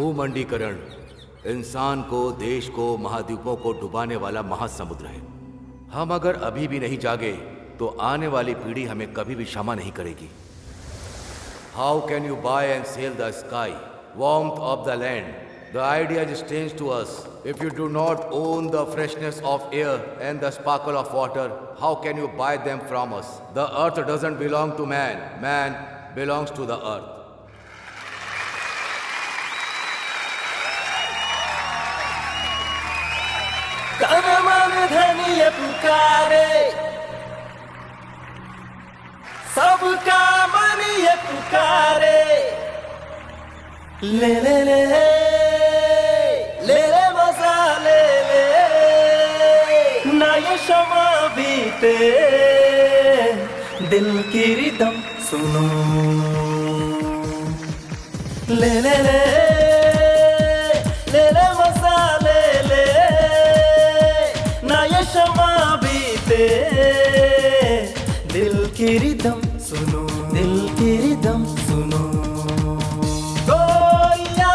भूमंडीकरण इंसान को, देश को, महाद्वीपों को डुबाने वाला महासमुद्र है। हम अगर अभी भी नहीं जागे तो आने वाली पीढ़ी हमें कभी भी क्षमा नहीं करेगी। How can you buy and sell the sky, warmth of the land? The idea is strange to us. If you do not own the freshness of air and the sparkle of water, how can you buy them from us? The earth doesn't belong to man. Man belongs to the earth. तन मन धन ये पुकारे, सबका मन ये पुकारे। ले ले ले ले ले मजा ले ले, ना ये शमा बीते, दिल की रिदम सुनो। ले ले ले ले ले मजा ले ले, ना ये शमा बीते, दिल की रिदम सुनो, दिल की रिदम सुनो। गोरिया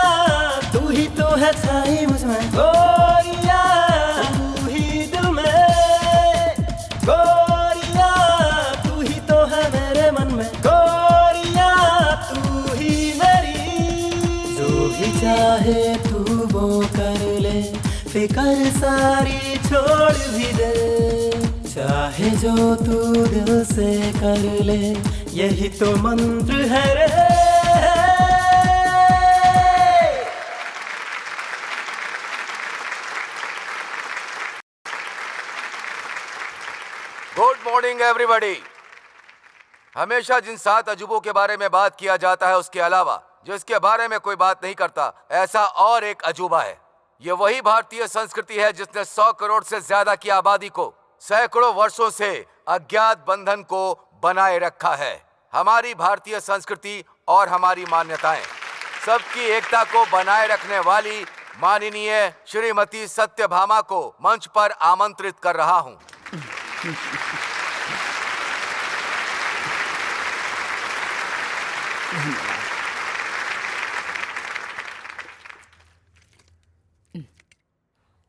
तू ही तो है छाई मुझमें, गोरिया तू ही दिल में, गोरिया तू ही तो है मेरे मन में, गोरिया तू ही मेरी। जो भी चाहे तू वो कर ले, फिकर सारी छोड़ भी दे, चाहे जो तू दिल से कर ले, यही तो मंत्र है रे। Good morning everybody. हमेशा जिन 7 अजूबों के बारे में बात किया जाता है, उसके अलावा जिसके बारे में कोई बात नहीं करता, ऐसा और एक अजूबा है। ये वही भारतीय संस्कृति है जिसने 100 करोड़ से ज्यादा की आबादी को सैकड़ों वर्षों से अज्ञात बंधन को बनाए रखा है। हमारी भारतीय संस्कृति और हमारी मान्यताएं, सबकी एकता को बनाए रखने वाली माननीय श्रीमती सत्यभामा को मंच पर आमंत्रित कर रहा हूं।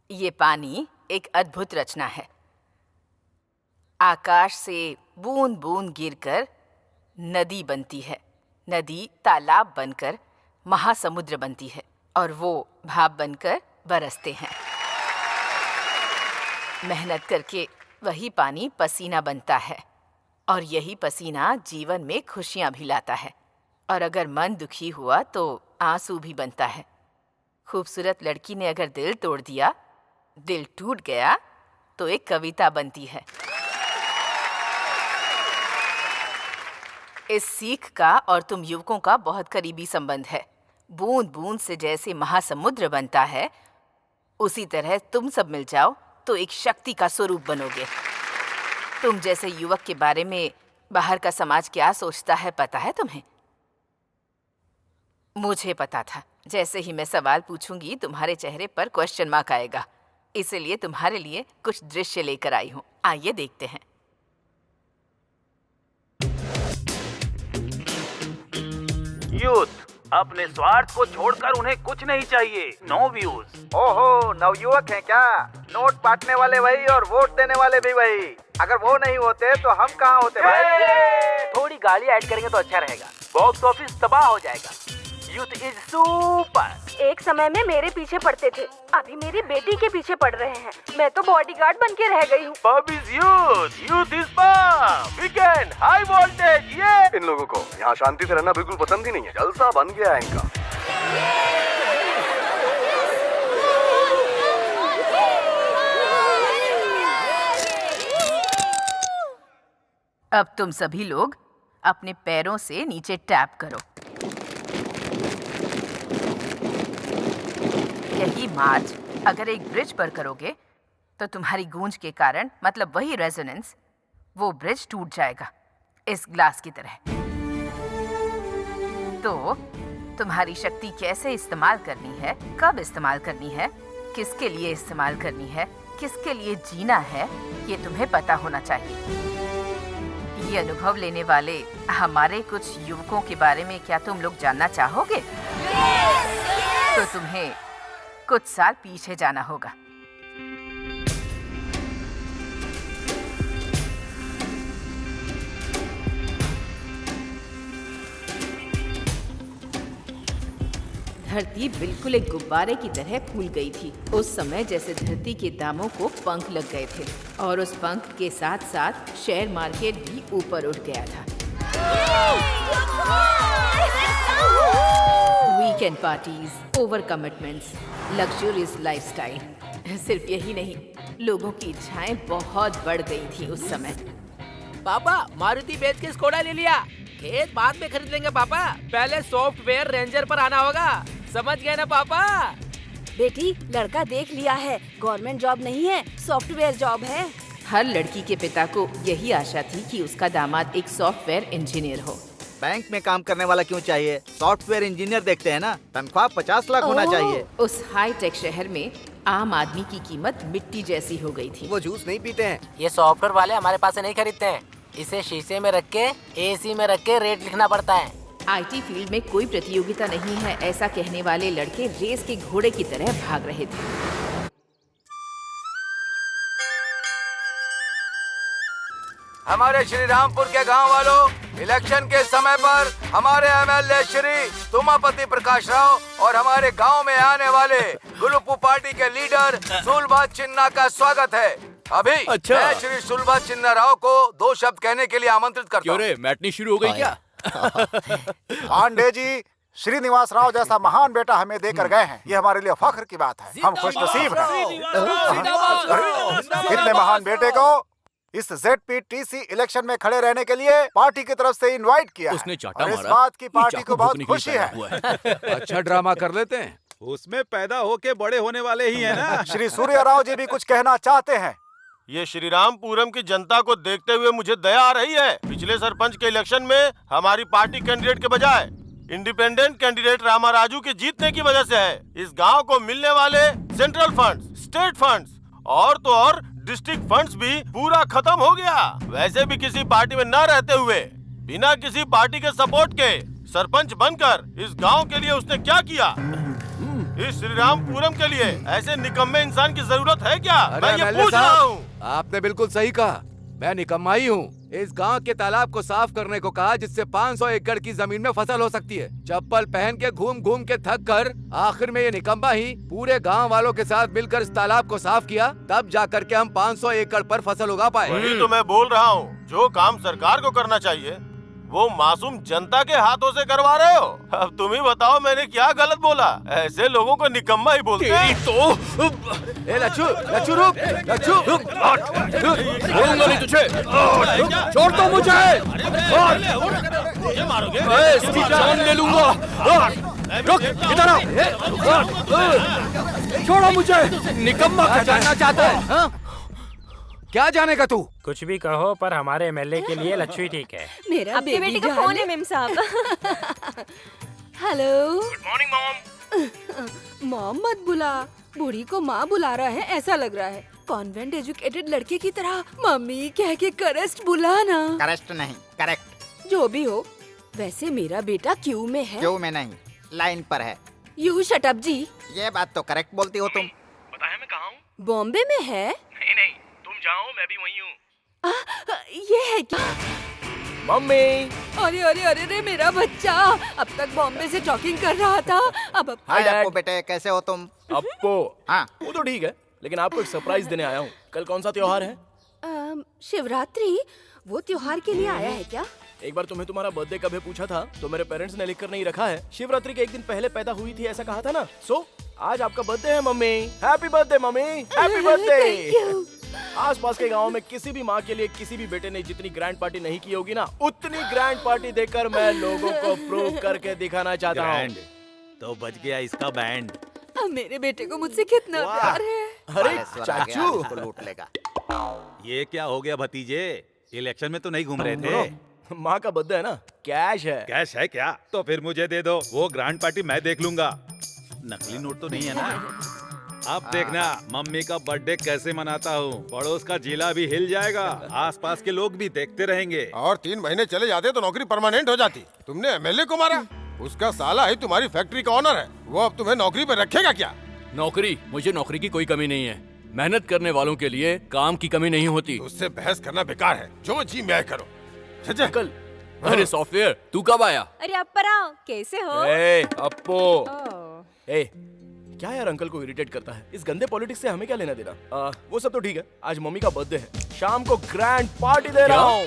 ये पानी एक अद्भुत रचना है। आकाश से बूंद बूंद गिरकर नदी बनती है, नदी तालाब बनकर महासमुद्र बनती है, और वो भाप बनकर बरसते हैं। मेहनत करके वही पानी पसीना बनता है, और यही पसीना जीवन में खुशियां भी लाता है। और अगर मन दुखी हुआ तो आंसू भी बनता है। खूबसूरत लड़की ने अगर दिल तोड़ दिया, दिल टूट गया, तो एक कविता बनती है। इस सीख का और तुम युवकों का बहुत करीबी संबंध है। बूंद बूंद से जैसे महासमुद्र बनता है, उसी तरह तुम सब मिल जाओ तो एक शक्ति का स्वरूप बनोगे। तुम जैसे युवक के बारे में बाहर का समाज क्या सोचता है पता है तुम्हें? मुझे पता था। जैसे ही मैं सवाल पूछूंगी तुम्हारे चेहरे पर क्वेश्चन मार्क आएगा, इसलिए तुम्हारे लिए कुछ दृश्य लेकर आई हूं। आइए देखते हैं। यूथ अपने स्वार्थ को छोड़कर उन्हें कुछ नहीं चाहिए। No views. ओहो, नवयुवक हैं क्या? नोट बांटने वाले वही और वोट देने वाले भी वही। अगर वो नहीं होते तो हम कहाँ होते भाई? थोड़ी गाली ऐड करेंगे तो अच्छा रहेगा। बॉक्स ऑफिस तबाह हो जाएगा। Youth is super. एक समय में मेरे पीछे पड़ते थे, अभी मेरी बेटी के पीछे पड़ रहे हैं। मैं तो बॉडीगार्ड बन के रह गई हूँ। Pub is youth, youth is pub. Weekend high voltage. ये इन लोगों को यहाँ शांति से रहना बिल्कुल पसंद ही नहीं है। जलसा बन गया है इनका। अब तुम सभी लोग अपने पैरों से नीचे टैप करो। यही मार्च अगर एक ब्रिज पर करोगे तो तुम्हारी गूंज के कारण, मतलब वही रेजोनेंस, वो ब्रिज टूट जाएगा इस ग्लास की तरह। तो तुम्हारी शक्ति कैसे इस्तेमाल करनी है, कब इस्तेमाल करनी है, किसके लिए इस्तेमाल करनी है, किसके लिए जीना है, ये तुम्हें पता होना चाहिए। ये अनुभव लेने वाले हमारे कुछ युवकों के बारे में क्या तुम लोग जानना चाहोगे? तो तुम्हें कुछ साल पीछे जाना होगा। धरती बिल्कुल एक गुब्बारे की तरह फूल गई थी। उस समय जैसे धरती के दामों को पंख लग गए थे और उस पंख के साथ साथ शेयर मार्केट भी ऊपर उठ गया था। Weekend parties, over commitments, luxurious lifestyle. सिर्फ यही नहीं, लोगों की इच्छाएं बहुत बढ़ गई थी उस समय। पापा, मारुति बेच के स्कोडा ले लिया। खेत बाद में खरीद लेंगे पापा, पहले सॉफ्टवेयर रेंजर पर आना होगा। समझ गए ना पापा? बेटी, लड़का देख लिया है, गवर्नमेंट जॉब नहीं है, सॉफ्टवेयर जॉब है। हर लड़की के पिता को यही आशा थी कि उसका दामाद एक सॉफ्टवेयर इंजीनियर हो। बैंक में काम करने वाला क्यों चाहिए? सॉफ्टवेयर इंजीनियर देखते हैं ना, तनख्वाह 50 लाख होना चाहिए। उस हाई टेक शहर में आम आदमी की कीमत मिट्टी जैसी हो गई थी। वो जूस नहीं पीते हैं। ये सॉफ्टवेयर वाले हमारे पास से नहीं खरीदते हैं। इसे शीशे में रख के एसी में रख के रेट लिखना पड़ता है। आईटी फील्ड में कोई प्रतियोगिता नहीं है, ऐसा कहने वाले लड़के रेस के घोड़े की तरह भाग रहे थे। हमारे श्री रामपुर के गांव वालों, इलेक्शन के समय पर हमारे एमएलए श्री तुमापति प्रकाश राव और हमारे गांव में आने वाले गुलुपू पार्टी के लीडर सुलभा चिन्ना का स्वागत है। अभी मैं श्री सुलभा चिन्ना राव को 2 शब्द कहने के लिए आमंत्रित करता हूँ। मैटनी शुरू हो गई क्या? पांडे जी, श्रीनिवास राव जैसा महान बेटा हमें देकर गए हैं, ये हमारे लिए फख्र की बात है। हम खुशनसीब हैं। इतने महान बेटे को इस ZPTC इलेक्शन में खड़े रहने के लिए पार्टी की तरफ से इनवाइट किया उसने है। चाटा और इस मारा। बात की पार्टी को बहुत खुशी है। अच्छा ड्रामा कर लेते हैं। उसमें पैदा होके बड़े होने वाले ही हैं ना। श्री सूर्य राव जी भी कुछ कहना चाहते हैं। ये श्रीरामपुरम की जनता को देखते हुए मुझे दया आ रही है। पिछले सरपंच के इलेक्शन में हमारी पार्टी कैंडिडेट के बजाय इंडिपेंडेंट कैंडिडेट रामा राजू के जीतने की वजह से है। इस गांव को मिलने वाले सेंट्रल फंड्स, स्टेट फंड्स और तो और डिस्ट्रिक्ट फंड्स भी पूरा खत्म हो गया। वैसे भी किसी पार्टी में न रहते हुए बिना किसी पार्टी के सपोर्ट के सरपंच बनकर इस गांव के लिए उसने क्या किया? इस श्रीरामपुरम के लिए ऐसे निकम्मे इंसान की जरूरत है क्या? मैं ये पूछ रहा हूँ। आपने बिल्कुल सही कहा, मैं निकम्मा ही हूँ। इस गांव के तालाब को साफ करने को कहा, जिससे 500 एकड़ की जमीन में फसल हो सकती है। चप्पल पहन के घूम घूम के थक कर आखिर में ये निकम्मा ही पूरे गांव वालों के साथ मिलकर इस तालाब को साफ किया, तब जाकर के हम 500 एकड़ पर फसल उगा पाए। वही तो मैं बोल रहा हूँ, जो काम सरकार को करना चाहिए वो मासूम जनता के हाथों से करवा रहे हो। अब तुम ही बताओ मैंने क्या गलत बोला? ऐसे लोगों को निकम्मा ही बोलते हैं। लच्छू, लच्छू रुक, लच्छू रुक, छोड़ूंगा नहीं तुझे। छोड़ दो मुझे। मैं इसकी जान ले लूंगा। रुक, इधर आओ। छोड़ो मुझे। निकम्मा क्या जानना चाहता है? हाँ? क्या जानेगा तू? कुछ भी कहो, पर हमारे एमएलए के लिए लच्छू ही ठीक है। मेरा बेटे का फोन है मेम साहब। Hello. Good morning mom. Mom मत बुला, बूढ़ी को माँ बुला रहा है ऐसा लग रहा है। कॉन्वेंट एजुकेटेड लड़के की तरह मम्मी कह के करेक्ट बुला ना। करेक्ट नहीं, करेक्ट। जो भी हो, वैसे मेरा बेटा क्यू में है। क्यों में नहीं, लाइन पर है। यू शट अप जी। ये बात तो करेक्ट बोलती हो तुम। बताया मैं कहाँ हूँ? बॉम्बे में है? नहीं नहीं, तुम जाओ, मैं भी वहीं हूँ। ये है क्या? मम्मी। अरे अरे अरे अरे, मेरा बच्चा अब तक बॉम्बे से टॉकिंग कर रहा था। अब हाय अप्पू बेटे, कैसे हो तुम? अप्पू, हाँ वो तो ठीक है, लेकिन आपको एक सरप्राइज देने आया हूँ। कल कौन सा त्योहार है? शिवरात्रि। वो त्योहार के लिए आया है क्या? एक बार तुम्हें तुम्हारा बर्थडे कब है पूछा था, तो मेरे पेरेंट्स ने लिख कर नहीं रखा है। शिवरात्रि के एक दिन पहले पैदा हुई थी ऐसा कहा था ना। सो आज आपका बर्थडे है mummy. Happy birthday mummy, happy birthday. आसपास के गांव में किसी भी माँ के लिए किसी भी बेटे ने जितनी ग्रैंड पार्टी नहीं की होगी ना, उतनी ग्रैंड पार्टी देकर मैं लोगों को प्रूव करके दिखाना चाहता हूँ। तो बच गया इसका बैंड। अब मेरे बेटे को मुझसे कितना प्यार है। अरे चाचू, इसको लूट लेगा। ये क्या हो गया भतीजे? इलेक्शन में तो नहीं घूम रहे थे। माँ का बर्थडे है ना, कैश है। कैश है क्या? तो फिर मुझे दे दो, वो ग्रैंड पार्टी मैं देख लूंगा। नकली नोट तो नहीं है ना? अब देखना मम्मी का बर्थडे कैसे मनाता हूँ। पड़ोस का जिला भी हिल जाएगा, आसपास के लोग भी देखते रहेंगे। और 3 महीने चले जाते तो नौकरी परमानेंट हो जाती। तुमने एमएलए को मारा। उसका साला ही तुम्हारी फैक्ट्री का ऑनर है। वो अब तुम्हें नौकरी पर रखेगा क्या? नौकरी? मुझे नौकरी की कोई कमी नहीं है। मेहनत करने वालों के लिए काम की कमी नहीं होती। उससे बहस करना बेकार है। जो जी मैं करो। कल अरे सॉफ्टवेयर, तू कब आया? अरे अपराव, कैसे हो? ए, अप्पो। ओह। ए, क्या यार अंकल को इरिटेट करता है? इस गंदे पॉलिटिक्स से हमें क्या लेना देना? वो सब तो ठीक है। आज मम्मी का बर्थडे है, शाम को ग्रैंड पार्टी दे रहा हूँ।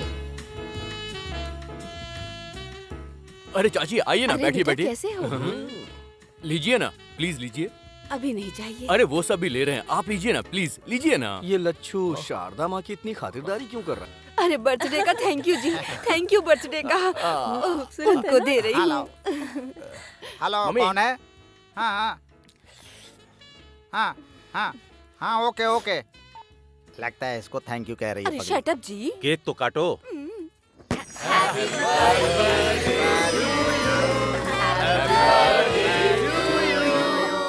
अरे चाची आइए ना, अरे बैठिए बेटा, बैठिए। कैसे हो? लीजिए ना, प्लीज लीजिए। अभी नहीं चाहिए। अरे वो सब भी ले रहे हैं, आप लीजिए ना, प्लीज लीजिए ना। ये लच्छू शारदा माँ की इतनी खातिरदारी क्यों कर रहा है? अरे बर्थडे का थैंक यू जी, थैंक यू बर्थडे का। उनको दे रही हूँ। Hello, mummy. कौन है? हाँ हाँ हाँ हाँ हाँ, ओके ओके। लगता है इसको थैंक यू कह रही है। अरे शट अप जी। केक तो काटो।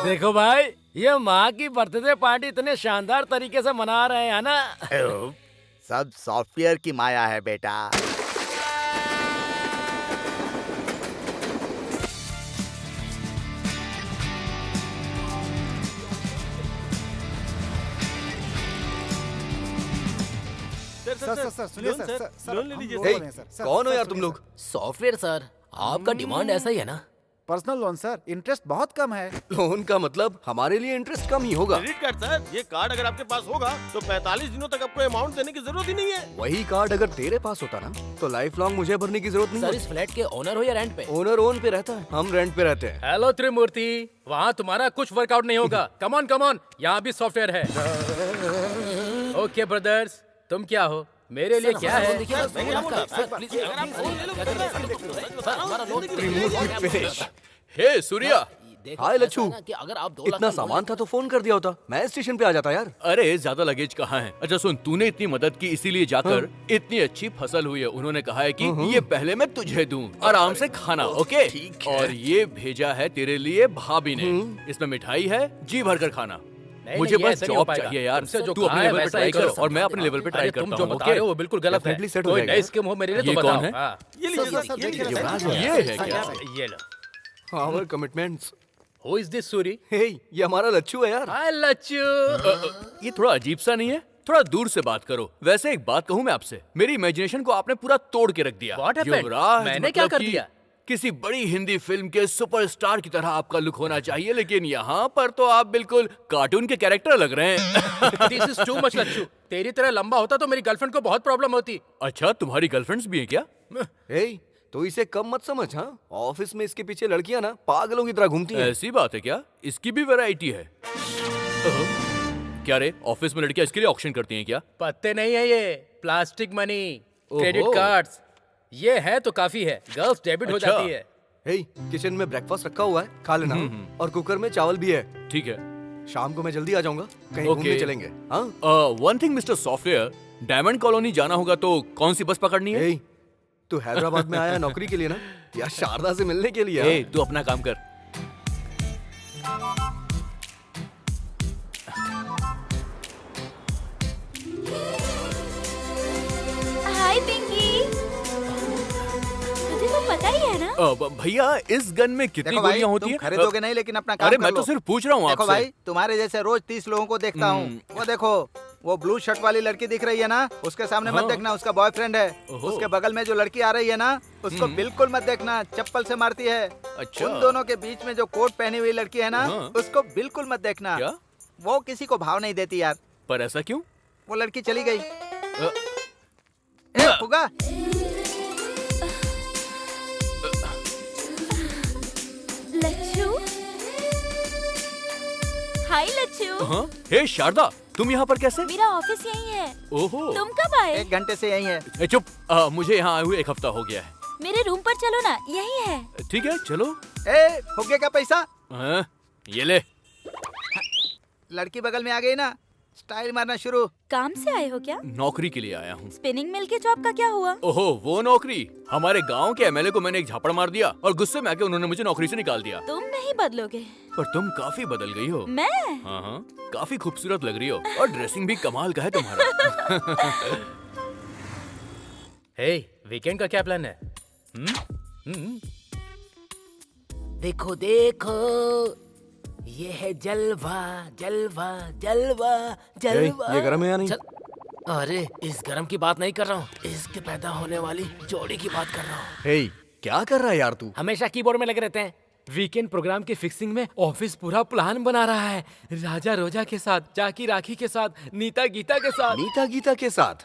देखो भाई, ये माँ की बर्थडे पार्टी इतने शानदार तरीके से मना रहे हैं ना। सब सॉफ्टवेयर की माया है बेटा। सर सुनिए सर, लोन ले लीजिए। हम बोल रहे हैं, सर। कौन हो यार तुम लोग? सॉफ्टवेयर सर, आपका डिमांड ऐसा ही है ना? पर्सनल लोन सर, इंटरेस्ट बहुत कम है। लोन का मतलब हमारे लिए इंटरेस्ट कम ही होगा। क्रेडिट कार्ड सर, ये कार्ड अगर आपके पास होगा तो 45 दिनों तक आपको अमाउंट देने की जरूरत ही नहीं है। वही कार्ड अगर तेरे पास होता ना तो लाइफ लॉन्ग मुझे भरने की जरूरत नहीं सर, होती। इस फ्लैट के ओनर हो या रेंट पे? ओनर ओन पे रहता है, हम रेंट पे रहते हैं। हेलो त्रिमूर्ति, वहाँ तुम्हारा कुछ वर्कआउट नहीं होगा। कम ऑन, यहाँ भी सॉफ्टवेयर है। ओके ब्रदर्स, तुम क्या हो? मेरे लिए क्या है? हे सूर्या। हाय लच्छू, अगर आप 2 इतना सामान था तो फोन कर दिया होता, मैं स्टेशन पे आ जाता यार। अरे ज्यादा लगेज कहाँ है? अच्छा सुन, तूने इतनी मदद की इसीलिए जाकर इतनी अच्छी फसल हुई है। उन्होंने कहा है कि ये पहले मैं तुझे दूं, आराम से खाना, ओके? और ये भेजा है तेरे लिए भाभी ने। इसमें मिठाई है, जी भर कर खाना। मुझे नहीं, बस ऐसा नहीं हो जॉब पाएगा। चाहिए यार। तुमसे जो तू अपने कहा है लेवल पे वैसा ट्राई ही कर करो। और मैं अपने लेवल पे ट्राई अरे तुम करता जो हूँ, बता रहे हो ओके? वो बिल्कुल गलत है। Definitely set हो कोई जाएगा। नई स्कीम हो मेरे लिए ये तो कौन बताओ। है? हाँ। ये लीजिए सर, ये है क्या? ये लो। Our commitments. Who is this Suri? Hey, ये हमारा लच्छू है यार। हाय लच्छू। ये थोड़ा अजीब सा नहीं है? थोड़ा दूर से बात करो। वैसे एक बात कहूँ मैं आपसे, मेरी इमेजिनेशन को आपने पूरा तोड़ के रख दिया। What happened? युवराज, मैंने क्या मतलब कर कि दिया? किसी बड़ी हिंदी फिल्म के सुपरस्टार की तरह आपका लुक होना चाहिए, लेकिन यहाँ पर तो आप बिल्कुल कार्टून के कैरेक्टर लग रहे हैं। This is too much Lachhu. तेरी तरह लंबा होता तो मेरी गर्लफ्रेंड को बहुत प्रॉब्लम होती। अच्छा, तुम्हारी गर्लफ्रेंड्स भी हैं क्या? हे, तो इसे कम मत समझ। हाँ, ऑफिस में इसके पीछे लड़कियां ना पागलों की तरह घूमती हैं। ऐसी बात है क्या? इसकी भी वैरायटी है? क्या रे, ऑफिस में लड़कियां इसके लिए ऑक्शन करती हैं क्या? पत्ते नहीं है ये, प्लास्टिक मनी, क्रेडिट ओहो। कार्ड्स। ये है तो काफी है, गर्ल्स डेबिट हो अच्छा। जाती है। हे, किचन में ब्रेकफास्ट रखा हुआ है, खा लेना। और कुकर में चावल भी है। ठीक है। शाम को मैं जल्दी आ जाऊंगा, कहीं घूमने चलेंगे। हाँ, one thing mister software, diamond colony जाना होगा तो कौन सी बस पकड़नी है? हे, तू हैदराबाद में आया नौकरी के लिए ना, या शारदा से मिलने के लिए? ए, तू अपना काम कर। हाय पिंकी, तुझे तो पता ही है ना? भैया, इस गन में कितनी देखो भाई, गोलियां होती तुम हैं? खरीदोगे नहीं लेकिन अपना काम अरे कर मैं लो। तो सिर्फ पूछ रहा हूँ देखो आपसे। भाई, तुम्हारे जैसे रोज 30 लोगों को देखता हूँ। वो देखो, वो ब्लू शर्ट वाली लड़की दिख रही है ना, उसके सामने मत हाँ। देखना, उसका बॉयफ्रेंड है। ओहो। उसके बगल में जो लड़की आ रही है ना, उसको बिल्कुल मत देखना, चप्पल से मारती है। अच्छा। उन दोनों के बीच में जो कोट पहनी हुई लड़की है ना, हाँ। उसको बिल्कुल मत देखना। क्या? वो किसी को भाव नहीं देती यार। पर ऐसा क्यों? वो लड़की चली गई। होगा। लच्छू, हाय लच्छू। हाँ? हे शारदा, तुम यहाँ पर कैसे? मेरा ऑफिस यही है। ओहो। तुम कब आए? 1 घंटे से यही है। ए, चुप। मुझे यहाँ आए हुए 1 हफ्ता हो गया है। मेरे रूम पर चलो ना, यही है। ठीक है, चलो। फुग्गे का पैसा। हाँ, ये ले। लड़की बगल में आ गई ना, स्टाइल मारना शुरू। काम से आए हो क्या? नौकरी के लिए आया हूँ। स्पिनिंग मिल के जॉब का क्या हुआ? ओहो, वो नौकरी। हमारे गांव के एमएलए को मैंने एक झापड़ मार दिया और गुस्से में आके उन्होंने मुझे नौकरी से निकाल दिया। तुम नहीं बदलोगे। पर तुम काफी बदल गई हो। मैं? हाँ हाँ, काफी खूबसूरत लग रही हो और ड्रेसिंग भी कमाल का है तुम्हारा। हे, वीकेंड का क्या प्लान है? देखो देखो, ये है जलवा जलवा जलवा जलवा। ये गरम है या नहीं? अरे इस गरम की बात नहीं कर रहा हूँ, इसके पैदा होने वाली जोड़ी की बात कर रहा हूँ। हे, क्या कर रहा है यार तू? हमेशा कीबोर्ड में लगे रहते हैं। वीकेंड प्रोग्राम की फिक्सिंग में ऑफिस पूरा प्लान बना रहा है। राजा रोजा के साथ, जाकी राखी के साथ, नीता गीता के साथ। नीता गीता के साथ?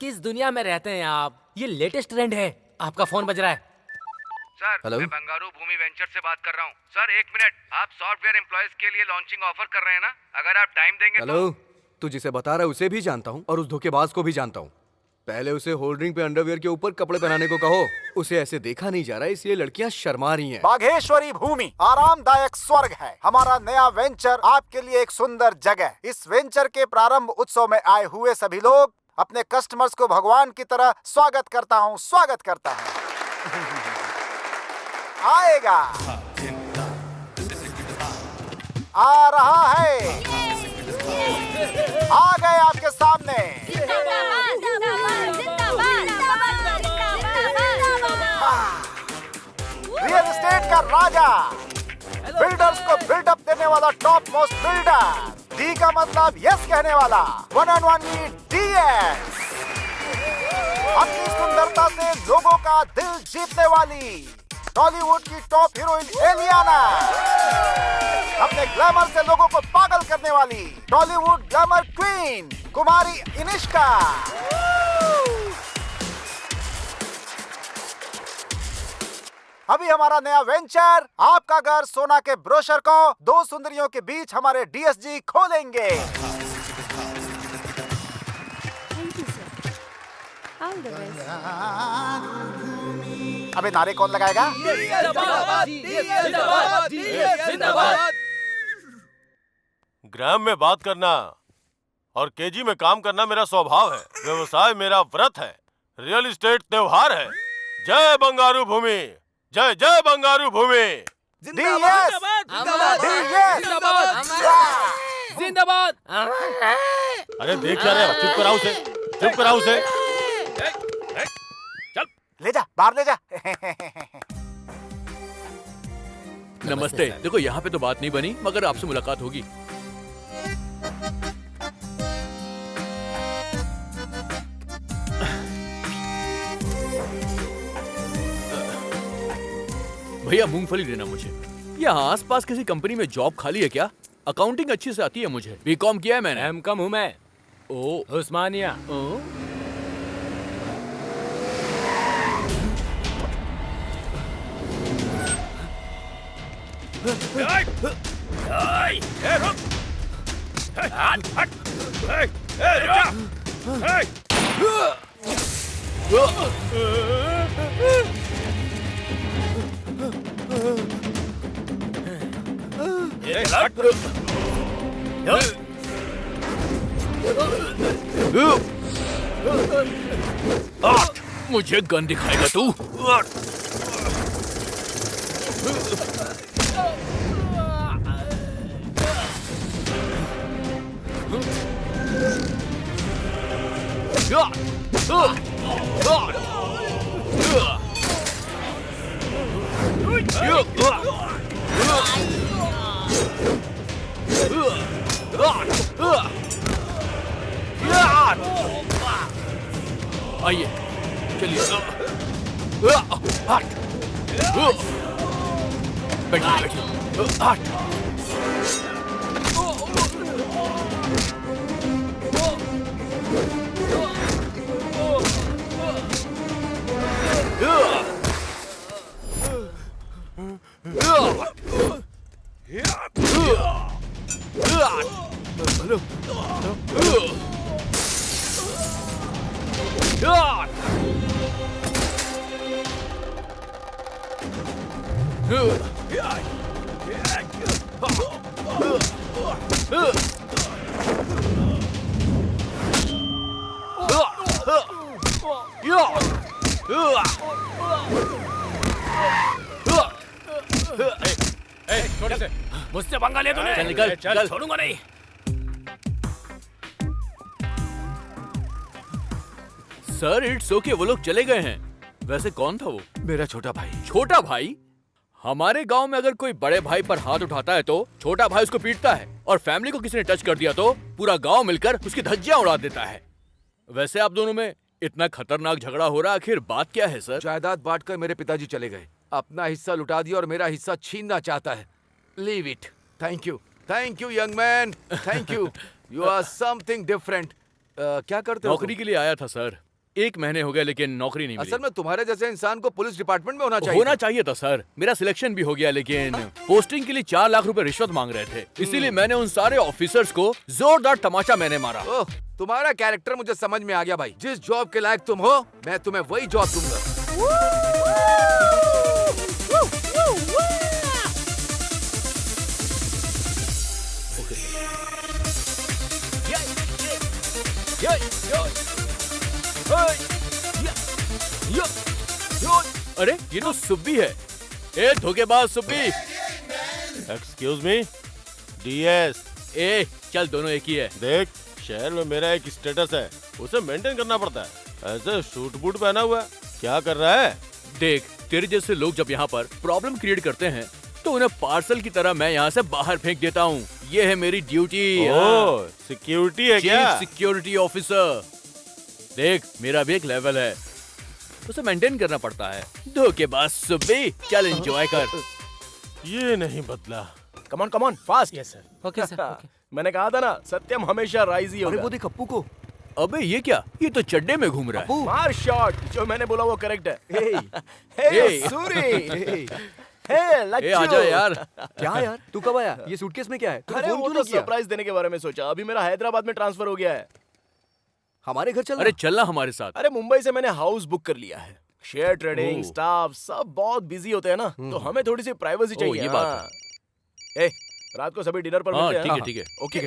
किस दुनिया में रहते हैं आप? ये लेटेस्ट ट्रेंड है। आपका फोन बज रहा है। Sir, hello? मैं बंगारू भूमि वेंचर से बात कर रहा हूँ। Sir, 1 minute. आप सॉफ्टवेयर एम्प्लॉयज के लिए लॉन्चिंग ऑफर कर रहे हैं ना? अगर आप टाइम देंगे हेलो, तू जिसे बता रहा है उसे भी जानता हूँ और उस धोखेबाज को भी जानता हूँ। पहले उसे होल्डरिंग पे अंडरवियर के ऊपर कपड़े पहनाने को कहो। उसे ऐसे देखा नहीं जा रहा, इसलिए लड़कियां शर्मा रही हैं। बाघेश्वरी भूमि आरामदायक स्वर्ग है। हमारा नया वेंचर आपके लिए एक सुंदर जगह। इस वेंचर के प्रारंभ उत्सव में आए हुए सभी लोग अपने कस्टमर्स को भगवान की तरह स्वागत करता हूँ। आएगा, आ रहा है, आ गए आपके सामने। रियल एस्टेट का राजा, बिल्डर्स को बिल्डअप देने वाला टॉप मोस्ट बिल्डर। डी का मतलब यस कहने वाला, वन एंड ओनली DS। अपनी सुंदरता से लोगों का दिल जीतने वाली टॉलीवुड की टॉप हीरोइन एलियाना। अपने ग्लैमर से लोगों को पागल करने वाली टॉलीवुड ग्लैमर क्वीन कुमारी इनिष्का। अभी हमारा नया वेंचर आपका घर सोना के ब्रोशर को 2 सुंदरियों के बीच हमारे DSG खोलेंगे। अबे नारे कौन लगाएगा? ग्राम में बात करना और केजी में काम करना मेरा स्वभाव है। व्यवसाय मेरा व्रत है। रियल एस्टेट त्योहार है। जय बंगारू भूमि, जय जय बंगारू भूमि। जिंदाबाद। अरे देख क्या रहे हो? चुप कराओ उसे, चुप कराओ उसे। ले जा, बाहर ले जा। नमस्ते। देखो यहाँ पे तो बात नहीं बनी, मगर आपसे मुलाकात होगी। भैया मूंगफली देना मुझे। यहाँ आसपास किसी कंपनी में जॉब खाली है क्या? अकाउंटिंग अच्छी से आती है मुझे। बीकॉम किया है मैंने। M.Com हूँ मैं। ओ, उस्मानिया। मुझे गन दिखाएगा तू? आइए, चलिए। बैठिए, बैठिए। मुझसे पंगा ले तूने? चल निकल, चल, छोड़ूंगा नहीं। सर इट्स ओके, वो लोग चले गए हैं। वैसे कौन था वो? मेरा छोटा भाई। छोटा भाई? हमारे गांव में अगर कोई बड़े भाई पर हाथ उठाता है तो छोटा भाई उसको पीटता है, और फैमिली को किसी ने टच कर दिया तो पूरा गांव मिलकर उसकी धज्जियां उड़ा देता है। वैसे आप दोनों में इतना खतरनाक झगड़ा हो रहा, आखिर बात क्या है सर? जायदाद बांटकर मेरे पिताजी चले गए, अपना हिस्सा लुटा दिया और मेरा हिस्सा छीनना चाहता है। Leave it. Thank you young man, thank you. You are something different. क्या करते हो? नौकरी के लिए आया था सर, 1 महीने हो गए लेकिन नौकरी नहीं मिली। असल में तुम्हारे जैसे इंसान को पुलिस डिपार्टमेंट में होना चाहिए था सर। मेरा सिलेक्शन भी हो गया लेकिन पोस्टिंग के लिए 4 लाख रुपए रिश्वत मांग रहे थे, इसीलिए मैंने उन सारे ऑफिसर्स को जोरदार तमाचा मैंने मारा। ओह, तुम्हारा कैरेक्टर मुझे समझ में आ गया भाई। जिस जॉब के लायक तुम हो, मैं तुम्हें वही जॉब दूंगा। अरे ये तो सुब्बी है। ए धोखेबाज सुब्बी। Excuse me, DS. ए चल, दोनों एक ही है। देख, शहर में मेरा एक स्टेटस है, उसे मेंटेन करना पड़ता है। ऐसे सूट बूट पहना हुआ है, क्या कर रहा है? देख, तेरे जैसे लोग जब यहाँ पर प्रॉब्लम क्रिएट करते हैं तो उन्हें पार्सल की तरह मैं यहाँ से बाहर फेंक देता हूँ। ये है मेरी ड्यूटी। ओह, सिक्योरिटी है क्या? Chief security officer. देख, मेरा भी एक लेवल है, उसे मेंटेन करना पड़ता है। धोखेबाज सुब्बी, चल एंजॉय कर। ये नहीं बदला। Come on fast. Yes sir. Okay sir. मैंने कहा था ना, सत्यम हमेशा राइज ही होगा। अरे वो देख अप्पू को। अबे ये क्या, ये तो चड्डे में घूम रहा है। मार शॉट, जो मैंने बोला वो करेक्ट है। हे सूरी, हे लच्चू। आजा यार। क्या यार, तू कब आया? ये सूटकेस में क्या है? अरे वो तो सरप्राइज देने के बारे में सोचा। अभी मेरा हैदराबाद में ट्रांसफर हो गया है। हमारे घर चल। अरे चलना हमारे साथ। अरे मुंबई से मैंने हाउस बुक कर लिया है। शेयर ट्रेडिंग, स्टाफ सब बहुत बिजी होते हैं ना, तो हमें थोड़ी सी प्राइवेसी चाहिए। ये बात है। रात को सभी डिनर पर मिलते हैं। ठीक है। ओके।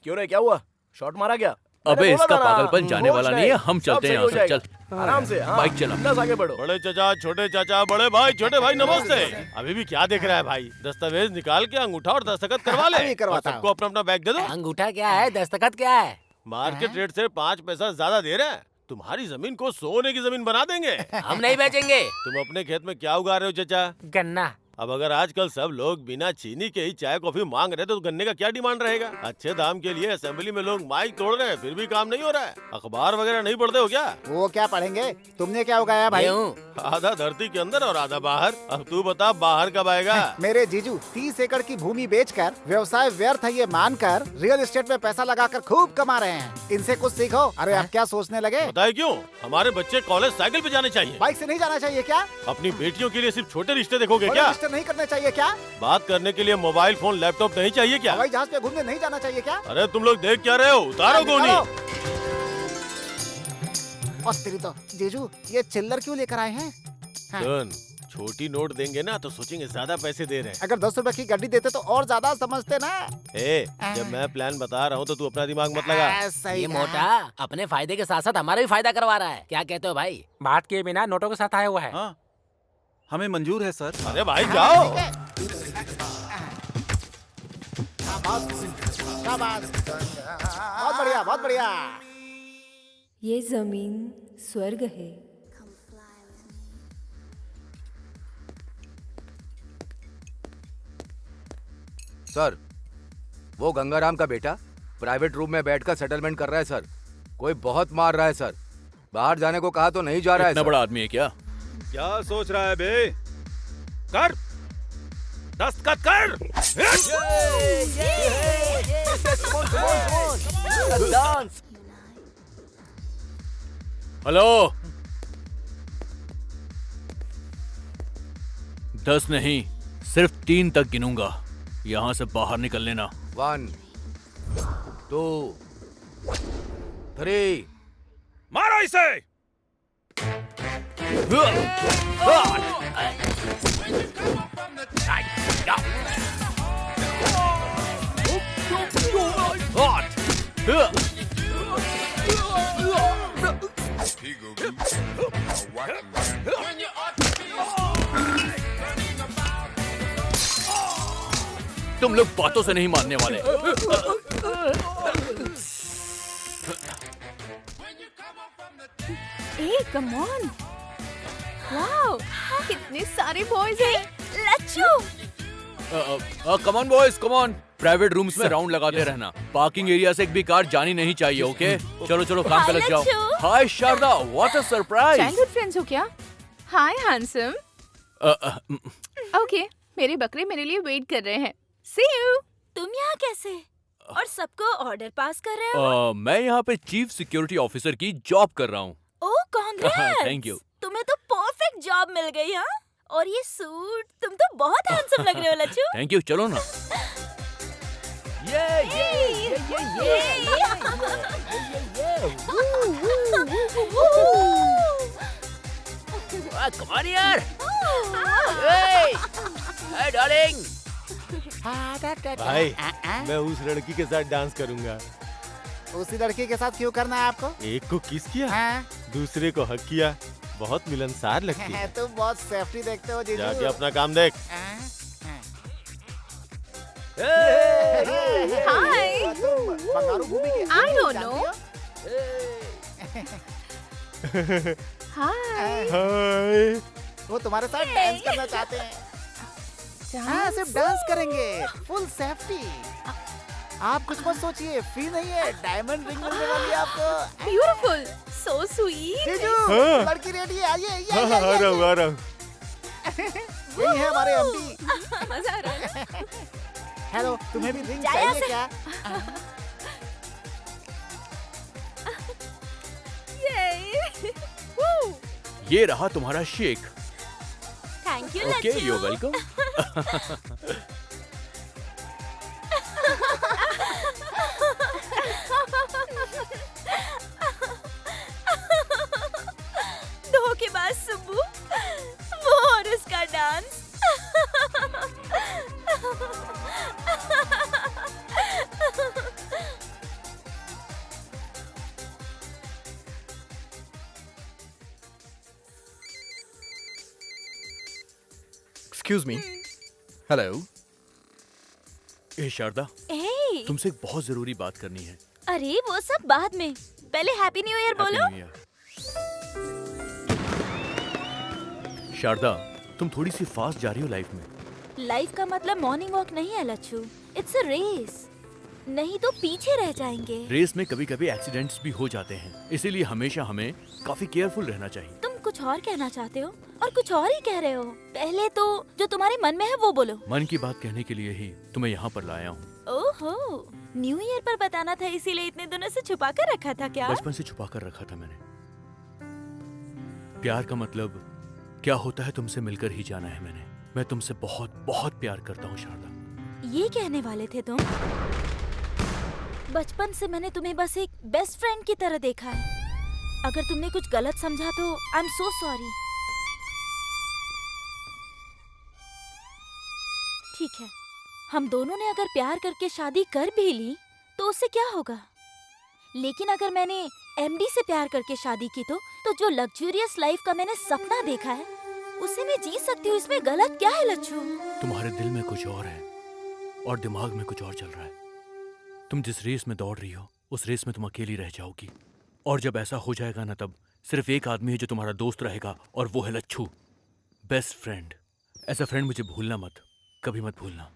क्यों रे, क्या हुआ? शॉट मारा क्या? अबे इसका पागलपन जाने वाला नहीं है। हम चलते हैं यहाँ से। चल आराम से, बाइक चला। बस आगे बढ़ो। बड़े चाचा, छोटे चाचा, बड़े भाई, छोटे भाई, नमस्ते। अभी भी क्या देख रहा है भाई? दस्तावेज निकाल के अंगूठा और दस्तखत करवा ले। सबको अपना अपना बैग दे दो। अंगूठा क्या है, दस्तखत क्या है? मार्केट रेट से 5 पैसा ज्यादा दे रहे हैं। तुम्हारी जमीन को सोने की जमीन बना देंगे। हम नहीं बेचेंगे। तुम अपने खेत में क्या उगा रहे हो चाचा? गन्ना। अब अगर आजकल सब लोग बिना चीनी के ही चाय कॉफी मांग रहे तो गन्ने का क्या डिमांड रहेगा? अच्छे दाम के लिए असेंबली में लोग माइक तोड़ रहे हैं, फिर भी काम नहीं हो रहा है। अखबार वगैरह नहीं पढ़ते हो क्या? वो क्या पढ़ेंगे? तुमने क्या उगाया भाई? आधा धरती के अंदर और आधा बाहर। अब तू बता, बाहर कब आएगा? मेरे जीजू 30 एकड़ की भूमि बेचकर व्यवसाय व्यर्थ है ये मानकर रियल एस्टेट में पैसा लगाकर खूब कमा रहे हैं। इनसे कुछ सीखो। अरे आप क्या सोचने लगे? बताए क्यों? हमारे बच्चे कॉलेज साइकिल पे जाने चाहिए, बाइक से नहीं जाना चाहिए क्या? अपनी बेटियों के लिए सिर्फ छोटे रिश्ते देखोगे क्या? रिश्ते नहीं करने चाहिए क्या? बात करने के लिए मोबाइल फोन लैपटॉप नहीं चाहिए क्या? हवाई जहाज पे घूमने नहीं जाना चाहिए क्या? अरे तुम लोग देख क्या रहे हो? उतारो गोनी। तेरी तो जीजू, ये चिल्लर क्यों लेकर आए हैं? सुन, छोटी नोट देंगे ना तो सोचेंगे ज्यादा पैसे दे रहे हैं। अगर 10 रुपए की गड्डी देते तो और ज्यादा समझते ना। जब मैं प्लान बता रहा हूँ तो तू अपना दिमाग मत लगा। ये मोटा अपने फायदे के साथ साथ हमारा भी फायदा करवा रहा है। क्या कहते हो भाई? बात किए बिना नोटों के साथ आया हुआ है। हाँ, हमें मंजूर है सर। अरे भाई जाओ। बहुत बढ़िया, बहुत बढ़िया। ये जमीन स्वर्ग है। सर, वो गंगाराम का बेटा प्राइवेट रूम में बैठकर सेटलमेंट कर रहा है सर। कोई बहुत मार रहा है सर। बाहर जाने को कहा तो नहीं जा रहा है। इतना बड़ा आदमी है क्या? क्या सोच रहा है बे? कर, दस्तखत कर। हेलो, 10 नहीं, सिर्फ 3 तक गिनूंगा। यहाँ से बाहर निकल लेना। 1 2 3। मारो इसे। तुम लोग बातों से नहीं मानने वाले। ए कम ऑन। वाओ, कितने सारे बॉयज हैं। Lachhu come on boys, come on. Private rooms में राउंड लगाते रहना। पार्किंग एरिया से एक भी कार जानी नहीं चाहिए, ओके? चलो चलो काम पे लग जाओ। Hi Sharda, what a surprise. Childhood friends हो क्या? हाय हैंडसम। ओके, मेरे बकरे मेरे लिए वेट कर रहे हैं। सी यू। तुम यहाँ कैसे? और सबको ऑर्डर पास कर रहे हो? मैं यहाँ पे चीफ सिक्योरिटी ऑफिसर की जॉब कर रहा हूँ। ओह कांग्रेट्स। Thank you. तुम्हें तो परफेक्ट जॉब मिल गई। हाँ, और ये सूट, तुम तो बहुत हैंडसम लग रहे हो लच्छू। थैंक यू, चलो ना। Come on यार। Hey, darling। भाई, मैं उस लड़की के साथ डांस करूंगा। उसी लड़की के साथ क्यों करना है आपको? एक को किस किया, हाँ? दूसरे को हक किया। बहुत मिलनसार लगती है। तुम बहुत सेफ्टी देखते हो जीजू। जाके अपना काम देख। हाय। बंगारू भूमि के I don't know। हाय। हाय। वो तुम्हारे साथ डांस करना चाहते हैं। हाँ, सिर्फ डांस करेंगे, फुल सेफ्टी। आप कुछ मत सोचिए, फी नहीं है, डायमंड रिंग मिलने वाली है आपको। Beautiful, so sweet. जीजू, हाँ। लड़की रेडी है, आइए आइए हाँ, आ रहा हूँ, आ रहा हूँ। यही है हमारे एमडी। मजा आ रहा है। हेलो, तुम्हें भी रिंग जाया चाहिए से। क्या? ये रहा तुम्हारा shake. Thank you okay, Lachhu. You welcome. धोखेबाज सुब्बू, वो और उसका डांस। Excuse me. हेलो। ए शारदा, ए, तुमसे एक बहुत जरूरी बात करनी है। अरे वो सब बाद में, पहले हैप्पी न्यू ईयर बोलो। Happy New Year। शारदा, तुम थोड़ी सी फास्ट जा रही हो लाइफ में। लाइफ का मतलब मॉर्निंग वॉक नहीं है लच्छू, इट्स अ रेस। नहीं तो पीछे रह जाएंगे। रेस में कभी कभी एक्सीडेंट्स भी हो जाते हैं, इसीलिए हमेशा हमें काफी केयरफुल रहना चाहिए। तुम कुछ और कहना चाहते हो और कुछ और ही कह रहे हो। पहले तो जो तुम्हारे मन में है वो बोलो। मन की बात कहने के लिए ही तुम्हें यहाँ पर लाया हूँ। ओहो, न्यू ईयर पर बताना था, इसीलिए इतने दिनों से छुपा कर रखा था क्या? बचपन से छुपा कर रखा था मैंने। प्यार का मतलब क्या होता है तुमसे मिलकर ही जाना है मैंने। मैं तुमसे बहुत बहुत प्यार करता हूँ शारदा। ये कहने वाले थे तुम? बचपन से मैंने तुम्हें बस एक बेस्ट फ्रेंड की तरह देखा है। अगर तुमने कुछ गलत समझा तो आई एम सो सॉरी। ठीक है, हम दोनों ने अगर प्यार करके शादी कर भी ली तो उससे क्या होगा? लेकिन अगर मैंने एमडी से प्यार करके शादी की तो जो लग्जूरियस लाइफ का मैंने सपना देखा है उसे मैं जी सकती हूँ। इसमें गलत क्या है लच्छू? तुम्हारे दिल में कुछ और है और दिमाग में कुछ और चल रहा है। तुम जिस रेस में दौड़ रही हो उस रेस में तुम अकेली रह जाओगी, और जब ऐसा हो जाएगा ना तब सिर्फ एक आदमी है जो तुम्हारा दोस्त रहेगा, और वो है लच्छू, बेस्ट फ्रेंड। ऐसा फ्रेंड मुझे भूलना मत, कभी मत भूलना।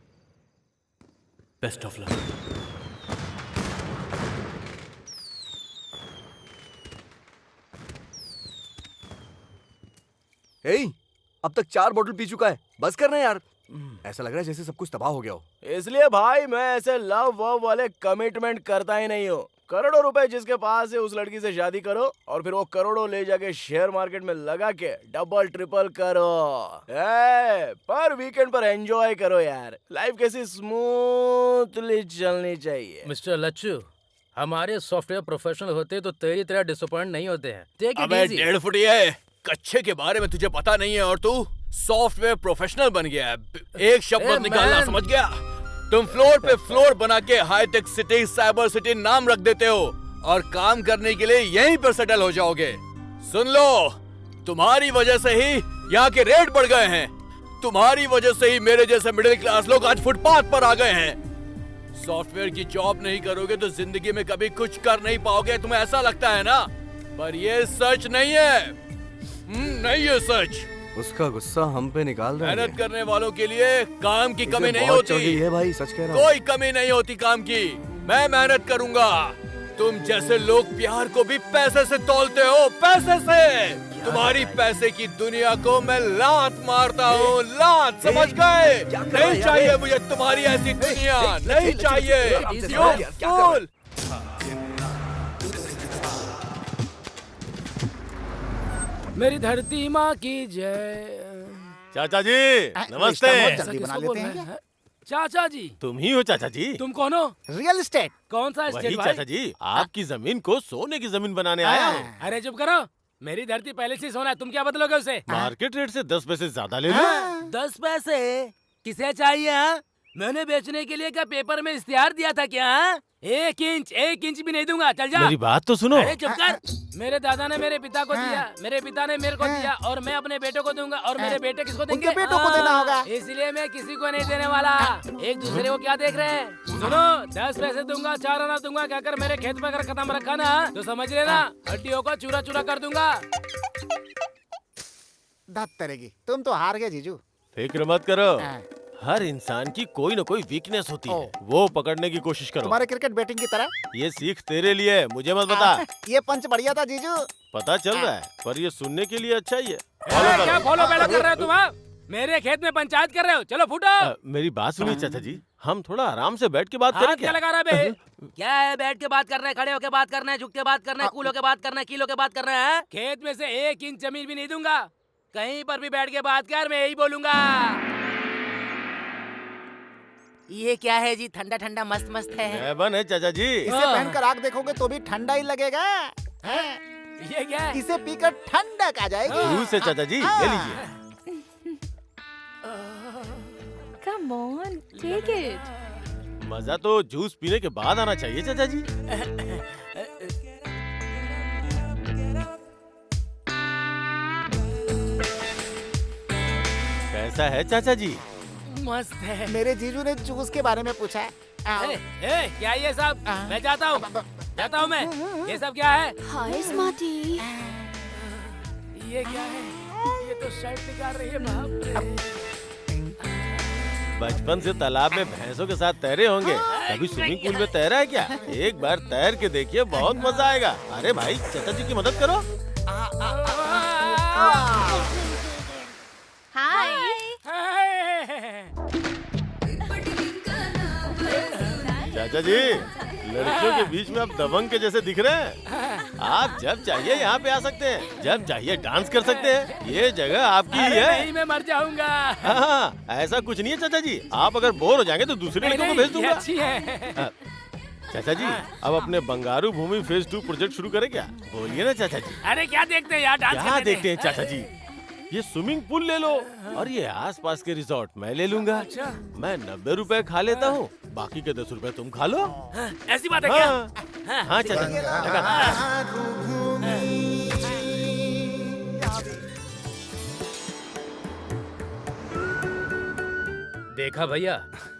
Best of luck. हे, अब तक 4 बोतल पी चुका है, बस करना यार। ऐसा लग रहा है जैसे सब कुछ तबाह हो गया हो। इसलिए भाई मैं ऐसे लव वव वाले कमिटमेंट करता ही नहीं हूँ। करोड़ों रुपए जिसके पास है उस लड़की से शादी करो और फिर वो करोड़ों ले जाके शेयर मार्केट में लगा के डबल ट्रिपल करो। पर वीकेंड पर एंजॉय करो यार। लाइफ कैसी स्मूथली चलनी चाहिए। मिस्टर लच्छू, हमारे सॉफ्टवेयर प्रोफेशनल होते तो तेरी तरह डिसअपॉइंट नहीं होते हैं। टेक इट अबे इजी। 1.5 फुट है, कच्चे के बारे में तुझे पता नहीं है और तू सॉफ्टवेयर प्रोफेशनल बन गया है। एक शब्द मत निकालना, समझ गया? तुम फ्लोर पे फ्लोर बना के हाईटेक सिटी, साइबर सिटी नाम रख देते हो और काम करने के लिए यहीं पर सेटल हो जाओगे। सुन लो, तुम्हारी वजह से ही यहाँ के रेट बढ़ गए हैं। तुम्हारी वजह से ही मेरे जैसे मिडिल क्लास लोग आज फुटपाथ पर आ गए हैं। सॉफ्टवेयर की जॉब नहीं करोगे तो जिंदगी में कभी कुछ कर नहीं पाओगे, तुम्हें ऐसा लगता है ना? पर ये सच नहीं है। नहीं ये सच। उसका गुस्सा हम पे निकाल रहा है। मेहनत करने वालों के लिए काम की इसे कमी नहीं बहुत चढ़ होती। गई है भाई, सच कह रहा हूँ। कोई कमी नहीं होती काम की। मैं मेहनत करूंगा। तुम जैसे लोग प्यार को भी पैसे से तौलते हो, पैसे से। तुम्हारी पैसे की दुनिया को मैं लात मारता हूँ, लात, समझ गए? नहीं चाहिए मुझे तुम्हारी ऐसी दुनिया, नहीं चाहिए। You fool! मेरी धरती माँ की जय। चाचा जी नमस्ते। जल्दी बना लेते हैं क्या? चाचा जी तुम ही हो चाचा जी? तुम कौन हो? Real estate. कौन सा वही स्टेट भाई? चाचा जी, आपकी जमीन को सोने की जमीन बनाने आया हूँ। अरे चुप करो, मेरी धरती पहले से सोना है, तुम क्या बदलोगे उसे? मार्केट रेट से 10 पैसे ज्यादा ले लो। 10 पैसे किसे चाहिए? हाँ? मैंने बेचने के लिए क्या पेपर में इश्तिहार दिया था क्या? हाँ? 1 इंच भी नहीं दूंगा, चल जा। मेरी बात तो सुनो। अरे चुप कर। मेरे दादा ने मेरे पिता को दिया, मेरे पिता ने मेरे को दिया, और मैं अपने बेटों को दूंगा, और मेरे बेटे किसको देंगे? उनके बेटों को देना होगा। इसलिए मैं किसी को नहीं देने वाला। एक दूसरे को क्या देख रहे हैं? सुनो, 10 पैसे दूंगा, 4 आना दूंगा, कहकर मेरे खेत में अगर कदम रखा ना तो समझ लेना हड्डियों को चूरा चूरा कर दूंगा। धत तरेगी, तुम तो हार गए जीजू। फिक्र मत करो, हर इंसान की कोई न कोई वीकनेस होती है, वो पकड़ने की कोशिश करो। तुम्हारे क्रिकेट बैटिंग की तरह। ये सीख तेरे लिए, मुझे मत बता। ये पंच बढ़िया था जीजू। पता चल रहा है, पर ये सुनने के लिए अच्छा ही है। क्या फॉलो बैलो कर रहे हो तुम? हाँ? मेरे खेत में पंचायत कर रहे हो? चलो फूटो। मेरी बात सुनिए चाचा जी, हम थोड़ा आराम से बैठ के बात करें क्या क्या? लगा रहा है बे? क्या है? बैठ के बात करना है, खड़े होके बात करना है, झुक के बात करना है, कूल होके बात करना है, किलो के बात करना है? खेत में से 1 इंच जमीन भी नहीं दूंगा। कहीं पर भी बैठ के बात कर, मैं यही बोलूंगा। ये क्या है जी? ठंडा ठंडा मस्त मस्त है। है चाचा जी। इसे पहनकर आग देखोगे तो भी ठंडा ही लगेगा। ये क्या है? इसे पीकर ठंडक आ जाएगी। जरूर से चाचा जी, ले लीजिए। Come on, take it. मजा तो जूस पीने के बाद आना चाहिए चाचा जी। कैसा है चाचा जी? मस्त है। मेरे जीजू ने जूस के बारे में पूछा है। क्या ये सब? मैं जाता हूँ मैं। ये सब क्या है? हाय स्मार्टी। ये क्या है? ये तो शर्ट निकाल रही है। बाप रे। बचपन से तालाब में भैंसों के साथ तैरे होंगे, कभी स्विमिंग पूल में तैरा है क्या? एक बार तैर के देखिए, बहुत मजा आएगा। अरे भाई, चाचा जी की मदद करो। हाय। चाचा जी, लड़कियों के बीच में आप दबंग के जैसे दिख रहे हैं। आप जब चाहिए यहाँ पे आ सकते हैं, जब चाहिए डांस कर सकते हैं। ये जगह आपकी ही है। नहीं, मैं मर जाऊंगा। हाँ, ऐसा कुछ नहीं है चाचा जी। आप अगर बोर हो जाएंगे तो दूसरे लड़कों को भेज दूंगा। अच्छी है। चाचा जी, अब अपने बंगारू भूमि फेज 2 प्रोजेक्ट शुरू करें क्या? बोलिए ना चाचा जी। अरे क्या देखते हैं यार? डांस क्या देखते हैं चाचा जी? ये स्विमिंग पूल ले लो, और ये आसपास के रिजॉर्ट मैं ले लूंगा। अच्छा। मैं 90 रुपए खा लेता हूँ, बाकी के 10 रुपए तुम खा लो। ऐसी बात है क्या? हाँ चाचा जी, देखा भैया,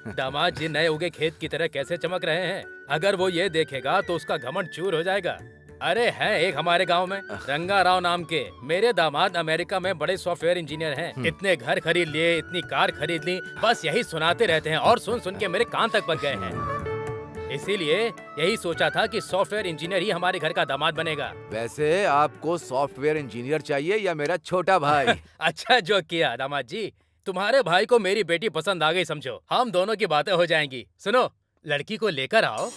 दामाद जी नए उगे खेत की तरह कैसे चमक रहे हैं। अगर वो ये देखेगा तो उसका घमंड चूर हो जाएगा। अरे है एक हमारे गांव में रंगा राव नाम के, मेरे दामाद अमेरिका में बड़े सॉफ्टवेयर इंजीनियर हैं। इतने घर खरीद लिए, इतनी कार खरीद ली, बस यही सुनाते रहते हैं और सुन सुन के मेरे कान तक पक गए हैं। इसीलिए यही सोचा था कि सॉफ्टवेयर इंजीनियर ही हमारे घर का दामाद बनेगा। वैसे आपको सॉफ्टवेयर इंजीनियर चाहिए या मेरा छोटा भाई? अच्छा जो किया दामाद जी, तुम्हारे भाई को मेरी बेटी पसंद आ गई समझो, हम दोनों की बातें हो जाएंगी। सुनो, लड़की को लेकर आओ।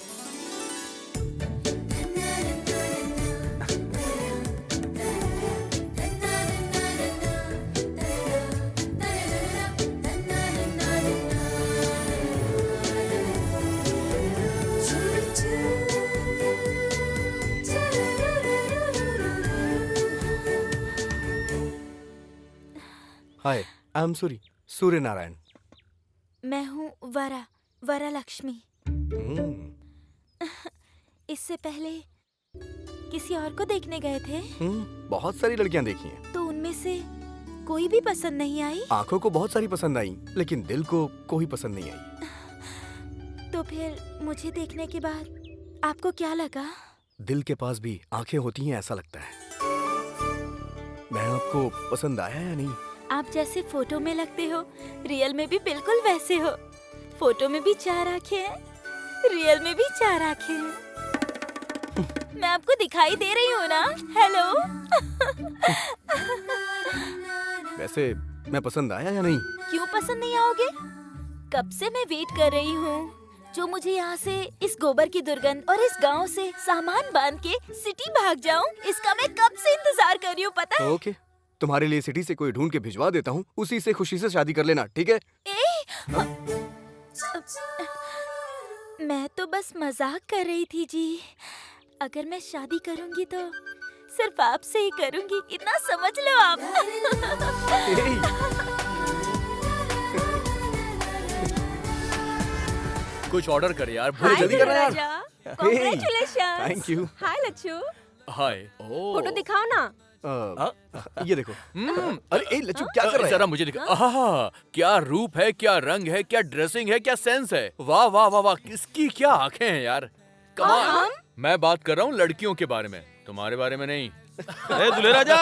हाय, आई एम सूर्य नारायण। मैं हूँ वरा लक्ष्मी। इससे पहले किसी और को देखने गए थे? बहुत सारी लड़कियां देखी हैं। तो उनमें से कोई भी पसंद नहीं आई? आंखों को बहुत सारी पसंद आई, लेकिन दिल को कोई पसंद नहीं आई। तो फिर मुझे देखने के बाद आपको क्या लगा? दिल के पास भी आंखें होती हैं ऐसा लगता है। मैडम आपको पसंद आया या नहीं? आप जैसे फोटो में लगते हो, रियल में भी बिल्कुल वैसे हो। फोटो में भी 4 आंखें हैं, रियल में भी 4 आंखें हैं। मैं आपको दिखाई दे रही हूँ ना? हेलो। वैसे मैं पसंद आया या नहीं? क्यों पसंद नहीं आओगे? कब से मैं वेट कर रही हूँ जो मुझे यहाँ से इस गोबर की दुर्गंध और इस गांव से सामान बांध के सिटी भाग जाऊँ, इसका मैं कब से इंतजार कर रही हूँ, पता है? ओके, तुम्हारे लिए सिटी से कोई ढूंढ के भिजवा देता हूँ, उसी से खुशी से शादी कर लेना, ठीक है? मैं तो बस मजाक कर रही थी जी। अगर मैं शादी करूंगी तो सिर्फ आपसे ही करूंगी, इतना समझ लो आप। कुछ ऑर्डर कर यार, हाय जल्दी कर यार। Congratulations. Thank you. Hi Lachhu, hi. Photo दिखाओ ना। ये देखो। अरे ए लच्छू क्या कर रहा है? जरा मुझे दिखा। आहा, क्या रूप है, क्या रंग है, क्या ड्रेसिंग है, क्या सेंस है। वाह वाह वाह वाह, किसकी क्या आंखें हैं यार, कमाल। मैं बात कर रहा हूँ लड़कियों के बारे में, तुम्हारे बारे में नहीं। दूल्हे राजा,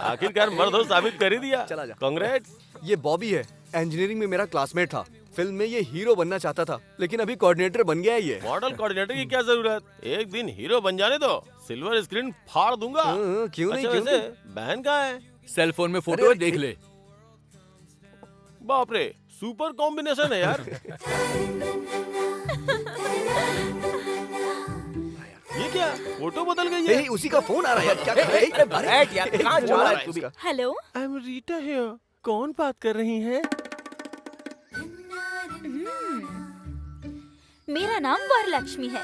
आखिरकार मर्द हो साबित कर ही दिया। चला जा। कांग्रेट्स। ये बॉबी है, इंजीनियरिंग में मेरा क्लासमेट था। फिल्म में ये हीरो बनना चाहता था, लेकिन अभी कोऑर्डिनेटर बन गया है ये। मॉडल कोऑर्डिनेटर की क्या जरूरत, एक दिन हीरो बन जाने दो, सिल्वर स्क्रीन फाड़ दूंगा। क्यों नहीं, अच्छा, क्यों वैसे नहीं? बहन कहाँ है? सेल फोन में फोटो है, देख ले। बाप रे, सुपर कॉम्बिनेशन है यार। ये क्या, फोटो बदल गई है? उसी का फोन आ रहा है यार, क्या कर रहा है? बैठ यार, कहाँ जा रहा है तू भी? Hello. I am Rita here. कौन बात कर रही हैं? मेरा नाम वरलक्ष्मी है।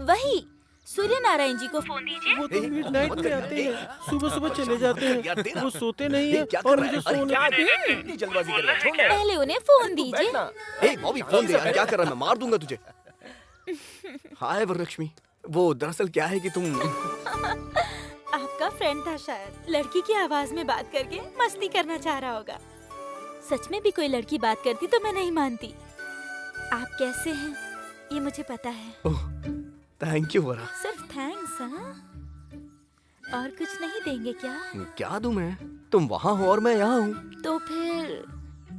वही सूर्य नारायण जी को फोन दीजिए। वो तो मिडनाइट में आते हैं, सुबह सुबह चले जाते हैं, वो सोते नहीं है और मुझे सोने जल्दबाजी कर रहा है, छोड़ ना। पहले उन्हें फोन दीजिए। बॉबी फोन दे यार, क्या कर रहा है? मैं मार दूंगा तुझे। हाय वरलक्ष्मी, वो दरअसल क्या है कि तुम आपका फ्रेंड था शायद, लड़की की आवाज में बात करके मस्ती करना चाह रहा होगा। सच में भी कोई लड़की बात करती तो मैं नहीं मानती। आप कैसे हैं ये मुझे पता है। ओह, थैंक यू वरा। सिर्फ थैंक्स, हाँ? और कुछ नहीं देंगे क्या? क्या दूं मैं? तुम वहाँ हो और मैं यहाँ हूँ। तो फिर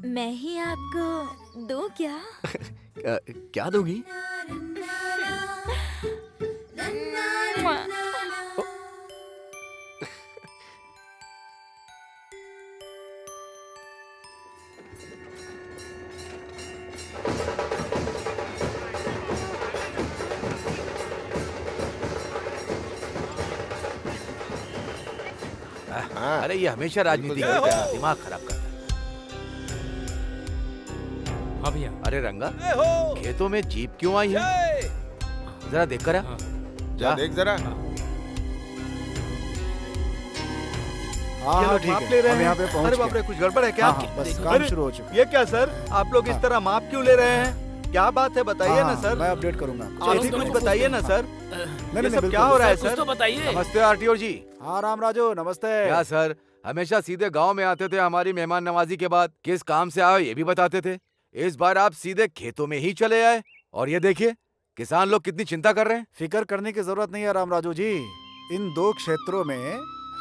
मैं ही आपको दूं क्या? क्या दोगी? अरे ये हमेशा राजनीति करता है, दिमाग खराब करता है। हाँ भैया। अरे रंगा, खेतों में जीप क्यों आई है? जरा देख कर आ। जा देख जरा। हाँ ठीक है, हम यहाँ पे पहुँच अरे बाप रे, कुछ गड़बड़ है क्या? हाँ, बस काम शुरू हो चुका। ये क्या सर, आप लोग इस तरह माप क्यों ले रहे हैं? क्या बात है, बताइए ना सर। मैं अपडेट करूंगा। आप भी कुछ बताइए ना सर। नहीं, ये सब क्या हो रहा है सर? तो बताइए। नमस्ते आरटीओ जी। हाँ राम राजू, नमस्ते। क्या सर, हमेशा सीधे गांव में आते थे हमारी मेहमान नवाजी के बाद, किस काम से आए ये भी बताते थे। इस बार आप सीधे खेतों में ही चले आए और ये देखिए किसान लोग कितनी चिंता कर रहे हैं। फिक्र करने की जरूरत नहीं है राम राजू जी। इन 2 क्षेत्रों में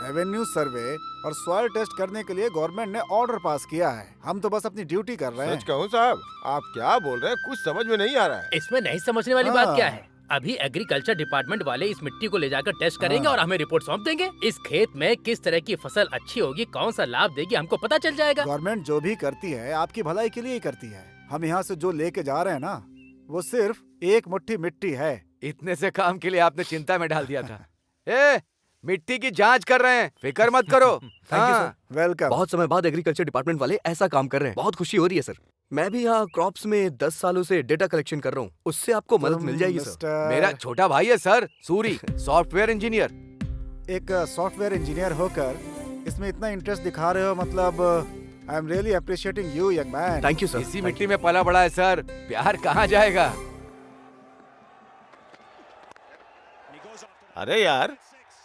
रेवेन्यू सर्वे और सॉइल टेस्ट करने के लिए गवर्नमेंट ने ऑर्डर पास किया है। हम तो बस अपनी ड्यूटी कर रहे हैं। सच कहूँ साहब, आप क्या बोल रहे हैं, कुछ समझ में नहीं आ रहा है। इसमें नहीं समझने वाली बात क्या है? अभी एग्रीकल्चर डिपार्टमेंट वाले इस मिट्टी को ले जाकर टेस्ट करेंगे और हमें रिपोर्ट सौंप देंगे। इस खेत में किस तरह की फसल अच्छी होगी, कौन सा लाभ देगी, हमको पता चल जाएगा। गवर्नमेंट जो भी करती है आपकी भलाई के लिए ही करती है। हम यहाँ से जो लेके जा रहे हैं ना, वो सिर्फ 1 मुट्ठी मिट्टी है। इतने से काम के लिए आपने चिंता में डाल दिया था। ए, मिट्टी की जांच कर रहे हैं, फिक्र मत करो। Thank you sir, welcome. बहुत समय बाद एग्रीकल्चर डिपार्टमेंट वाले ऐसा काम कर रहे हैं, बहुत खुशी हो रही है सर। मैं भी यहाँ क्रॉप्स में 10 सालों से डेटा कलेक्शन कर रहा हूँ, उससे आपको मदद मिल जाएगी सर। मेरा छोटा भाई है सर, सूरी, सॉफ्टवेयर इंजीनियर। एक सॉफ्टवेयर इंजीनियर होकर इसमें इतना इंटरेस्ट दिखा रहे हो, मतलब I am really appreciating you young man. Thank you sir. इसी मिट्टी में पला बड़ा है सर, प्यार कहाँ जाएगा? अरे यार,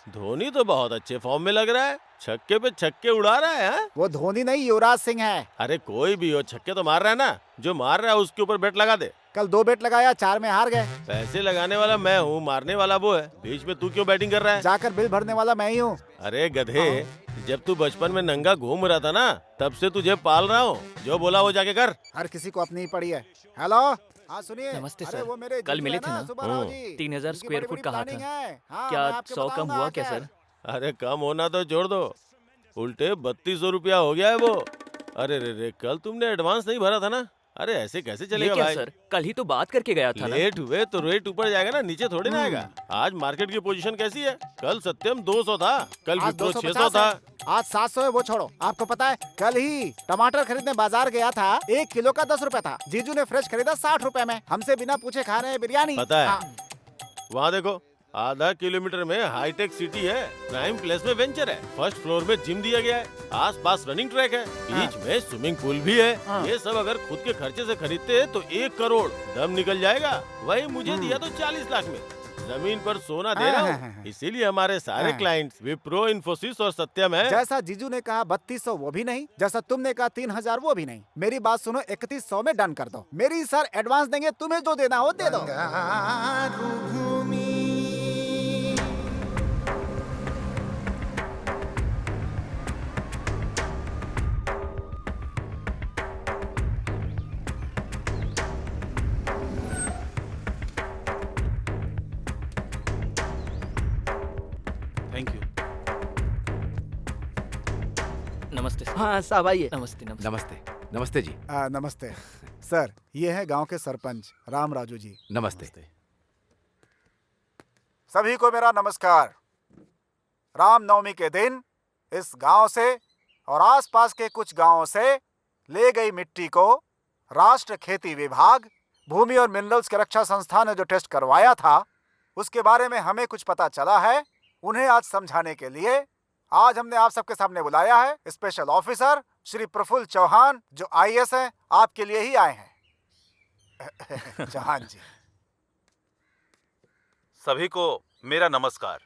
धोनी तो बहुत अच्छे फॉर्म में लग रहा है, छक्के पे छक्के उड़ा रहा है। हाँ? वो धोनी नहीं, युवराज सिंह है। अरे कोई भी हो, छक्के तो मार रहा है ना। जो मार रहा है उसके ऊपर बेट लगा दे। कल 2 बेट लगाया, 4 में हार गए। पैसे लगाने वाला मैं हूँ, मारने वाला वो है। बीच में तू क्यों बैटिंग कर रहा है? जाकर बिल भरने वाला मैं ही हूँ। अरे गधे, जब तू बचपन में नंगा घूम रहा था ना, तब से तुझे पाल रहा हूँ। जो बोला वो जाके कर। हर किसी को अपनी ही पड़ी है। हेलो, हाँ सुनिए। नमस्ते अरे सर, वो मेरे कल जीजू मिले है थे ना? सुब्बाराव जी, 3000 उनकी स्क्वायर बड़ी फुट बड़ी कहा प्लानिंग था। है। हाँ, क्या मैं आपके 100 कम बताऊंगा हुआ क्या आकर। सर? अरे कम होना तो छोड़ दो, उल्टे 3200 रुपया हो गया है वो। अरे रे, कल तुमने एडवांस नहीं भरा था ना? अरे ऐसे कैसे ये चलेगा क्या भाई? सर, कल ही तो बात करके गया था ना। लेट हुए तो रेट ऊपर जाएगा ना, नीचे थोड़ी ना आएगा। आज मार्केट की पोजीशन कैसी है? कल सत्यम 200 था, कल आज विप्रो 600 250 था। है। आज 700 है, वो छोड़ो। आपको पता है कल ही टमाटर खरीदने बाजार गया था, 1 किलो का 10 रुपए था। जीजू ने फ्रेश खरीदा 60 रुपए में। हमसे बिना पूछे खा रहे हैं बिरयानी। पता है, हाँ। वहाँ देखो, आधा किलोमीटर में हाईटेक सिटी है, प्राइम प्लेस में वेंचर है, फर्स्ट फ्लोर में जिम दिया गया है, आसपास रनिंग ट्रैक है, बीच में स्विमिंग पूल भी है। ये सब अगर खुद के खर्चे से खरीदते हैं तो 1 करोड़ दम निकल जाएगा। वही मुझे दिया तो 40 लाख में। जमीन पर सोना दे रहा हूँ, इसीलिए हमारे सारे क्लाइंट्स विप्रो, इन्फोसिस और सत्यम है। जैसा जीजू ने कहा 3200 वो भी नहीं, जैसा तुमने कहा 3000 वो भी नहीं। मेरी बात सुनो, 3100 में डन कर दो। मेरी सर एडवांस देंगे, तुम्हें जो देना हो दे दो। Thank you. नमस्ते सर। हाँ साहब आइए। नमस्ते नमस्ते। नमस्ते। नमस्ते जी। नमस्ते सर, ये है गांव के सरपंच राम राजू जी। नमस्ते। सभी को मेरा नमस्कार। रामनवमी के दिन इस गांव से और आसपास के कुछ गांवों से ले गई मिट्टी को राष्ट्र खेती विभाग, भूमि और मिनरल्स की रक्षा संस्थान ने जो टेस्ट करवाया था, उसके बारे में हमें कुछ पता चला है। उन्हें आज समझाने के लिए आज हमने आप सबके सामने बुलाया है। स्पेशल ऑफिसर श्री प्रफुल्ल चौहान, जो आईएएस हैं, आपके लिए ही आए हैं। चौहान जी। सभी को मेरा नमस्कार।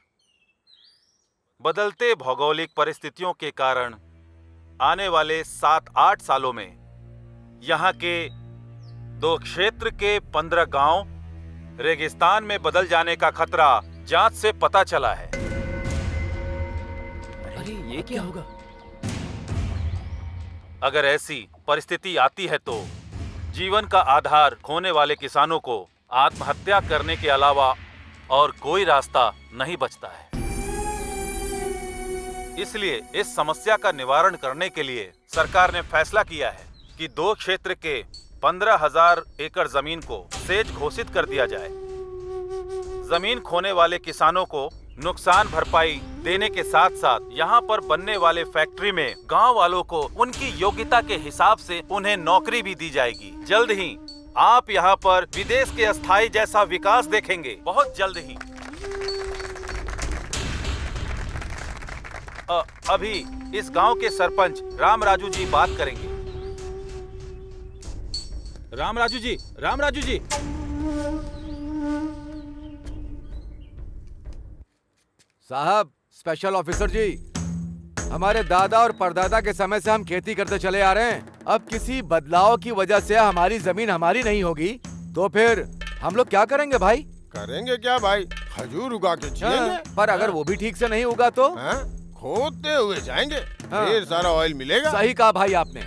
बदलते भौगोलिक परिस्थितियों के कारण आने वाले 7-8 सालों में यहाँ के 2 क्षेत्र के 15 गांव रेगिस्तान में बदल जाने का खतरा जांच से पता चला है। अरे ये क्या होगा? अगर ऐसी परिस्थिति आती है तो जीवन का आधार खोने वाले किसानों को आत्महत्या करने के अलावा और कोई रास्ता नहीं बचता है। इसलिए इस समस्या का निवारण करने के लिए सरकार ने फैसला किया है कि 2 क्षेत्र के 15,000 एकड़ जमीन को सेज घोषित कर दिया जाए। जमीन खोने वाले किसानों को नुकसान भरपाई देने के साथ साथ यहाँ पर बनने वाले फैक्ट्री में गांव वालों को उनकी योग्यता के हिसाब से उन्हें नौकरी भी दी जाएगी। जल्द ही आप यहाँ पर विदेश के अस्थायी जैसा विकास देखेंगे, बहुत जल्द ही। अभी इस गांव के सरपंच राम राजू जी बात करेंगे। राम राजू जी, राम राजू जी। साहब, स्पेशल ऑफिसर जी, हमारे दादा और परदादा के समय से हम खेती करते चले आ रहे हैं। अब किसी बदलाव की वजह से हमारी जमीन हमारी नहीं होगी तो फिर हम लोग क्या करेंगे भाई? करेंगे क्या भाई? खजूर उगा के जिएंगे। पर अगर वो भी ठीक से नहीं उगा तो खोदते हुए जाएंगे, ढेर सारा ऑयल मिलेगा। सही कहा भाई आपने।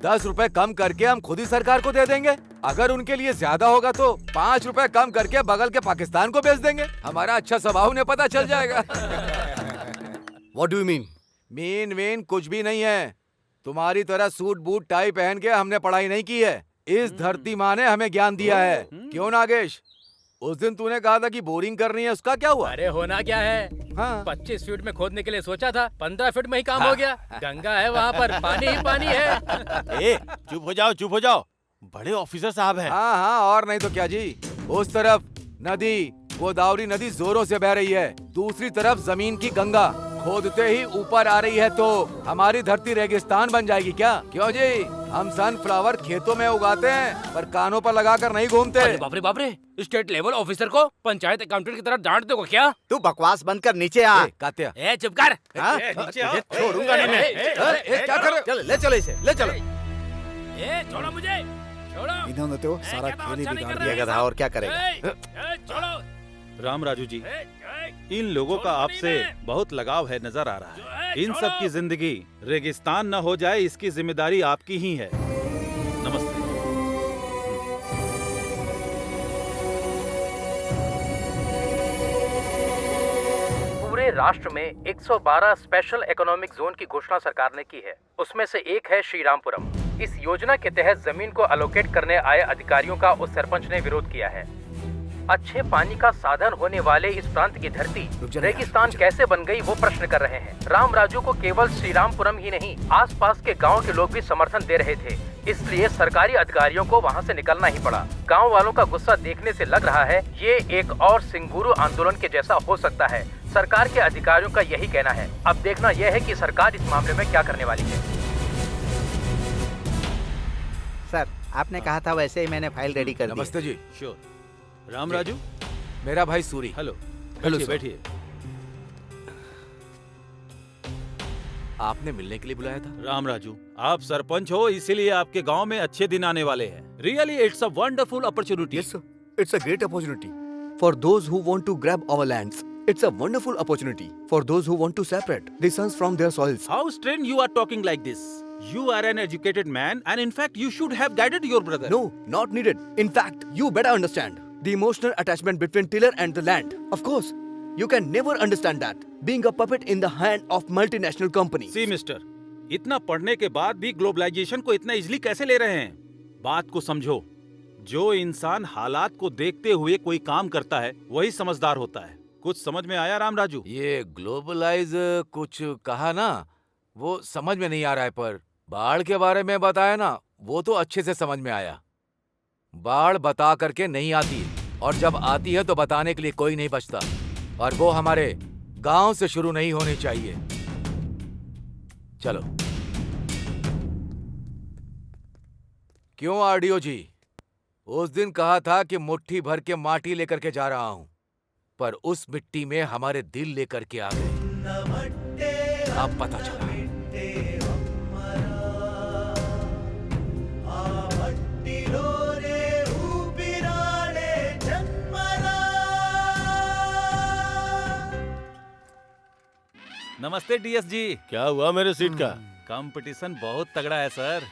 10 रुपए कम करके हम खुद ही सरकार को दे देंगे। अगर उनके लिए ज्यादा होगा तो 5 रुपए कम करके बगल के पाकिस्तान को बेच देंगे। हमारा अच्छा स्वभाव उन्हें पता चल जाएगा। What do you mean? Mean कुछ भी नहीं है। तुम्हारी तरह सूट बूट टाई पहन के हमने पढ़ाई नहीं की है। इस धरती माँ ने हमें ज्ञान दिया है। क्यों नागेश? उस दिन तूने कहा था कि बोरिंग करनी है, उसका क्या हुआ? अरे होना क्या है, 25 फीट में खोदने के लिए सोचा था, 15 फीट में ही काम हो गया। गंगा है वहाँ पर, पानी ही पानी है। ए, चुप हो जाओ, चुप हो जाओ। बड़े ऑफिसर साहब हैं। हाँ, और नहीं तो क्या जी। उस तरफ नदी, गोदावरी नदी जोरों से बह रही है, दूसरी तरफ जमीन की गंगा खोदते ही ऊपर आ रही है तो हमारी धरती रेगिस्तान बन जाएगी क्या? क्यों जी? हम सनफ्लावर खेतों में उगाते हैं पर कानों पर लगाकर नहीं घूमते। बाप रे, स्टेट लेवल ऑफिसर को पंचायत अकाउंटेंट की तरह डांट दोगे क्या? तू बकवास बंद कर, नीचे आ। कात्या, चुप कर। छोड़ूंगा नहीं मैं। क्या कर रहे हो? चल, ले चलो इसे, ले चलो। छोड़ो मुझे, छोड़ो। इन्होंने तो सारा खेल ही बिगाड़ दिया। गधा और क्या करेगा? राम राजू जी, इन लोगों का आपसे बहुत लगाव है, नजर आ रहा है। इन सब की जिंदगी रेगिस्तान न हो जाए, इसकी जिम्मेदारी आपकी ही है। नमस्ते। पूरे राष्ट्र में 112 स्पेशल इकोनॉमिक जोन की घोषणा सरकार ने की है। उसमें से एक है श्रीरामपुरम। इस योजना के तहत जमीन को अलोकेट करने आए अधिकारियों का उस सरपंच ने विरोध किया है। अच्छे पानी का साधन होने वाले इस प्रांत की धरती रेगिस्तान कैसे बन गई, वो प्रश्न कर रहे हैं। राम राजू को केवल श्रीरामपुरम ही नहीं, आसपास के गांव के लोग भी समर्थन दे रहे थे। इसलिए सरकारी अधिकारियों को वहां से निकलना ही पड़ा। गांव वालों का गुस्सा देखने से लग रहा है ये एक और सिंगुरु आंदोलन के जैसा हो सकता है। सरकार के अधिकारियों का यही कहना है। अब देखना यह है कि सरकार इस मामले में क्या करने वाली है। सर, आपने कहा था वैसे ही मैंने फाइल रेडी कर दी। नमस्ते जी। श्योर। राम राजू, मेरा भाई सूरी। हेलो। हेलो बैठिए, बैठिए। आपने मिलने के लिए बुलाया था? राम राजू, आप सरपंच हो, इसीलिए आपके गांव में अच्छे दिन आने वाले हैं। Really it's a wonderful opportunity. Yes, sir. It's a great opportunity for those who want to grab our lands. It's a wonderful opportunity for those who want to separate the sons from their soils. How strange you are talking like this. You are an educated man, and in fact, you should have guided your brother. No, not needed. In fact, you better understand the emotional attachment between tiller and the land. Of course, you can never understand that being a puppet in the hand of multinational companies. See, mister, इतना पढ़ने के बाद भी globalisation को इतना easily कैसे ले रहे हैं? बात को समझो। जो इंसान हालात को देखते हुए कोई काम करता है, वही समझदार होता है। कुछ समझ में आया राम राजू? ये ग्लोबलाइज कुछ कहा ना, वो समझ में नहीं आ रहा है, पर बाढ़ के बारे में बताया ना, वो तो अच्छे से समझ में आया। बाढ़ बता करके नहीं आती, और जब आती है तो बताने के लिए कोई नहीं बचता, और वो हमारे गांव से शुरू नहीं होनी चाहिए। चलो। क्यों आरडीओ जी, उस दिन कहा था कि मुट्ठी भर के माटी लेकर के जा रहा हूं, पर उस मिट्टी में हमारे दिल लेकर के आ गए। अब पता चला। नमस्ते डीएस जी। क्या हुआ मेरे सीट का? कंपटीशन बहुत तगड़ा है सर।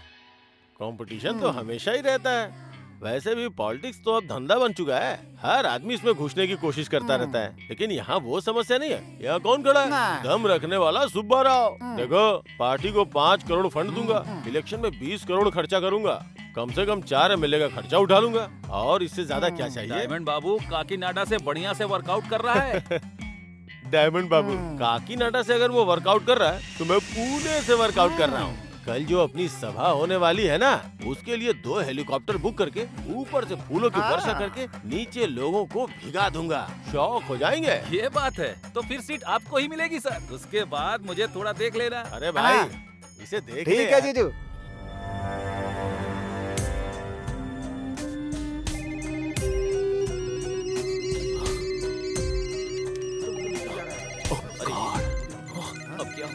कंपटीशन तो हमेशा ही रहता है। वैसे भी पॉलिटिक्स तो अब धंधा बन चुका है। हर आदमी इसमें घुसने की कोशिश करता रहता है, लेकिन यहाँ वो समस्या नहीं है। यहाँ कौन खड़ा है? दम रखने वाला सुब्बा राव। देखो, पार्टी को 5 करोड़ फंड दूंगा, इलेक्शन में 20 करोड़ खर्चा करूंगा, कम से कम 4 एमएलए का खर्चा उठा लूंगा, और इससे ज्यादा क्या चाहिए? डायमंड बाबू काकीनाडा से बढ़िया से वर्कआउट कर रहा है। डायमंड बाबू काकीनाडा से अगर वो वर्कआउट कर रहा है, तो मैं पुणे से वर्कआउट कर रहा हूँ। कल जो अपनी सभा होने वाली है ना, उसके लिए 2 हेलीकॉप्टर बुक करके ऊपर से फूलों की वर्षा करके नीचे लोगों को भिगा दूंगा। शौक हो जाएंगे। ये बात है, तो फिर सीट आपको ही मिलेगी सर। उसके बाद मुझे थोड़ा देख लेना। अरे भाई, इसे देख। ठीक है जीजू। अब क्या?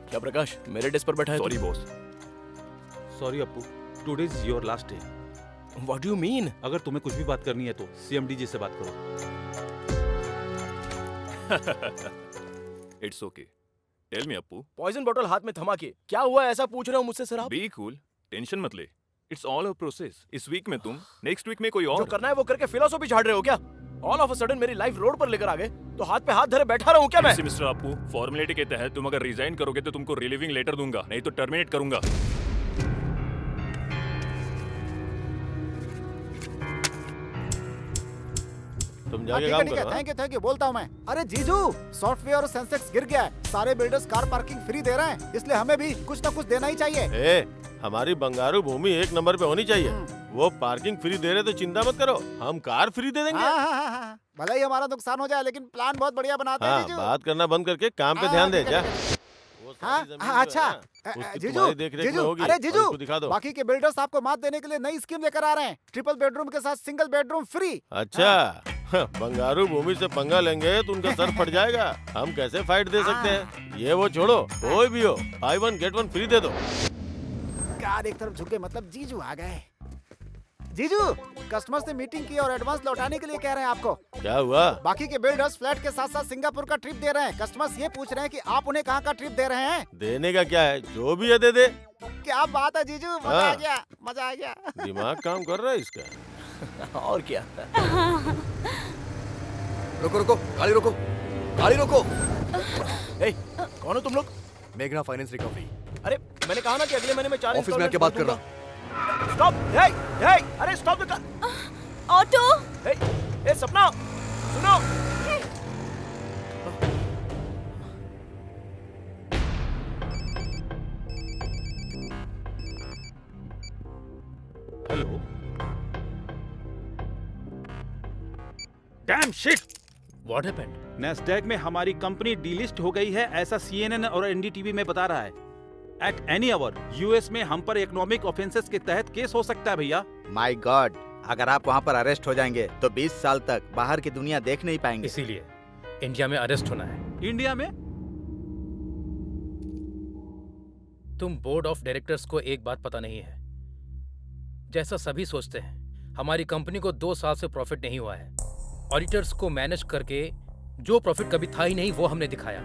क्या प्रकाश मेरे डेस्क पर बैठा है? Sorry boss. Sorry Appu, today is your last day. What do you mean? अगर तुम्हें कुछ भी बात करनी है तो सीएमडी जी से बात करो। It's okay, tell me Appu. Poison bottle हाथ में थमा के क्या हुआ ऐसा पूछ रहे हो मुझसे सर आप? बी कूल, टेंशन मत ले। It's all a process. इस वीक में तुम, नेक्स्ट वीक में कोई और। जो करना है वो करके फिलोसॉफी झाड़ रहे हो क्या? ऑल ऑफ अ सडन मेरी लाइफ रोड पर लेकर आ गए, तो हाथ पे हाथ धरे बैठा रहूं क्या मैं? मिस्टर अप्पू, फॉर्मेलिटी के तहत तुम अगर रिजाइन करोगे तो तुमको रिलीविंग लेटर दूंगा, नहीं तो टर्मिनेट करूंगा। तुम जाके काम करो। थैंक यू बोलता हूँ मैं। अरे जीजू, सॉफ्टवेयर और सेंसेक्स गिर गया है। सारे बिल्डर्स कार पार्किंग फ्री दे रहे हैं, इसलिए हमें भी कुछ ना कुछ देना ही चाहिए। हमारी बंगारू भूमि 1 नंबर पे होनी चाहिए। वो पार्किंग फ्री दे रहे तो चिंता मत करो, हम कार फ्री दे देंगे। भले ही हमारा नुकसान हो जाए, लेकिन प्लान बहुत बढ़िया बनाते हैं जीजू। बात करना बंद करके काम पे ध्यान दे जा। अच्छा जीजू, अरे जीजू, दिखा दो। बाकी के बिल्डर्स आपको मात देने के लिए नई स्कीम लेकर आ रहे हैं। ट्रिपल बेडरूम के साथ सिंगल बेडरूम फ्री। अच्छा, बंगारू भूमि से पंगा लेंगे तो उनका सर फट जाएगा। हम कैसे फाइट दे सकते हैं? ये वो छोड़ो, कोई भी हो, buy 1 get 1 फ्री दे दो। यार एक तरफ झुके मतलब जीजू आ गए। जीजू कस्टमर से मीटिंग की और एडवांस लौटाने के लिए कह रहे हैं आपको। क्या हुआ? बाकी के बिल्डर्स फ्लैट के साथ साथ सिंगापुर का ट्रिप दे रहे हैं। कस्टमर्स ये पूछ रहे हैं कि आप उन्हें कहाँ का ट्रिप दे रहे हैं। देने का क्या है, जो भी है दे दे। क्या बात है जीजू, मजा आ गया, मजा आ गया। दिमाग काम कर रहा है इसका। और क्या। रुको रुको, गाड़ी रोको, गाड़ी रोको। ए, कौन हो तुम लोग? मेघना फाइनेंस रिकवरी। अरे मैंने कहा ना कि अगले महीने में 4 ऑफिस में आके बात कर रहा। स्टॉप! अरे स्टॉप द ऑटो! ए सपना, सुनो। Hello. Dam shit! What happened? Nasdaq में हमारी कंपनी डीलिस्ट हो गई है, ऐसा CNN और NDTV में बता रहा है। एट एनी आवर यूएस में हम पर इकोनॉमिक ऑफेंसेस के तहत केस हो सकता है भैया। माय गॉड, अगर आप वहाँ पर अरेस्ट हो जाएंगे तो 20 साल तक बाहर की दुनिया देख नहीं पाएंगे। इसीलिए इंडिया में अरेस्ट होना है। इंडिया में? तुम बोर्ड ऑफ डायरेक्टर्स को एक बात पता नहीं है। जैसा सभी सोचते हैं, हमारी कंपनी को 2 साल से प्रॉफिट नहीं हुआ है। ऑडिटर्स को मैनेज करके जो प्रॉफिट कभी था ही नहीं वो हमने दिखाया।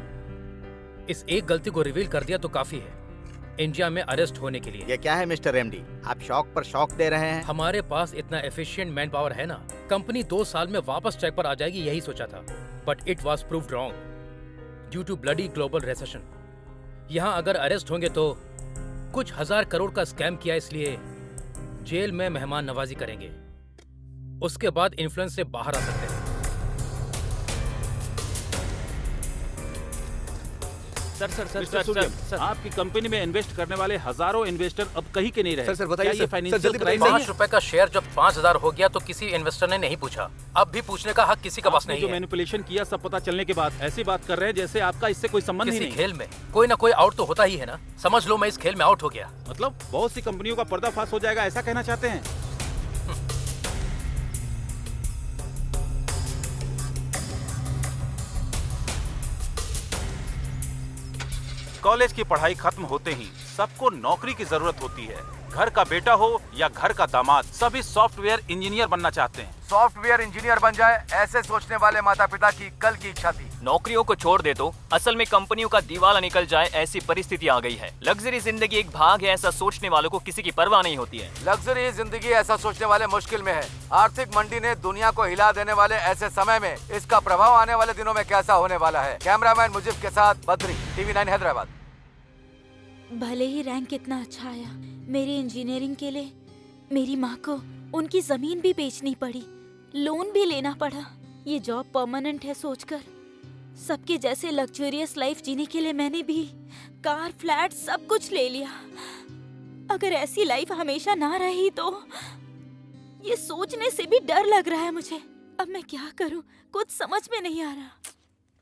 इस एक गलती को रिवील कर दिया तो काफी है इंडिया में अरेस्ट होने के लिए। ये क्या है मिस्टर एमडी, आप शौक पर शौक दे रहे हैं। हमारे पास इतना एफिशिएंट मैन पावर है ना, कंपनी 2 साल में वापस ट्रैक पर आ जाएगी, यही सोचा था। But it was proved wrong due to bloody global recession. यहाँ अगर अरेस्ट होंगे तो कुछ 1000 करोड़ का स्कैम किया, इसलिए जेल में मेहमान नवाजी करेंगे। उसके बाद इन्फ्लुएंस से बाहर आ सकते हैं। सर, आपकी कंपनी में इन्वेस्ट करने वाले हजारों इन्वेस्टर अब कहीं के नहीं रहे। सर बताइए, ये फाइनेंशियल क्राइम ₹5 का शेयर जब 5000 हो गया तो किसी इन्वेस्टर ने नहीं पूछा। अब भी पूछने का हक किसी का पास नहीं जो है। मैनिपुलेशन किया सब पता चलने के बाद ऐसी बात कर रहे हैं जैसे आपका इससे कोई संबंध ही किसी नहीं। खेल में कोई ना कोई आउट तो होता ही है ना। समझ लो मैं इस खेल में आउट हो गया। मतलब बहुत सी कंपनियों का पर्दाफाश हो जाएगा, ऐसा कहना चाहते हैं? कॉलेज की पढ़ाई खत्म होते ही सबको नौकरी की जरूरत होती है। घर का बेटा हो या घर का दामाद, सभी सॉफ्टवेयर इंजीनियर बनना चाहते हैं। सॉफ्टवेयर इंजीनियर बन जाए, ऐसे सोचने वाले माता पिता की कल की इच्छा थी। नौकरियों को छोड़ दे तो असल में कंपनियों का दिवाला निकल जाए, ऐसी परिस्थिति आ गई है। लग्जरी जिंदगी एक भाग है, ऐसा सोचने वालों को किसी की परवाह नहीं होती है। लग्जरी जिंदगी ऐसा सोचने वाले मुश्किल में है। आर्थिक मंडी ने दुनिया को हिला देने वाले ऐसे समय में इसका प्रभाव आने वाले दिनों में कैसा होने वाला है। कैमरामैन मुजीब के साथ बद्री, TV9 हैदराबाद। भले ही रैंक कितना अच्छा आया, मेरी इंजीनियरिंग के लिए मेरी माँ को उनकी जमीन भी बेचनी पड़ी, लोन भी लेना पड़ा। ये जॉब परमानेंट है सोचकर सबके जैसे लग्जरियस लाइफ जीने के लिए मैंने भी कार, फ्लैट सब कुछ ले लिया। अगर ऐसी लाइफ हमेशा ना रही तो ये सोचने से भी डर लग रहा है मुझे। अब मैं क्या करूं, कुछ समझ में नहीं आ रहा।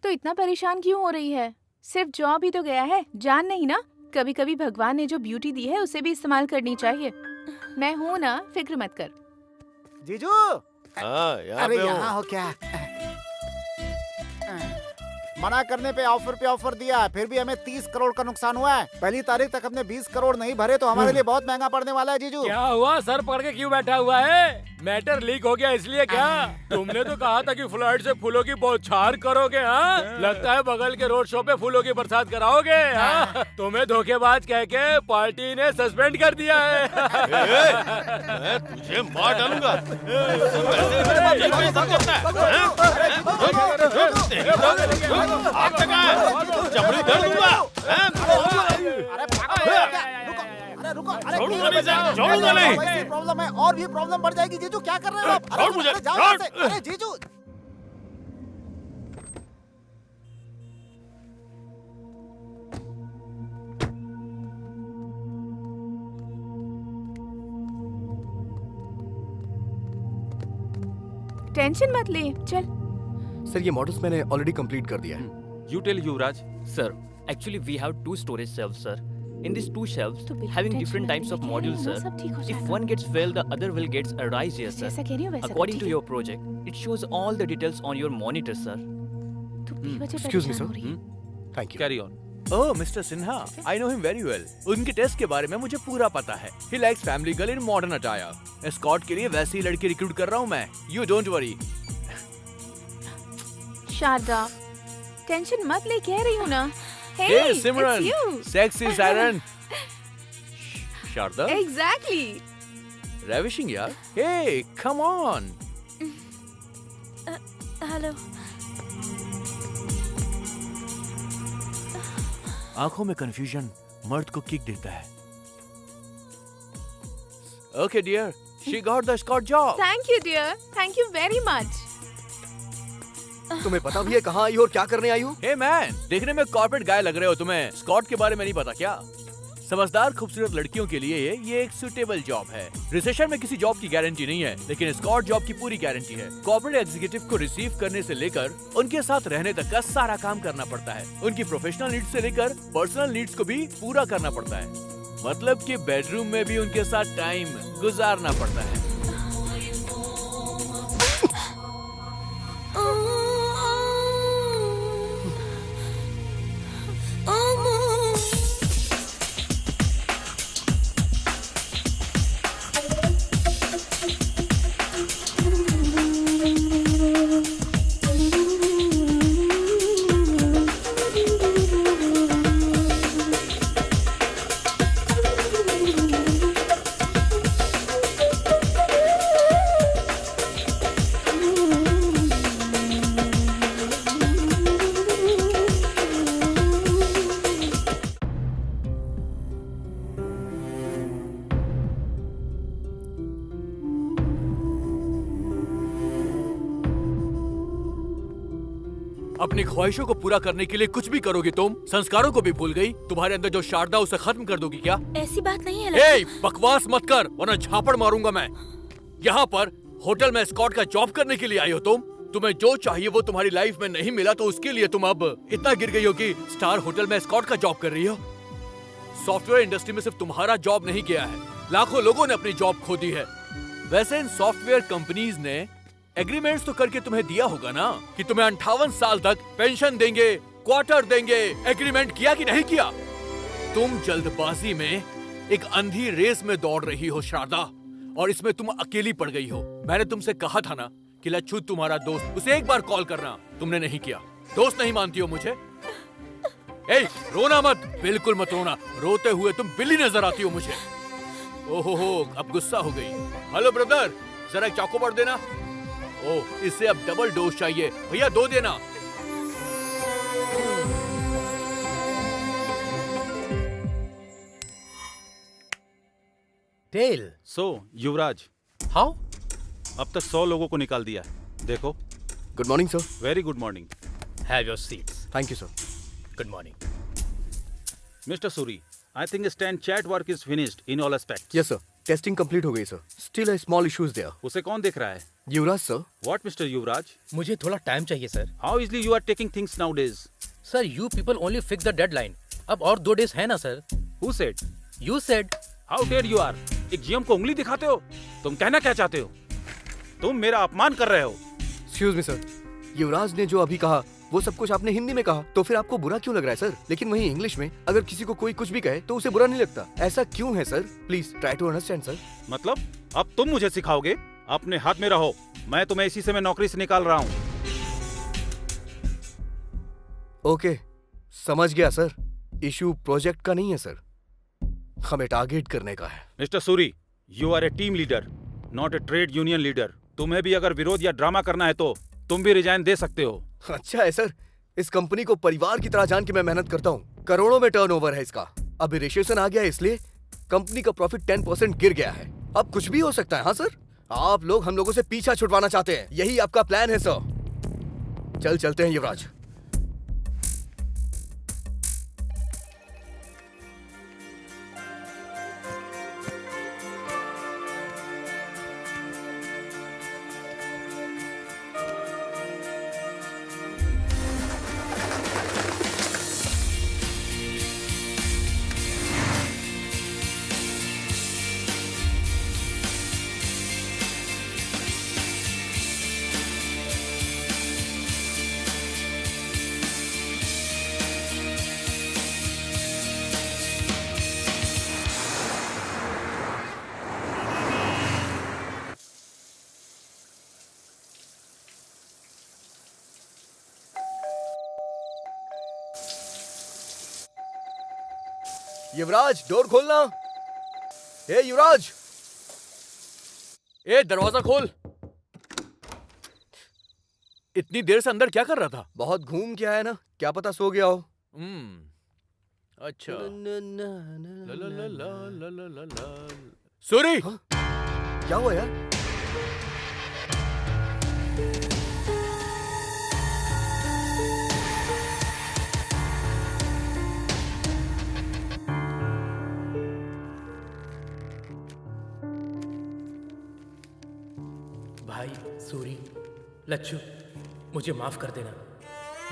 तो इतना परेशान क्यों हो रही है? सिर्फ जॉब ही तो गया है, जान नहीं ना। कभी कभी भगवान ने जो ब्यूटी दी है उसे भी इस्तेमाल करनी चाहिए। मैं हूँ ना, फिक्र मत कर। जीजू यहाँ अरे पे हूँ। यहाँ हो क्या? मना करने पे ऑफर दिया, फिर भी हमें 30 करोड़ का नुकसान हुआ है। पहली तारीख तक हमने 20 करोड़ नहीं भरे तो हमारे लिए बहुत महंगा पड़ने वाला है जीजू। क्या हुआ, सर पकड़ के क्यों बैठा हुआ है? मैटर लीक हो गया इसलिए क्या? तुमने तो कहा था कि फ्लाइट से फूलों की बौछार करोगे। हाँ, लगता है बगल के रोड शो पे फूलों की बरसात कराओगे। हाँ? तुम्हें धोखेबाज कह के पार्टी ने सस्पेंड कर दिया है। मैं तुझे मार डालूंगा। चमड़ी धर दूंगा। छोड़ूंगा नहीं सर, छोड़ूंगा नहीं। वैसी प्रॉब्लम है और भी प्रॉब्लम बढ़ जाएगी जीजू। क्या कर रहे हो आप? छोड़ मुझे, जाओ छोड़। यहाँ से। अरे जीजू टेंशन मत ले, चल। सर ये मॉडल्स मैंने ऑलरेडी कंप्लीट कर दिया है। You tell Yuvraj. Sir, actually we have 2 storage shelves, sir. In these 2 shelves, having different types of modules, sir. If one gets failed, the other will get arise here, sir. जैसा कह रही हो वैसा According कर, to ठीक your project, it shows all the details on your monitor, sir. है? तू बेवजह Excuse me, परेशान sir. हो रही है। Thank you. Carry on. Oh mister Sinha, I know him very well. उनके टेस्ट के बारे में मुझे पूरा पता है। He likes family girl in modern attire. Escort के लिए वैसी ही लड़की रिक्रूट कर रहा हूँ मैं। You don't worry. Sharda, tension मत ले, कह रही हूँ ना। Hey Simran, sexy siren. Sharda, exactly. Ravishing यार। Hey come on. हेलो। आंखों में कंफ्यूजन मर्द को किक देता है। Okay dear, she got the escort job. Thank you dear, thank you very much. तुम्हें पता भी है कहाँ आई हो और क्या करने आई हो? हे मैन, देखने में कॉर्पोरेट गाय लग रहे हो। तुम्हें स्कॉट के बारे में नहीं पता क्या? समझदार खूबसूरत लड़कियों के लिए ये एक सुटेबल जॉब है। रिसेशन में किसी जॉब की गारंटी नहीं है, लेकिन स्कॉट जॉब की पूरी गारंटी है। कॉर्पोरेट एग्जीक्यूटिव को रिसीव करने से लेकर उनके साथ रहने तक का सारा काम करना पड़ता है। उनकी प्रोफेशनल नीड्स से लेकर पर्सनल नीड्स को भी पूरा करना पड़ता है। मतलब कि बेडरूम में भी उनके साथ टाइम गुजारना पड़ता है। अपनी ख्वाहिशों को पूरा करने के लिए कुछ भी करोगी तुम। संस्कारों को भी भूल गई। तुम्हारे अंदर जो शारदा उसे खत्म कर दोगी क्या? ऐसी बात नहीं है। ए, बकवास मत कर वरना झापड़ मारूंगा मैं। यहाँ पर होटल में एस्कॉर्ट का जॉब करने के लिए आई हो तुम। तुम्हें जो चाहिए वो तुम्हारी लाइफ में नहीं मिला तो उसके लिए तुम अब इतना गिर गई हो कि स्टार होटल में एस्कॉर्ट का जॉब कर रही हो। सॉफ्टवेयर इंडस्ट्री में सिर्फ तुम्हारा जॉब नहीं गया है, लाखों लोगों ने अपनी जॉब खो दी है। वैसे इन सॉफ्टवेयर कंपनीज ने एग्रीमेंट्स तो करके तुम्हें दिया होगा ना कि तुम्हें 58 साल तक पेंशन देंगे, क्वार्टर देंगे। एग्रीमेंट किया कि नहीं किया? तुम जल्दबाजी में एक अंधी रेस में दौड़ रही हो शारदा, और इसमें तुम अकेली पड़ गई हो। मैंने तुमसे कहा था ना कि लच्छू तुम्हारा दोस्त, उसे एक बार कॉल करना। तुमने नहीं किया। दोस्त नहीं मानती हो मुझे? ए, रोना मत, बिल्कुल मत रोना। रोते हुए तुम बिल्ली नजर आती हो मुझे। ओहो, अब गुस्सा हो गई। हेलो ब्रदर, जरा एक चॉकोबार देना। ओह, इसे अब डबल डोज चाहिए। भैया 2 देना। टेल। So Yuvraj, how? अब तक 100 लोगों को निकाल दिया है। देखो। Good morning sir. Very good morning. Have your seats. Thank you sir. Good morning. Mister Suri, I think stand chat work is finished in all aspects. Yes sir. Testing complete हो गई sir. Still a small issues there. उसे कौन देख रहा है? Yuvraj sir. What Mr. Yuvraj? मुझे थोड़ा time चाहिए sir. How easily you are taking things nowadays? Sir, you people only fix the deadline. अब और 2 days है ना sir? Who said? You said. How dare you are? एक जीएम को उंगली दिखाते हो? तुम कहना क्या चाहते हो? तुम मेरा अपमान कर रहे हो। एक्सक्यूज मी सर, युवराज ने जो अभी कहा वो सब कुछ आपने हिंदी में कहा, तो फिर आपको बुरा क्यों लग रहा है सर? लेकिन वहीं इंग्लिश में अगर किसी को कोई कुछ भी कहे तो उसे बुरा नहीं लगता। ऐसा क्यों है sir? Please try to understand sir. मतलब अब तुम मुझे सिखाओगे? अपने हाथ में रहो। मैं तुम्हें इसी से मैं नौकरी से निकाल रहा हूँ। ओके, समझ गया सर। इशू प्रोजेक्ट का नहीं है सर, हमें टारगेट करने का है। Mister Suri, you are a team leader, not a trade union leader. तुम्हें भी अगर विरोध या ड्रामा करना है तो तुम भी रिजाइन दे सकते हो। अच्छा है सर, इस कंपनी को परिवार की तरह जान के मैं मेहनत करता हूँ। करोड़ों में टर्नओवर है इसका। अभी रिसेशन आ गया है इसलिए कंपनी का प्रॉफिट 10% गिर गया है। अब कुछ भी हो सकता है। हाँ सर, आप लोग हम लोगों से पीछा छुड़वाना चाहते हैं, यही आपका प्लान है सर। चलते हैं युवराज। युवराज, डोर खोलना। ए युवराज, ए दरवाजा खोल। इतनी देर से अंदर क्या कर रहा था? बहुत घूम के आया ना, क्या पता सो गया हो। अच्छा। सूरी, क्या हुआ यार? भाई, सूरी, लच्छू, मुझे माफ कर देना।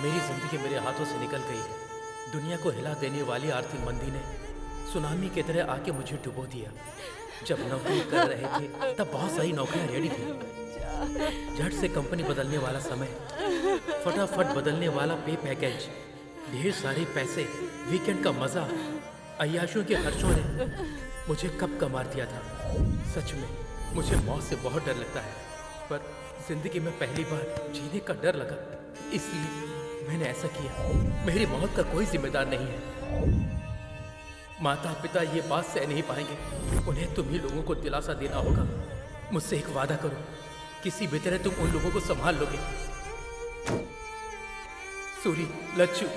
मेरी जिंदगी मेरे हाथों से निकल गई है। दुनिया को हिला देने वाली आर्थिक मंदी ने सुनामी की तरह आके मुझे डुबो दिया। जब नौकरी कर रहे थे तब बहुत सारी नौकरियां रेडी थी। झट से कंपनी बदलने वाला समय, फटाफट बदलने वाला पे पैकेज, ढेर सारे पैसे, वीकेंड का मजा, अय्याशों के खर्चों ने मुझे कब का मार दिया था। सच में मुझे मौत से बहुत डर लगता है, पर जिंदगी में पहली बार जीने का डर लगा, इसलिए मैंने ऐसा किया। मेरी मौत का कोई जिम्मेदार नहीं है। माता पिता ये बात सह नहीं पाएंगे। उन्हें तुम ही लोगों को दिलासा देना होगा। मुझसे एक वादा करो, किसी भी तरह तुम उन लोगों को संभाल लोगे। सूरी, लच्छू,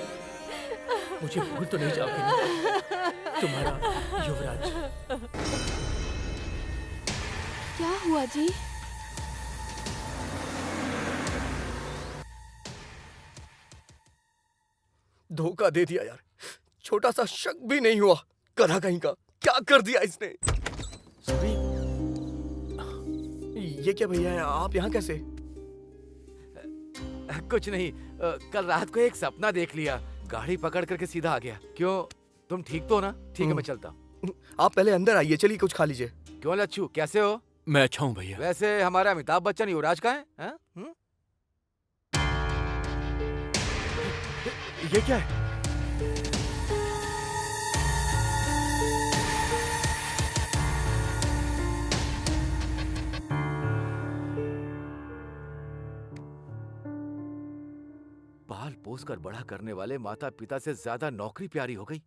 मुझे भूल तो नहीं जाओगे ना? तुम्हारा युवराज। क्या हुआ जी? धोखा दे दिया यार, छोटा सा शक भी नहीं हुआ। करा कहीं का, क्या कर दिया इसने? सॉरी। ये क्या भैया है, आप यहाँ कैसे? कुछ नहीं, कल रात को एक सपना देख लिया, गाड़ी पकड़ करके सीधा आ गया। क्यों, तुम ठीक तो हो ना? ठीक है, मैं चलता हूँ। आप पहले अंदर आइए, चलिए कुछ खा लीजिए। क्यों लच्छू, कैसे हो? मैं अच्छा हूँ भैया। वैसे हमारा अमिताभ बच्चन युवराज का है? ये क्या है? पाल पोस कर बड़ा करने वाले माता पिता से ज्यादा नौकरी प्यारी हो गई।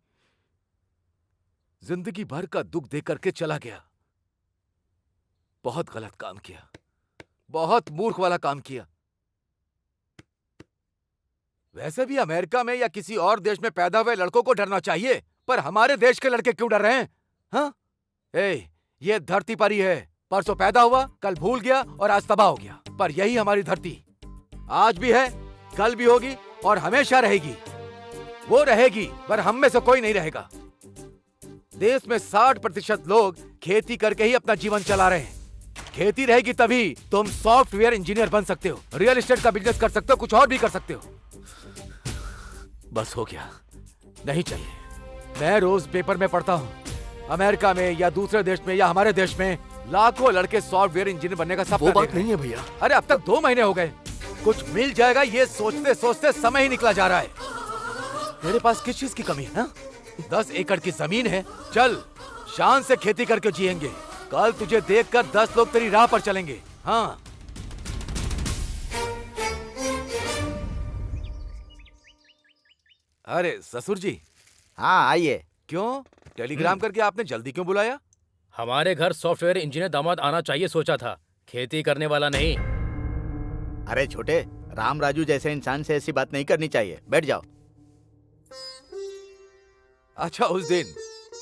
जिंदगी भर का दुख दे करके चला गया। बहुत गलत काम किया, बहुत मूर्ख वाला काम किया। वैसे भी अमेरिका में या किसी और देश में पैदा हुए लड़कों को डरना चाहिए, पर हमारे देश के लड़के क्यों डर रहे हैं? हाँ? ये धरती पर ही है। परसों पैदा हुआ, कल भूल गया और आज तबाह हो गया। पर यही हमारी धरती आज भी है, कल भी होगी और हमेशा रहेगी। वो रहेगी, पर हम में से कोई नहीं रहेगा। देश में 60% लोग खेती करके ही अपना जीवन चला रहे हैं। खेती रहेगी तभी तुम सॉफ्टवेयर इंजीनियर बन सकते हो, रियल एस्टेट का बिजनेस कर सकते हो, कुछ और भी कर सकते हो। बस हो गया, नहीं चाहिए। मैं रोज पेपर में पढ़ता हूँ, अमेरिका में या दूसरे देश में या हमारे देश में लाखों लड़के सॉफ्टवेयर इंजीनियर बनने का सपना वो बात नहीं है भैया। अरे अब तक 2 महीने हो गए, कुछ मिल जाएगा ये सोचते सोचते समय ही निकला जा रहा है। तेरे पास किस चीज की कमी है? हा? 10 एकड़ की जमीन है, चल शान से खेती करके जिएंगे। कल तुझे देखकर 10 लोग तेरी राह पर चलेंगे। हाँ, अरे ससुर जी। हाँ आइए। क्यों, टेलीग्राम करके आपने जल्दी क्यों बुलाया? हमारे घर सॉफ्टवेयर इंजीनियर दामाद आना चाहिए सोचा था, खेती करने वाला नहीं। अरे छोटे, राम राजू जैसे इंसान से ऐसी बात नहीं करनी चाहिए। बैठ जाओ। अच्छा, उस दिन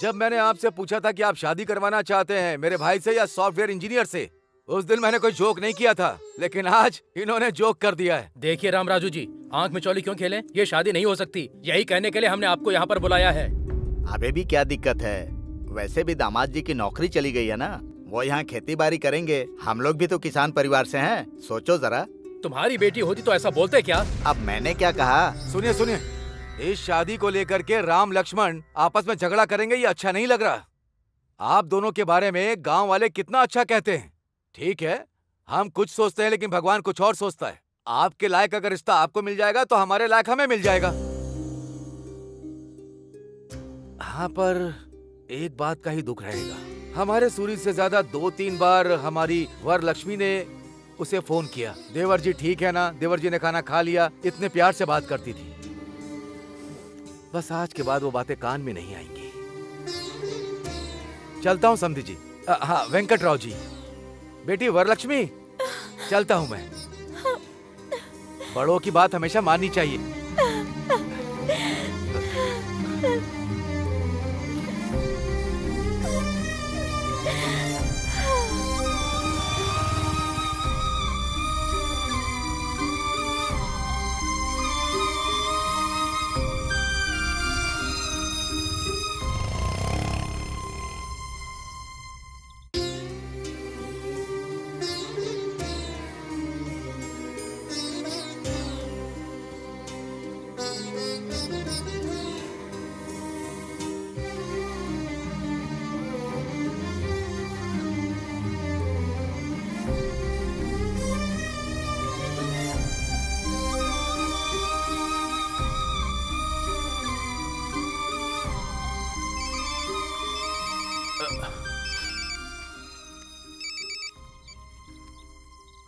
जब मैंने आपसे पूछा था कि आप शादी करवाना चाहते हैं मेरे भाई से या सॉफ्टवेयर इंजीनियर से, उस दिन मैंने कोई जोक नहीं किया था, लेकिन आज इन्होंने जोक कर दिया है। देखिए राम राजू जी, आंख में चौली क्यों खेलें? ये शादी नहीं हो सकती। यही कहने के लिए हमने आपको यहाँ पर बुलाया है। अबे भी क्या दिक्कत है? वैसे भी दामाद जी की नौकरी चली गई है ना, वो यहाँ खेती बाड़ी करेंगे। हम लोग भी तो किसान परिवार से हैं, सोचो जरा। तुम्हारी बेटी होती तो ऐसा बोलते क्या? अब मैंने क्या कहा? सुनिए सुनिए, इस शादी को लेकर के राम लक्ष्मण आपस में झगड़ा करेंगे, ये अच्छा नहीं लग रहा। आप दोनों के बारे में गांव वाले कितना अच्छा कहते हैं। ठीक है, हम कुछ सोचते हैं लेकिन भगवान कुछ और सोचता है। आपके लायक अगर रिश्ता आपको मिल जाएगा तो हमारे लायक हमें मिल जाएगा। हाँ, पर एक बात का ही दुख रहेगा। हमारे सूरी से ज्यादा 2-3 बार हमारी वर लक्ष्मी ने उसे फोन किया, देवर जी ठीक है ना, देवर जी ने खाना खा लिया, इतने प्यार से बात करती थी। बस आज के बाद वो बातें कान में नहीं आएंगी। चलता हूँ समधी जी। हाँ वेंकटराव जी, बेटी वरलक्ष्मी, चलता हूँ मैं। बड़ों की बात हमेशा माननी चाहिए।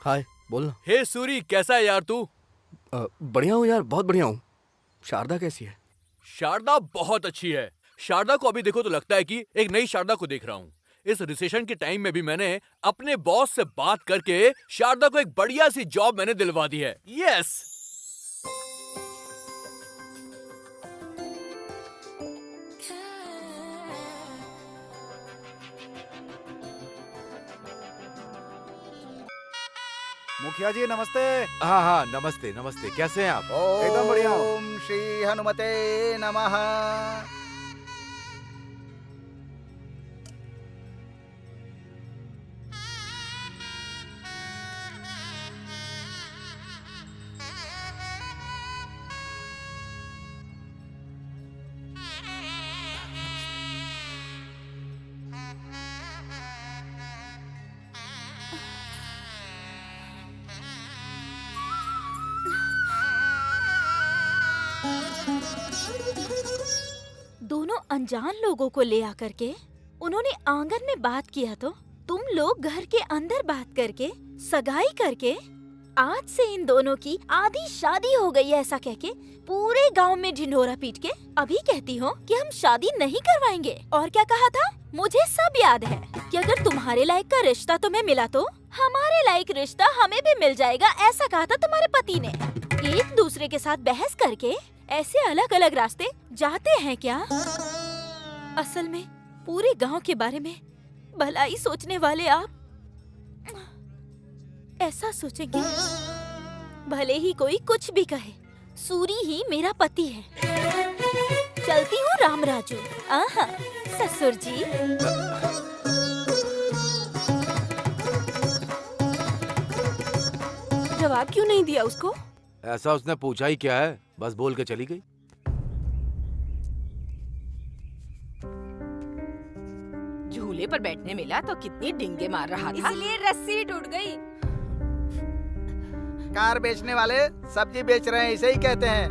हाय, बोल ना। हे सूरी, कैसा है यार तू? बढ़िया हूँ यार, बहुत बढ़िया हूँ। शारदा कैसी है? शारदा बहुत अच्छी है। शारदा को अभी देखो तो लगता है कि एक नई शारदा को देख रहा हूँ। इस रिसेशन के टाइम में भी मैंने अपने बॉस से बात करके शारदा को एक बढ़िया सी जॉब मैंने दिलवा दी है। यस। मुखिया जी नमस्ते। हाँ हाँ नमस्ते नमस्ते, कैसे हैं आप? एकदम बढ़िया हूँ। ओम श्री हनुमते नमः। दोनों अनजान लोगों को ले आकर के उन्होंने आंगन में बात किया तो तुम लोग घर के अंदर बात करके सगाई करके आज से इन दोनों की आधी शादी हो गई है ऐसा कह के पूरे गांव में ढिंढोरा पीट के अभी कहती हो कि हम शादी नहीं करवाएंगे। और क्या कहा था? मुझे सब याद है कि अगर तुम्हारे लायक का रिश्ता तुम्हें मिला तो हमारे लायक रिश्ता हमें भी मिल जाएगा, ऐसा कहा था तुम्हारे पति ने। एक दूसरे के साथ बहस करके ऐसे अलग अलग रास्ते जाते हैं क्या? असल में पूरे गांव के बारे में भलाई सोचने वाले आप ऐसा सोचेंगे भले ही कोई कुछ भी कहे, सूरी ही मेरा पति है। चलती हूँ राम राजू। आहा ससुर जी। जवाब क्यों नहीं दिया उसको? ऐसा उसने पूछा ही क्या है, बस बोल के चली गई। झूले पर बैठने मिला तो कितनी डिंगे मार रहा था, इसलिए रस्सी टूट गई। कार बेचने वाले सब्जी बेच रहे हैं, इसे ही कहते हैं।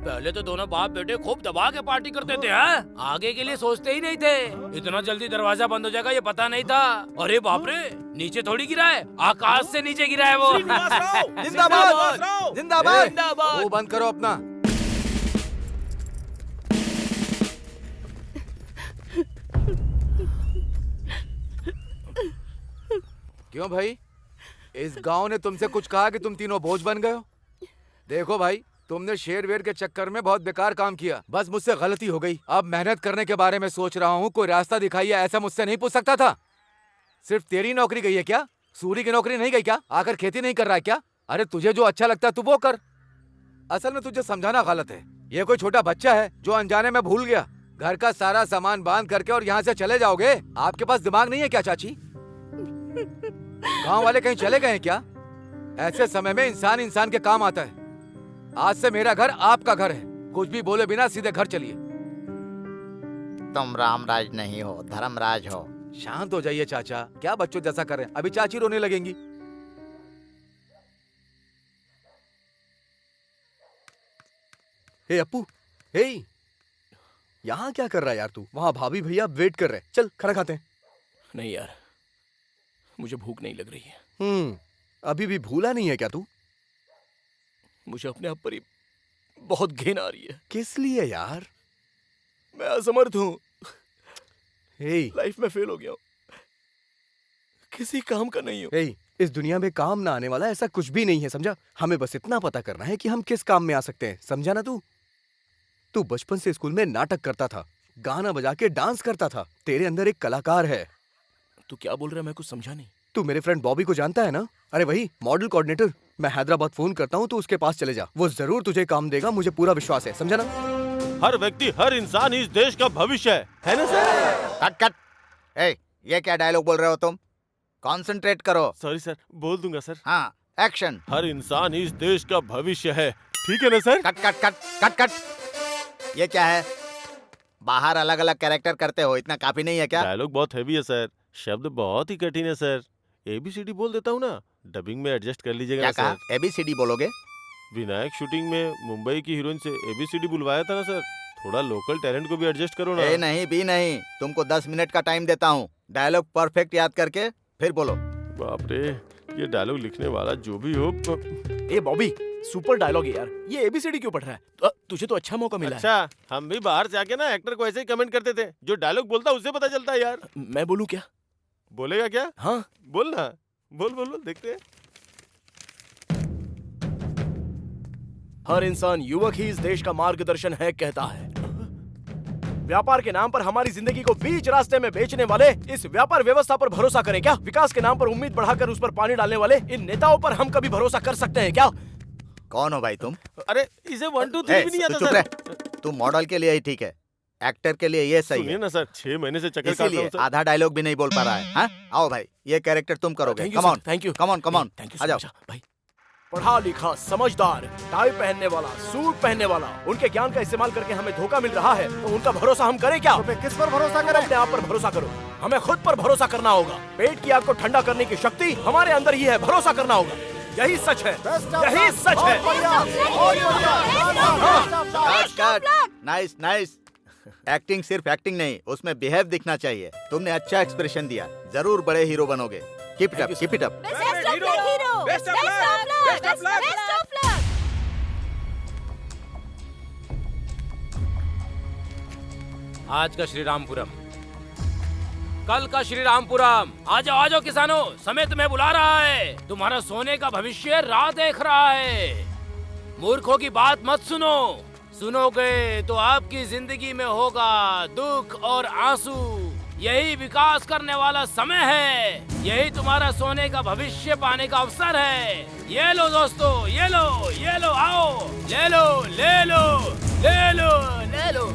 पहले तो दोनों बाप बेटे खूब दबा के पार्टी करते थे, हैं? आगे के लिए सोचते ही नहीं थे। इतना जल्दी दरवाजा बंद हो जाएगा ये पता नहीं था। अरे बाप रे, नीचे थोड़ी गिरा है, आकाश से नीचे गिरा है वो। जिंदाबाद जिंदाबाद जिंदाबाद। वो बंद करो अपना। क्यों भाई, इस गांव ने तुमसे कुछ कहा कि तुम तीनों बोझ बन गए हो? देखो भाई, तुमने शेर वेर के चक्कर में बहुत बेकार काम किया। बस मुझसे गलती हो गई। अब मेहनत करने के बारे में सोच रहा हूँ, कोई रास्ता दिखाइए, ऐसा मुझसे नहीं पूछ सकता था। सिर्फ तेरी नौकरी गई है क्या? सूरी की नौकरी नहीं गई क्या? आकर खेती नहीं कर रहा है क्या? अरे तुझे जो अच्छा लगता है तू वो कर। असल में तुझे समझाना गलत है। ये कोई छोटा बच्चा है जो अनजाने में भूल गया। घर का सारा सामान बांध करके और यहाँ से चले जाओगे? आपके पास दिमाग नहीं है क्या चाची? गांव वाले कहीं चले गए हैं क्या? ऐसे समय में इंसान इंसान के काम आता है। आज से मेरा घर आपका घर है। कुछ भी बोले बिना सीधे घर चलिए। तुम रामराज नहीं हो, धर्मराज हो। शांत हो जाइए चाचा, क्या बच्चों जैसा कर रहे हैं? अभी चाची रोने लगेंगी। हे अप्पू, हे यहाँ क्या कर रहा है यार तू? वहाँ भाभी भैया वेट कर रहे हैं, चल खाना खाते हैं। नहीं यार, मुझे भूख नहीं लग रही है। अभी भी भूला नहीं है क्या तू? मुझे अपने आप पर ही बहुत घिन आ रही है। किस लिए यार? मैं असमर्थ हूँ। लाइफ में फेल हो गया हूँ, किसी काम का नहीं हूँ। इस दुनिया में काम ना आने वाला ऐसा कुछ भी नहीं है, समझा? हमें बस इतना पता करना है कि हम किस काम में आ सकते हैं, समझा ना? तू बचपन से स्कूल में नाटक करता था, गाना बजा के डांस करता था, तेरे अंदर एक कलाकार है। तू क्या बोल रहा है, मैं कुछ समझा नहीं। तू मेरे फ्रेंड बॉबी को जानता है ना? अरे वही मॉडल कोऑर्डिनेटर। मैं हैदराबाद फोन करता हूँ, तू उसके पास चले जा, वो जरूर तुझे काम देगा, मुझे पूरा विश्वास है, समझा ना? हर व्यक्ति, हर इंसान इस देश का भविष्य है ना सर? Cut cut. ये क्या डायलॉग बोल रहे हो तुम? कॉन्सेंट्रेट करो। सॉरी सर, बोल दूंगा सर। हाँ, एक्शन। हर इंसान इस देश का भविष्य है, ठीक है ना sir? Cut cut cut cut cut. ये क्या है? बाहर अलग अलग कैरेक्टर करते हो, इतना काफी नहीं है क्या? डायलॉग बहुत हैवी है सर, शब्द बहुत ही कठिन है सर। ABCD बोल देता हूँ ना, डबिंग में एडजस्ट कर लीजिएगा क्या सर। कहा? ABCD बोलोगे? विनायक शूटिंग में मुंबई की हीरोइन से ABCD बुलवाया था ना सर, थोड़ा लोकल टैलेंट को भी एडजस्ट करो ना। नहीं भी नहीं, तुमको 10 मिनट का टाइम देता हूँ, डायलॉग परफेक्ट याद करके फिर बोलो। बाप रे, ये डायलॉग लिखने वाला जो भी हो। ए बॉबी, सुपर डायलॉग है यार, ये ABCD क्यों पढ़ रहा है? तुझे तो अच्छा मौका मिला है। अच्छा, हम भी बाहर से आके ना एक्टर को ऐसे ही कमेंट करते थे, जो डायलॉग बोलता उससे पता चलता है यार। मैं बोलूं क्या? बोलेगा क्या? हाँ बोल ना, बोल देखते हैं। हर इंसान युवक ही इस देश का मार्गदर्शन है कहता है। व्यापार के नाम पर हमारी जिंदगी को बीच रास्ते में बेचने वाले इस व्यापार व्यवस्था पर भरोसा करें क्या? विकास के नाम पर उम्मीद बढ़ाकर उस पर पानी डालने वाले इन नेताओं पर हम कभी भरोसा कर सकते हैं क्या? कौन हो भाई तुम? अरे इसे 1 2 3 भी नहीं आता चुप सर। रह। तू मॉडल के लिए ही ठीक है, एक्टर के लिए ये सही सुनिए है ना सर, 6 महीने से चक्कर काट रहा इसीलिए हूं सर। आधा डायलॉग भी नहीं बोल पा रहा है। हाँ? आओ भाई, ये कैरेक्टर तुम करोगे। Come on, thank you, come on, come on, आ जाओ। भाई पढ़ा लिखा, समझदार, टाई पहनने वाला, सूट पहनने वाला, उनके ज्ञान का इस्तेमाल करके हमें धोखा मिल रहा है, तो उनका भरोसा हम करें क्या? तो किस पर भरोसा करें? अपने आप पर भरोसा करो, हमें खुद पर भरोसा करना होगा। पेट की आग को ठंडा करने की शक्ति हमारे अंदर ही है, भरोसा करना होगा। यही सच है, यही सच है। Nice nice. एक्टिंग सिर्फ एक्टिंग नहीं, उसमें बिहेव दिखना चाहिए। तुमने अच्छा एक्सप्रेशन दिया, जरूर बड़े हीरो बनोगे। Keep it up, keep it up. आज का श्री रामपुरम, कल का श्री रामपुरम। आ जाओ किसानों, समय तुम्हें बुला रहा है। तुम्हारा सोने का भविष्य राह देख रहा है। मूर्खों की बात मत सुनो, सुनोगे तो आपकी जिंदगी में होगा दुख और आंसू। यही विकास करने वाला समय है, यही तुम्हारा सोने का भविष्य पाने का अवसर है। ये लो दोस्तों, ये लो, आओ, ले लो, ले लो, ले लो, ले लो।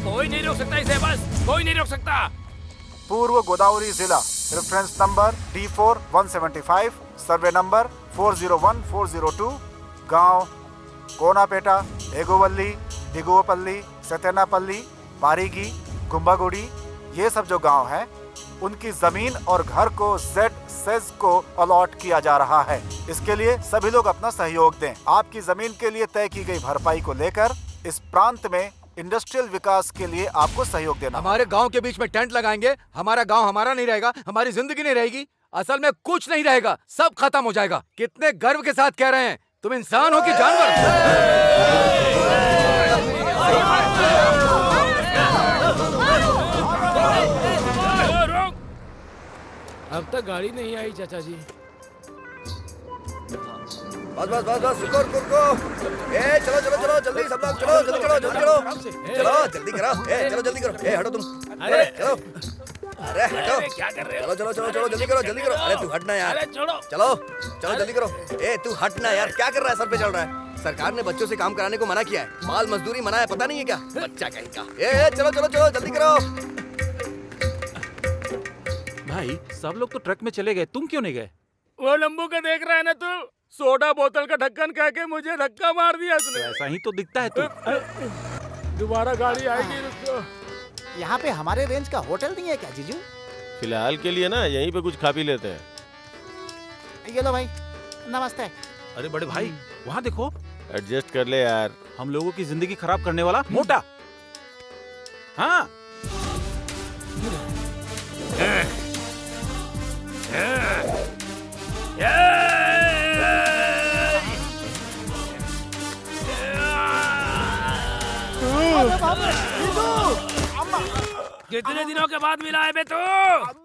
कोई नहीं रोक सकता इसे, बस कोई नहीं रोक सकता। पूर्व गोदावरी जिला, reference number D4 175, survey number 401402, गांव कोनापेटा, एगोवल्ली, दिगुवपल्ली, सतेनापल्ली, पारीगी, कुंभागुड़ी, ये सब जो गांव हैं, उनकी जमीन और घर को Z को अलॉट किया जा रहा है। इसके लिए सभी लोग अपना सहयोग दें। आपकी जमीन के लिए तय की गई भरपाई को लेकर इस प्रांत में इंडस्ट्रियल विकास के लिए आपको सहयोग देना। हमारे गांव के बीच में टेंट लगाएंगे, हमारा गांव हमारा नहीं रहेगा, हमारी जिंदगी नहीं रहेगी, असल में कुछ नहीं रहेगा, सब खत्म हो जाएगा। कितने गर्व के साथ कह रहे हैं, तुम इंसान हो कि जानवर? अब तक गाड़ी नहीं आई चाचा जी। बस रुको रुको। चलो जल्दी सब लोग, चलो जल्दी करो, जल्दी करो, चलो जल्दी करो। हटो तुम, अरे चलो, अरे हटो, क्या कर रहे हो? चलो जल्दी करो। अरे तू हटना यार, अरे छोड़ो। चलो जल्दी करो। तू हटना यार, क्या कर रहा है? सर पे चल रहा है। सरकार ने बच्चों से काम कराने को मना किया है, बाल मजदूरी मना है, पता नहीं है क्या? बच्चा कहीं का। चलो जल्दी करो। भाई सब लोग तो ट्रक में चले गए, तुम क्यों नहीं गए? वो लंबू का देख रहा है ना तू? सोडा बोतल का ढक्कन कह के मुझे धक्का मार दिया उसने। ऐसा ही तो दिखता है तू। दोबारा गाड़ी आएगी, रुको। यहाँ पे हमारे रेंज का होटल नहीं है क्या जीजू? फिलहाल के लिए ना यहीं पे कुछ खा पी लेते हैं। ये लो भाई, नमस्ते। अरे बड़े भाई, वहाँ देखो। एडजस्ट कर ले यार। हम लोगों की जिंदगी खराब करने वाला मोटा। हाँ कितने दिनों के बाद मिला है बे तू?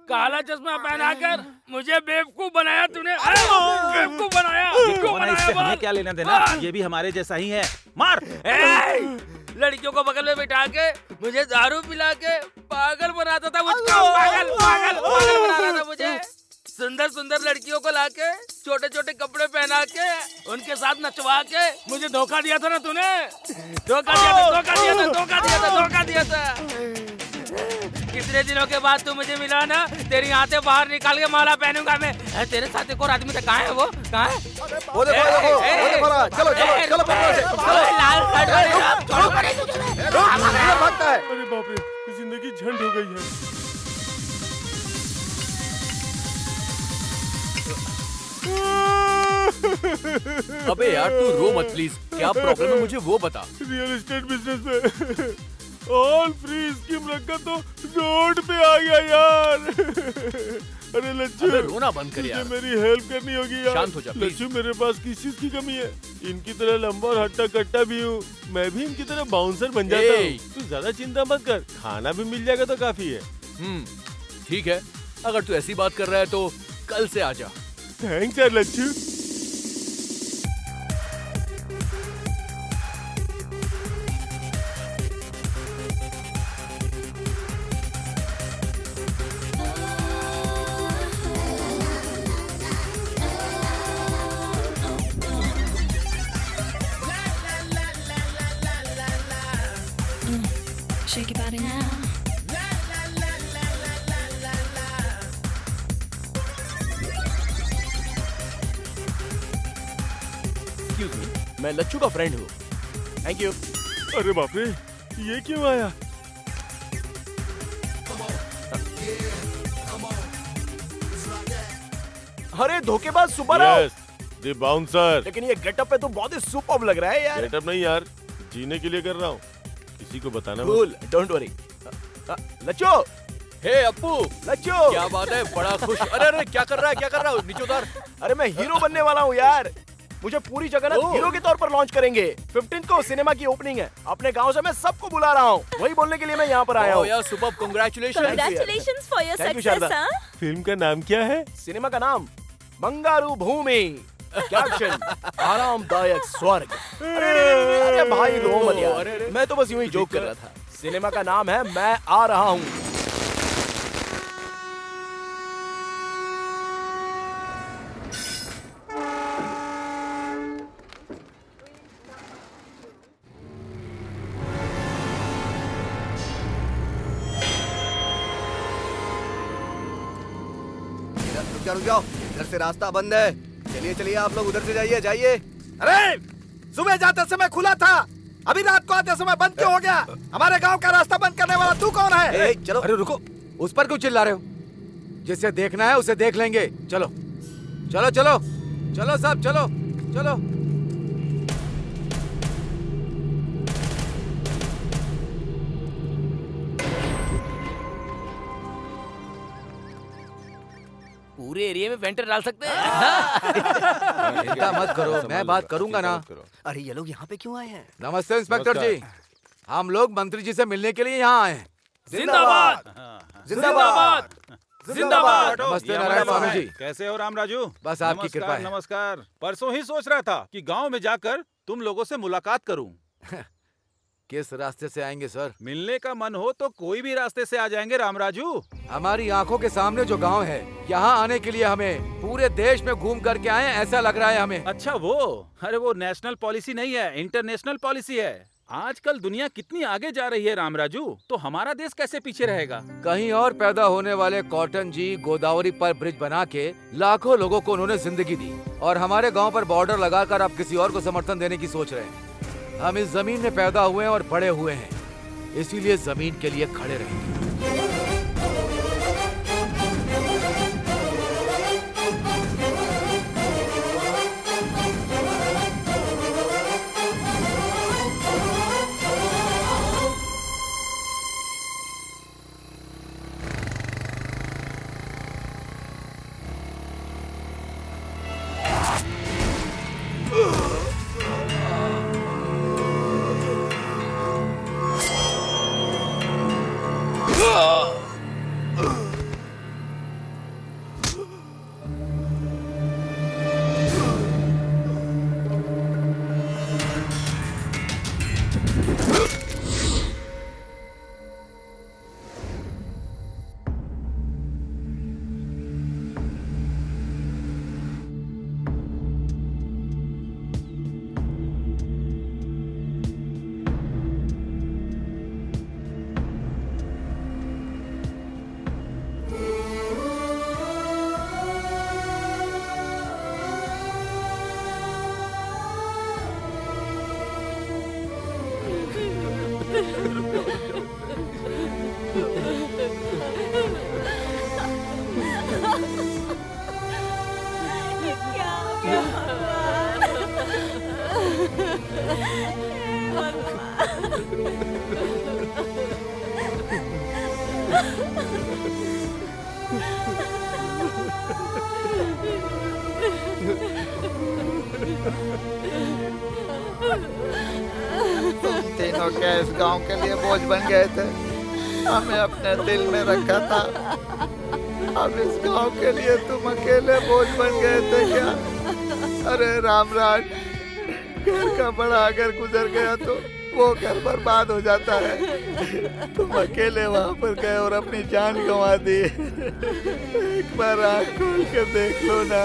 काला चश्मा पहनाकर मुझे बेवकूफ बनाया तूने। बेवकूफ बनाया। क्यों बनाया? हमें क्या लेना देना? ये भी हमारे जैसा ही है। मार। लड़कियों को बगल में बिठा के मुझे दारू पिला के पागल बनाता था मुझको। पागल पागल पागल बना रहा था मुझे। सुंदर सुंदर लड़कियों को लाके छोटे छोटे कपड़े पहना के उनके साथ नचवा के मुझे धोखा दिया था ना तूने। धोखा दिया था, धोखा दिया था, धोखा दिया था, धोखा दिया था। कितने दिनों के बाद तू मुझे मिला ना, तेरी आंखें बाहर निकाल के माला पहनूंगा मैं। तेरे साथ एक और आदमी था, कहाँ है वो? कहाँ है? वो देखो, वो देखो ना। चलो चलो चलो पकड़ो से। लाल शर्ट वाले छोड़ो करे तुझे। भागता है। अरे बाप रे, जिंदगी झंड हो गई है। अबे यार तू रो मत प्लीज। क्या प्रॉब्लम है मुझे वो बता। रियल एस्टेट बिजनेस में ऑल फ्री स्कीम रखा तो रोड पे आ गया यार। अरे लच्छू, अबे रोना बंद कर यार। मेरी हेल्प करनी होगी यार। शांत हो जा प्लीज। लच्छू, मेरे पास किस चीज की कमी है? इनकी तरह लंबा और हट्टा कट्टा भी हूँ। मैं भी इनकी तरह बाउंसर बन जाता हूँ। तू ज्यादा चिंता मत कर, खाना भी मिल जाएगा तो काफी है। ठीक है, अगर तू ऐसी बात कर रहा है तो कल से आ जा। थैंक्स यार Lachhu. Shake your body now. Excuse me, मैं लच्छू का फ्रेंड हूँ। Thank you. अरे बाप रे, ये क्यों आया? अरे धोखेबाज सुब्बाराव। Yes, the bouncer। लेकिन ये गेटअप पे तो बहुत ही सुपर्ब लग रहा है यार। गेटअप नहीं यार, जीने के लिए कर रहा हूँ। किसी को बताना मत। Cool, don't worry. Lachhu. Hey Appu. Lachhu. क्या बात है, बड़ा खुश। अरे अरे क्या कर रहा है, क्या कर रहा है? नीचे उतार। अरे मैं हीरो बनने वाला हूँ यार। मुझे पूरी जगह ना हीरो के तौर पर लॉन्च करेंगे। 15 को सिनेमा की ओपनिंग है। अपने गांव से मैं सबको बुला रहा हूँ। वही बोलने के लिए मैं यहाँ पर आया हूँ। यार super, congratulation. Congratulations for your Thank you, success, Sharda. हाँ? फिल्म का नाम क्या है? सिनेमा का नाम बंगारू भूमि। कैप्शन आरामदायक स्वर्ग। अरे भाई रो मत यार, मैं तो बस यूं ही जोक कर रहा था। सिनेमा का नाम है मैं आ रहा हूँ। रुक जाओ, इधर से रास्ता बंद है। चलिए चलिए, आप लोग उधर से जाइए जाइए। अरे सुबह जाते समय खुला था, अभी रात को आते समय बंद क्यों हो गया? हमारे गांव का रास्ता बंद करने वाला तू कौन है? चलो। अरे रुको, उस पर क्यों चिल्ला रहे हो? जिसे देखना है उसे देख लेंगे। चलो चलो चलो चलो सब चलो चलो। पूरे एरिया में वेंटर डाल सकते हैं। चिंता मत करो, मैं बात करूंगा ना। अरे ये लोग यहाँ पे क्यों आए हैं? नमस्ते इंस्पेक्टर जी, हम लोग मंत्री जी से मिलने के लिए यहाँ आए हैं। जिंदाबाद जिंदाबाद जिंदाबाद। नमस्ते नारायण स्वामी जी। कैसे हो राम राजू? बस आपकी कृपा है। नमस्कार। परसों ही सोच रहा था कि गांव में जाकर तुम लोगों से मुलाकात करूं। किस रास्ते से आएंगे सर? मिलने का मन हो तो कोई भी रास्ते से आ जाएंगे राम राजू। हमारी आंखों के सामने जो गांव है, यहाँ आने के लिए हमें पूरे देश में घूम करके आए ऐसा लग रहा है हमें। अच्छा वो, अरे वो नेशनल पॉलिसी नहीं है, इंटरनेशनल पॉलिसी है। आजकल दुनिया कितनी आगे जा रही है राम राजू, तो हमारा देश कैसे पीछे रहेगा? कहीं और पैदा होने वाले कॉटन जी गोदावरी पर ब्रिज बना के लाखों लोगों को उन्होंने जिंदगी दी, और हमारे गांव पर बॉर्डर लगाकर अब किसी और को समर्थन देने की सोच रहे हैं। हम इस जमीन में पैदा हुए हैं और बड़े हुए हैं, इसीलिए जमीन के लिए खड़े रहेंगे। क्या इस गांव के लिए बोझ बन गए थे? हमें अपने दिल में रखा था, अब इस गांव के लिए तुम अकेले बोझ बन गए थे क्या? अरे रामराज, घर का बड़ा अगर गुजर गया तो वो घर बर्बाद हो जाता है। तुम अकेले वहां पर गए और अपनी जान गंवा दी। एक बार आँख खोल कर देख लो ना।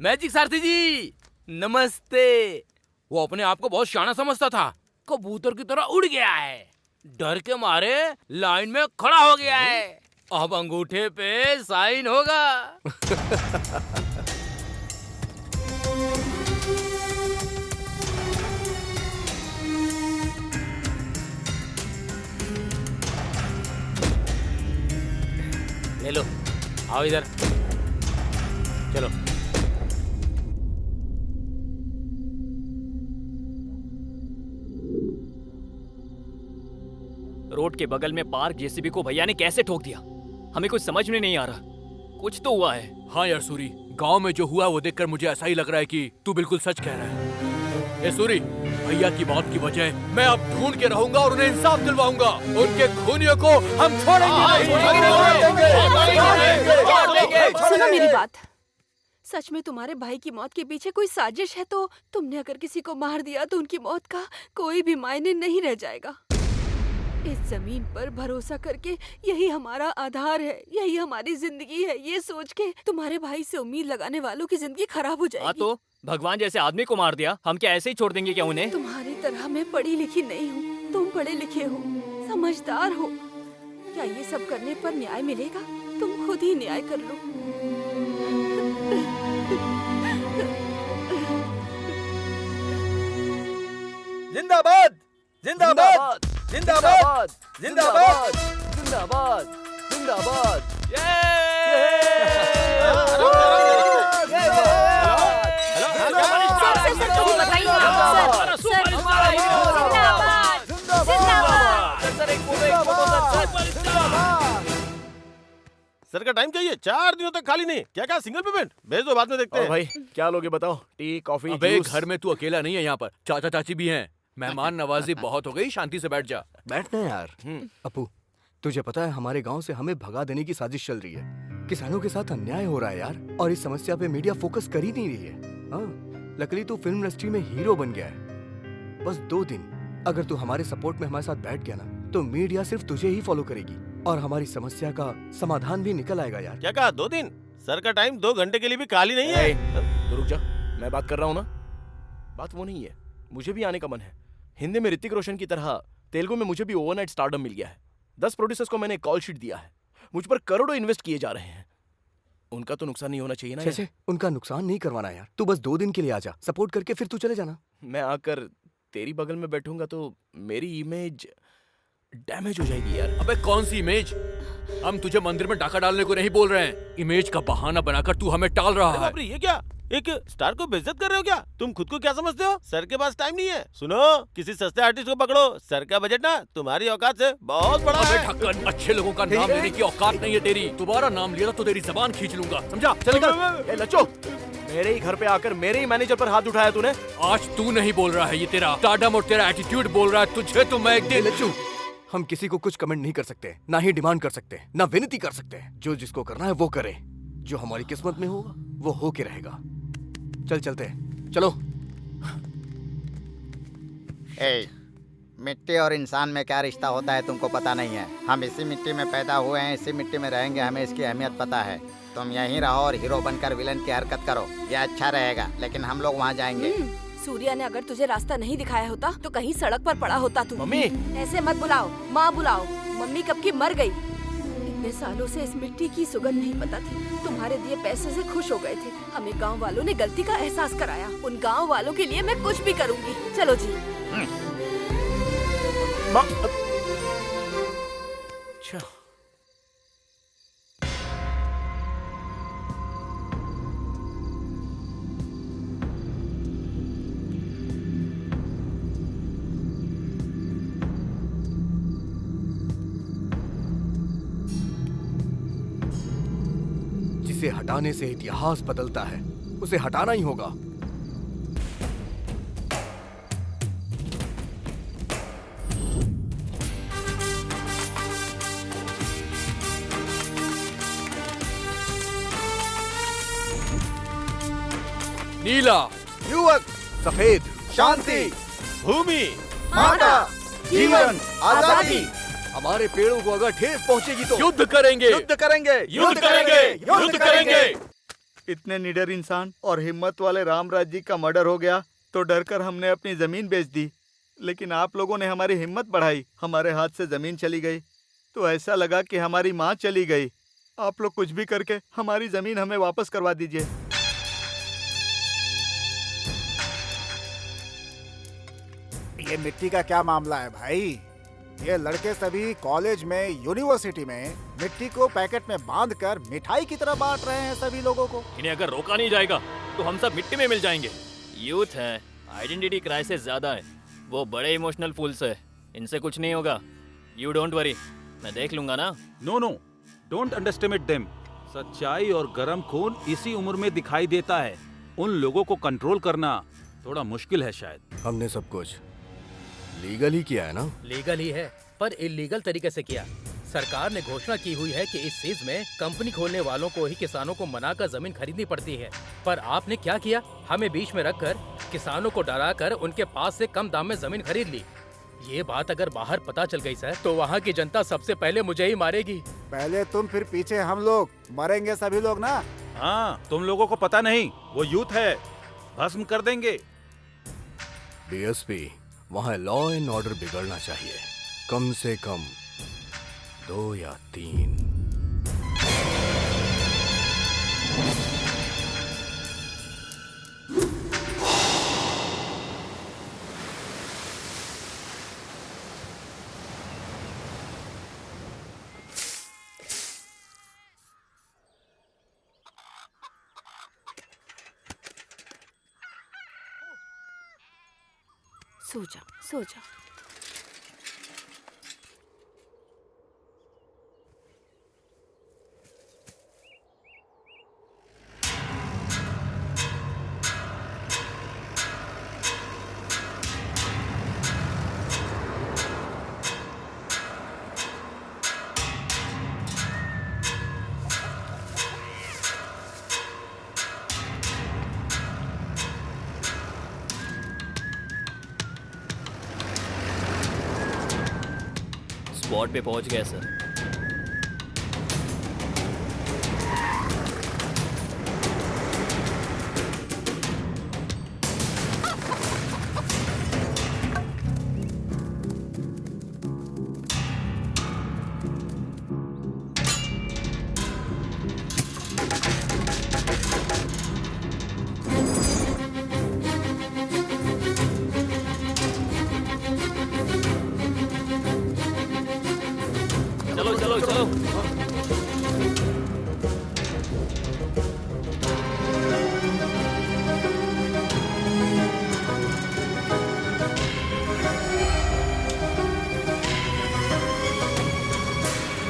मैजिक सारथी जी नमस्ते। वो अपने आप को बहुत शाना समझता था, कबूतर की तरह उड़ गया है, डर के मारे लाइन में खड़ा हो गया है। अब अंगूठे पे साइन होगा। ले लो, आओ इधर, चलो। रोड के बगल में पार्क जेसीबी को भैया ने कैसे ठोक दिया, हमें कुछ समझ में नहीं आ रहा। कुछ तो हुआ है। हाँ यार सूरी, गांव में जो हुआ वो देखकर मुझे ऐसा ही लग रहा है कि तू बिल्कुल सच कह रहा है। ए सूरी, भैया की मौत की वजह मैं अब ढूंढ के रहूंगा और उन्हें इंसाफ दिलवाऊंगा। उनके खूनियों को हम छोड़ेंगे नहीं। सुनो मेरी बात, सच में तुम्हारे भाई की मौत के पीछे कोई साजिश है तो तुमने अगर किसी को मार दिया तो उनकी मौत का कोई भी मायने नहीं रह जाएगा। इस जमीन पर भरोसा करके यही हमारा आधार है, यही हमारी जिंदगी है। ये सोच के तुम्हारे भाई से उम्मीद लगाने वालों की जिंदगी खराब हो जाएगी। हाँ तो भगवान जैसे आदमी को मार दिया, हम क्या ऐसे ही छोड़ देंगे क्या उन्हें? तुम्हारी तरह मैं पढ़ी लिखी नहीं हूँ, तुम पढ़े लिखे हो, समझदार हो। क्या ये सब करने पर न्याय मिलेगा? तुम खुद ही न्याय कर लो। जिंदाबाद जिंदाबाद जिंदाबाद जिंदाबाद जिंदाबाद जिंदाबाद। सर का टाइम चाहिए, 4 दिनों तक खाली नहीं। क्या क्या सिंगल पेमेंट भेज दो, बाद में देखते हैं। भाई क्या लोगे बताओ? टी कॉफी अबे जूस? घर में तू अकेला नहीं है, यहाँ पर चाचा चाची भी हैं। मेहमान नवाजी बहुत हो गई, शांति से बैठ जा। बैठना यार। अपू, तुझे पता है हमारे गांव से हमें भगा देने की साजिश चल रही है। किसानों के साथ अन्याय हो रहा है यार, और इस समस्या पे मीडिया फोकस कर ही नहीं रही है। हाँ, लकीली तू फिल्म इंडस्ट्री में हीरो बन गया है। बस 2 दिन अगर तू हमारे सपोर्ट में हमारे साथ बैठ गया ना, तो मीडिया सिर्फ तुझे ही फॉलो करेगी और हमारी समस्या का समाधान भी निकल आएगा यार। क्या कहा 2 दिन? सर का टाइम 2 घंटे के लिए भी खाली नहीं है। तो रुक जा, मैं बात कर रहा हूँ ना। बात वो नहीं है, मुझे भी आने का मन है। हिंदी में ऋतिक रोशन की तरह तेलुगु में मुझे भी ओवरनाइट स्टारडम मिल गया है। 10 प्रोड्यूसर्स को मैंने कॉल शीट दिया है, मुझ पर करोड़ों इन्वेस्ट किए जा रहे हैं। उनका तो नुकसान नहीं होना चाहिए ना? कैसे? उनका नुकसान नहीं करवाना यार। तू बस 2 दिन के लिए आ जा, सपोर्ट करके फिर तू चले जाना। मैं आकर तेरी बगल में बैठूंगा तो मेरी इमेज डैमेज हो जाएगी यार। अबे कौन सी इमेज? हम तुझे मंदिर में डाका डालने को नहीं बोल रहे हैं। इमेज का बहाना बनाकर तू हमें टाल रहा है। बाप रे, ये क्या? एक स्टार को बेइज्जत कर रहे हो क्या? तुम खुद को क्या समझते हो? सर के पास टाइम नहीं है। सुनो, किसी सस्ते आर्टिस्ट को पकड़ो। सर का बजट ना तुम्हारी औकात से बहुत बड़ा है। ढक्कन, अच्छे लोगों का नाम लेने की औकात नहीं है तेरी। दोबारा नाम लिया तो तेरी जबान खींच लूंगा, समझा? चल कर। लच्चो, मेरे ही घर पे आकर मेरे ही मैनेजर पर हाथ उठाया तूने। आज तू नहीं बोल रहा है, ये तेरा स्टारडम और तेरा एटीट्यूड बोल रहा है। तुझे तो मैं एक दिन। लच्चू, हम किसी को कुछ कमेंट नहीं कर सकते, ना ही डिमांड कर सकते, ना विनती कर सकते। जो जिसको करना है वो करे, जो हमारी किस्मत में होगा वो हो के रहेगा। चल चलते हैं, चलो। मिट्टी और इंसान में क्या रिश्ता होता है तुमको पता नहीं है। हम इसी मिट्टी में पैदा हुए हैं, इसी मिट्टी में रहेंगे, हमें इसकी अहमियत पता है। तुम यहीं रहो और हीरो बनकर विलन की हरकत करो, यह अच्छा रहेगा। लेकिन हम लोग वहाँ जाएंगे। सूर्या ने अगर तुझे रास्ता नहीं दिखाया होता तो कहीं सड़क पर पड़ा होता तू। मम्मी, ऐसे मत बुलाओ, माँ बुलाओ। मम्मी कब की मर गई। इतने सालों से इस मिट्टी की सुगंध नहीं पता थी। तुम्हारे दिए पैसे से खुश हो गए थे। हमें गांव वालों ने गलती का एहसास कराया। उन गांव वालों के लिए मैं कुछ भी करूंगी। चलो जी। अच्छा, इसे हटाने से इतिहास बदलता है, उसे हटाना ही होगा। नीला, युवक, सफेद, शांति, भूमि, माता, जीवन, आजादी। हमारे पेड़ों को अगर ठेस पहुंचेगी तो युद्ध करेंगे, युद्ध करेंगे, युद्ध करेंगे, युद्ध करेंगे। इतने निडर इंसान और हिम्मत वाले रामराज जी का मर्डर हो गया तो डरकर हमने अपनी जमीन बेच दी, लेकिन आप लोगों ने हमारी हिम्मत बढ़ाई। हमारे हाथ से जमीन चली गई तो ऐसा लगा कि हमारी माँ चली गई। आप लोग कुछ भी करके हमारी जमीन हमें वापस करवा दीजिए। ये मिट्टी का क्या मामला है भाई? ये लड़के सभी कॉलेज में, यूनिवर्सिटी में मिट्टी को पैकेट में बांधकर मिठाई की तरह बांट रहे हैं सभी लोगों को। इन्हें अगर रोका नहीं जाएगा तो हम सब मिट्टी में मिल जाएंगे। यूथ है, आइडेंटिटी क्राइसिस ज्यादा है, वो बड़े इमोशनल फूल्स है, इनसे कुछ नहीं होगा। यू डोंट वरी, मैं देख लूंगा ना। No no, don't underestimate them. सच्चाई और गर्म खून इसी उम्र में दिखाई देता है। उन लोगों को कंट्रोल करना थोड़ा मुश्किल है शायद। हमने सब कुछ लीगल ही किया है ना? लीगल ही है, पर इलीगल तरीके से किया। सरकार ने घोषणा की हुई है कि इस चीज में कंपनी खोलने वालों को ही किसानों को मनाकर जमीन खरीदनी पड़ती है, पर आपने क्या किया? हमें बीच में रखकर किसानों को डराकर उनके पास से कम दाम में जमीन खरीद ली। ये बात अगर बाहर पता चल गई सर, तो वहाँ की जनता सबसे पहले मुझे ही मारेगी। पहले तुम, फिर पीछे हम लोग, मरेंगे सभी लोग ना। हाँ, तुम लोगों को पता नहीं, वो यूथ है, भस्म कर देंगे। डीएसपी, वहाँ लॉ एंड ऑर्डर बिगड़ना चाहिए, कम से कम 2 या 3। सो जा, सो जा। स्पॉट पे पहुंच गया सर। चलो चलो चलो।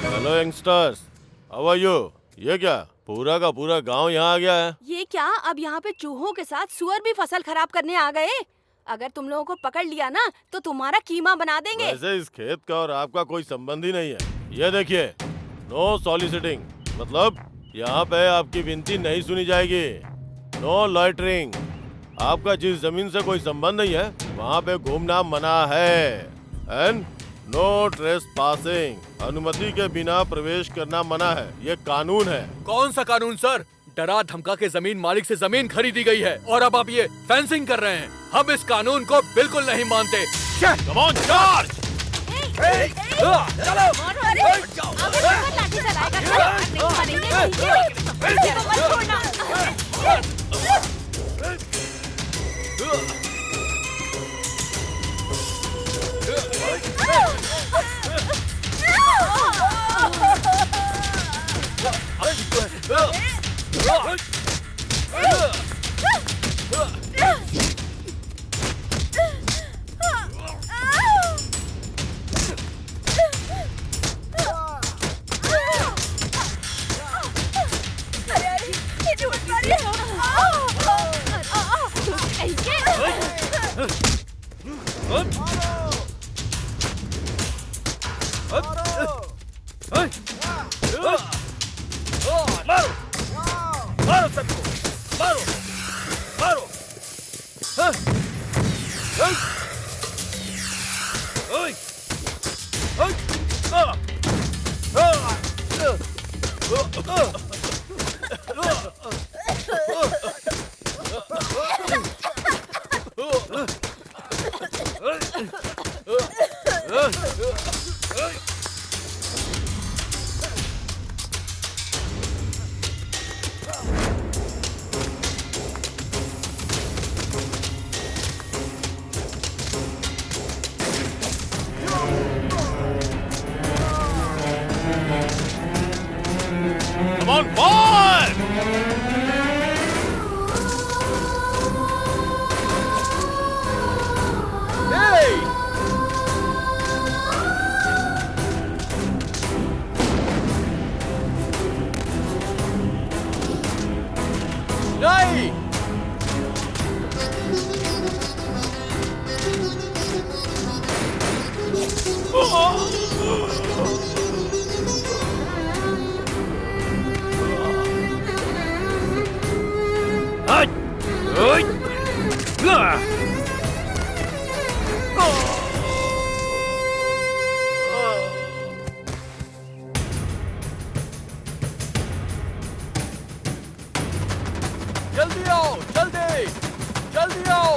Hello youngsters, how are you? ये क्या पूरा का पूरा गांव यहाँ आ गया है? ये क्या, अब यहाँ पे चूहों के साथ सुअर भी फसल खराब करने आ गए? अगर तुम लोगों को पकड़ लिया ना तो तुम्हारा कीमा बना देंगे। वैसे इस खेत का और आपका कोई संबंध ही नहीं है। ये देखिए, नो सॉलिसिटिंग, मतलब यहाँ पे आपकी विनती नहीं सुनी जाएगी। नो लॉइटरिंग, आपका जिस जमीन से कोई संबंध नहीं है वहाँ पे घूमना मना है। एंड नो ट्रेसपासिंग, अनुमति के बिना प्रवेश करना मना है, ये कानून है। कौन सा कानून सर? डरा धमका के जमीन मालिक से जमीन खरीदी गई है और अब आप ये फेंसिंग कर रहे हैं। हम इस कानून को बिल्कुल नहीं मानते। Come on charge! मारो मारो सबको मारो मारो Come on, boy! Hey! नहीं! जल्दी आओ, जल्दी, जल्दी आओ।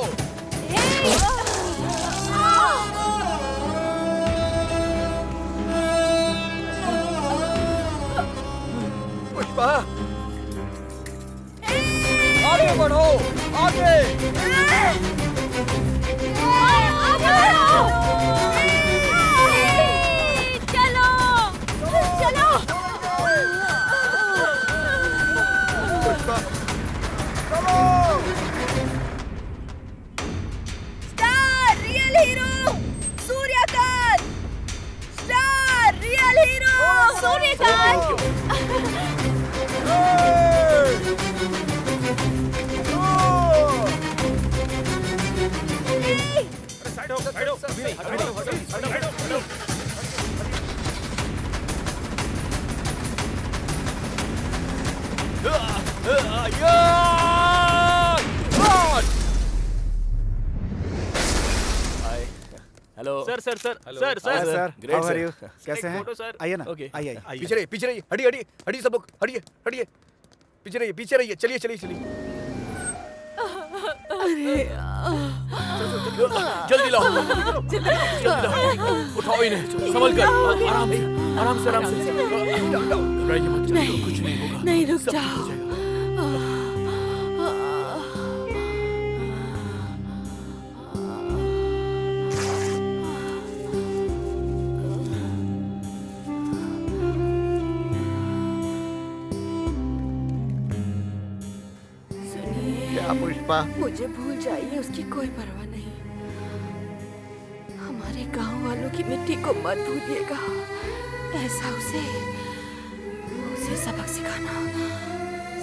पुष्पा, आगे बढ़ो, आगे। चलो चलो Pushpa, star real hero Suryakant star real hero Suryakant side हो, साइड हो, अभी नहीं, अभी नहीं, साइड हो। Hello sir sir sir sir Hi, sir. Great How are sir you? कैसे हैं? फोटो सर आइए ना, ओके आइए, पीछे रहिए, पीछे रहिए, हटिए, हटिए, हटिए सब लोग, हटिए, हटिए, पीछे रहिए, चलिए, चलिए, चलिए। जल्दी लाओ, जल्दी लाओ, उठाओ इन्हें, संभल कर, आराम से, आराम से, आराम से। घबराइए मत, चलो, कुछ नहीं होगा। नहीं, रुक सब ठीक हो जाओ। जाएगा। क्या पुष्पा? मुझे भूल जाइए, उसकी कोई परवाह नहीं। हमारे गांव वालों की मिट्टी को मत भूलिएगा। ऐसा उसे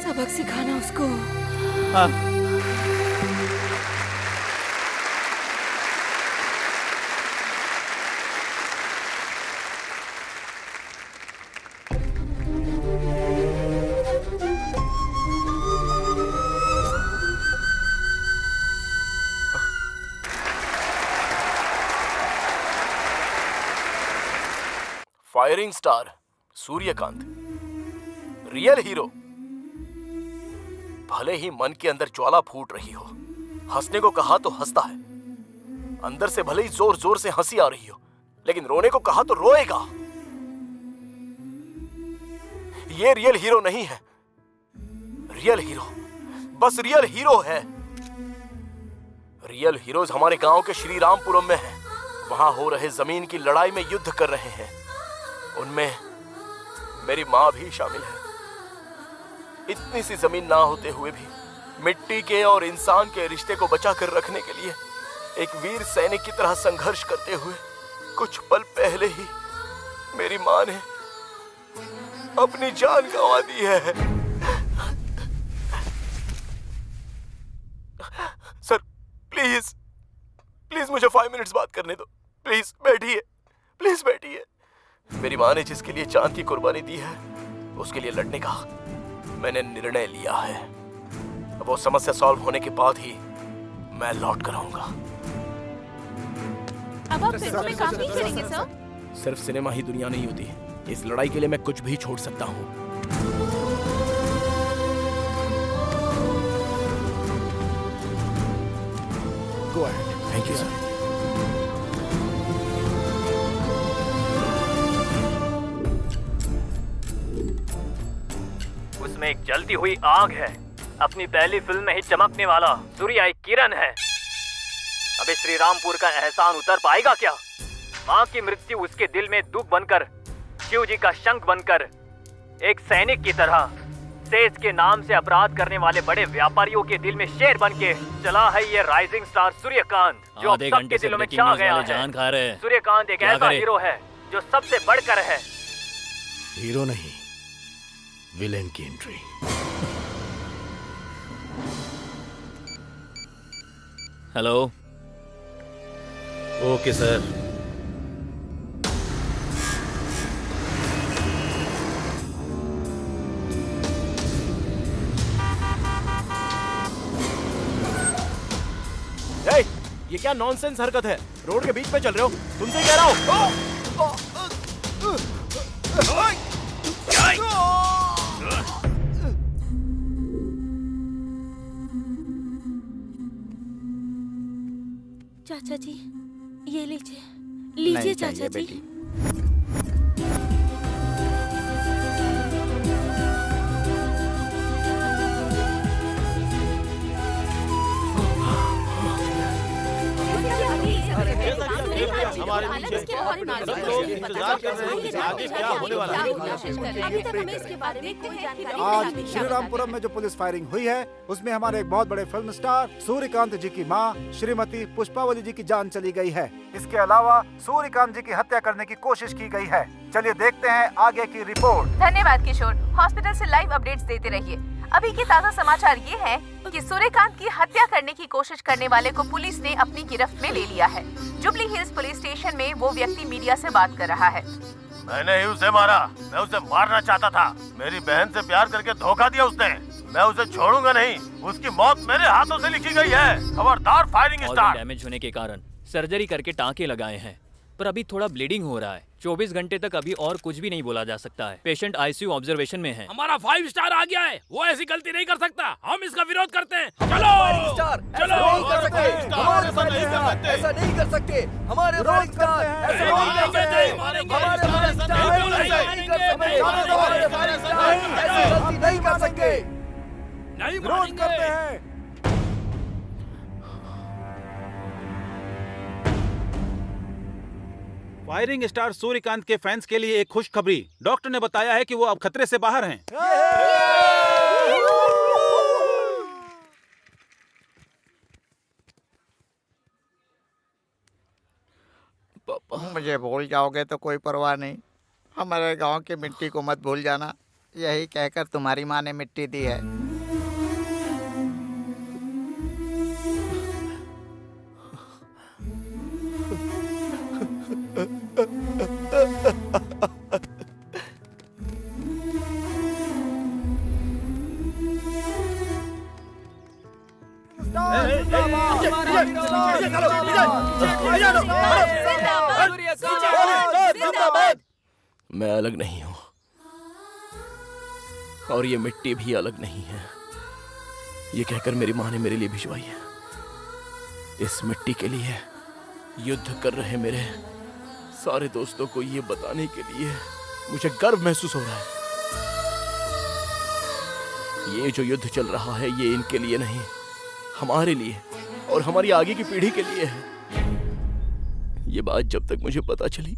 सबक सिखाना उसको। हाँ। Firing star Suryakant real hero. भले ही मन के अंदर ज्वाला फूट रही हो, हंसने को कहा तो हंसता है, अंदर से भले ही जोर जोर से हंसी आ रही हो, लेकिन रोने को कहा तो रोएगा। ये रियल हीरो नहीं है। रियल हीरो बस रियल हीरो है। रियल हीरोज हमारे गांव के श्री रामपुरम में हैं। वहां हो रहे जमीन की लड़ाई में युद्ध कर रहे हैं। उनमें मेरी माँ भी शामिल है। इतनी सी जमीन ना होते हुए भी मिट्टी के और इंसान के रिश्ते को बचा कर रखने के लिए एक वीर सैनिक की तरह संघर्ष करते हुए कुछ पल पहले ही मेरी माँ ने अपनी जान गंवा दी है। सर प्लीज प्लीज मुझे मुझे 5 मिनट्स बात करने दो। प्लीज बैठिए, प्लीज बैठिए। मेरी माँ ने जिसके लिए जान की कुर्बानी दी है, उसके लिए लड़ने का मैंने निर्णय लिया है। वो समस्या सॉल्व होने के बाद ही मैं लौट कर आऊंगा। अब आप फिल्मों में काम नहीं करेंगे सर? सिर्फ सिनेमा ही दुनिया नहीं होती। इस लड़ाई के लिए मैं कुछ भी छोड़ सकता हूँ। Go ahead. Thank you, sir. उसमें एक जलती हुई आग है। अपनी पहली फिल्म में ही चमकने वाला सूर्य एक किरण है। अबे श्री रामपुर का एहसान उतर पाएगा क्या? माँ की मृत्यु उसके दिल में दुख बनकर, शिव जी का शंख बनकर, एक सैनिक की तरह सेज के नाम से अपराध करने वाले बड़े व्यापारियों के दिल में शेर बन के चला है ये राइजिंग स्टार सूर्यकांत, जो अब सबके दिलों में छा गया है। सूर्यकांत एक ऐसा हीरो है जो सबसे बढ़कर है। हीरो नहीं, विलेन की एंट्री। हेलो। Okay sir. ये क्या नॉनसेंस हरकत है? रोड के बीच में चल रहे हो, तुमसे कह रहा हूँ। चाचा जी, ये लीजिए, लीजिए चाचा जी। आज श्रीरामपुरम में जो पुलिस फायरिंग हुई है, उसमें हमारे एक बहुत बड़े फिल्म स्टार सूर्यकांत जी की मां श्रीमती पुष्पावली जी की जान चली गई है। इसके अलावा सूर्यकांत जी की हत्या करने की कोशिश की गई है। चलिए देखते हैं आगे की रिपोर्ट। धन्यवाद किशोर। हॉस्पिटल से लाइव अपडेट्स देते रहिए। अभी के ताज़ा समाचार ये हैं कि सूर्यकांत की हत्या करने की कोशिश करने वाले को पुलिस ने अपनी गिरफ्त में ले लिया है। जुबली हिल्स पुलिस स्टेशन में वो व्यक्ति मीडिया से बात कर रहा है। मैंने ही उसे मारा। मैं उसे मारना चाहता था। मेरी बहन से प्यार करके धोखा दिया उसने। मैं उसे छोड़ूंगा नहीं। उसकी मौत मेरे हाथों से लिखी गई है। खबरदार फायरिंग स्टार्ट। डैमेज होने के कारण सर्जरी करके टाँके लगाए हैं, पर अभी थोड़ा ब्लीडिंग हो रहा है। 24 घंटे तक अभी और कुछ भी नहीं बोला जा सकता है। पेशेंट आईसीयू ऑब्जर्वेशन में है। हमारा 5 स्टार आ गया है, वो ऐसी गलती नहीं कर सकता। हम इसका विरोध करते हैं। चलो चलो, ऐसा नहीं कर सकते। हमारे फाइव स्टार ऐसा नहीं कर सकते। हमारे फाइव स्टार ऐसी गलती नहीं कर सकते। नहीं विरोध करते हैं। फायरिंग स्टार सूर्यकांत के फैंस के लिए एक खुशखबरी। डॉक्टर ने बताया है कि वो अब खतरे से बाहर हैं। मुझे भूल जाओगे तो कोई परवाह नहीं। हमारे गांव की मिट्टी को मत भूल जाना। यही कहकर तुम्हारी माँ ने मिट्टी दी है। मैं अलग नहीं हूँ और ये मिट्टी भी अलग नहीं है। ये कहकर मेरी माँ ने मेरे लिए भिजवाई है। इस मिट्टी के लिए युद्ध कर रहे मेरे सारे दोस्तों को ये बताने के लिए मुझे गर्व महसूस हो रहा है। ये जो युद्ध चल रहा है ये इनके लिए नहीं, हमारे लिए और हमारी आगे की पीढ़ी के लिए है। ये बात जब तक मुझे पता चली,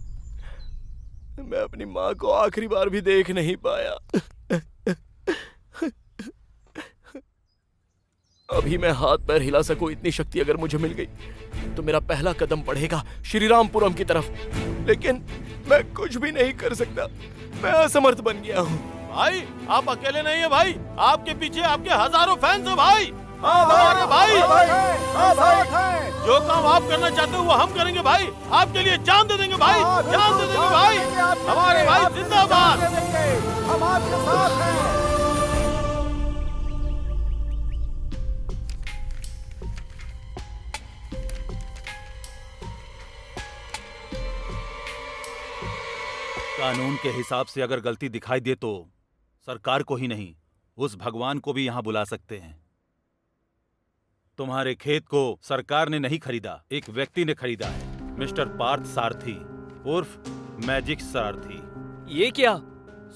मैं अपनी माँ को आखिरी बार भी देख नहीं पाया। अभी मैं हाथ पैर हिला सकूं इतनी शक्ति अगर मुझे मिल गई तो मेरा पहला कदम बढ़ेगा श्रीरामपुरम की तरफ। लेकिन मैं कुछ भी नहीं कर सकता। मैं असमर्थ बन गया हूँ। भाई आप अकेले नहीं है भाई, आपके पीछे आपके हजारों फैंस हैं भाई। अरे भाई, जो काम आप करना चाहते हो वो हम करेंगे भाई। आपके लिए जान दे देंगे भाई, जान दे देंगे भाई। हमारे भाई जिंदाबाद। हम आपके साथ हैं। कानून के हिसाब से अगर गलती दिखाई दे तो सरकार को ही नहीं, उस भगवान को भी यहाँ बुला सकते हैं। तुम्हारे खेत को सरकार ने नहीं खरीदा, एक व्यक्ति ने खरीदा है, मिस्टर पार्थ सारथी उर्फ मैजिक सारथी। ये क्या?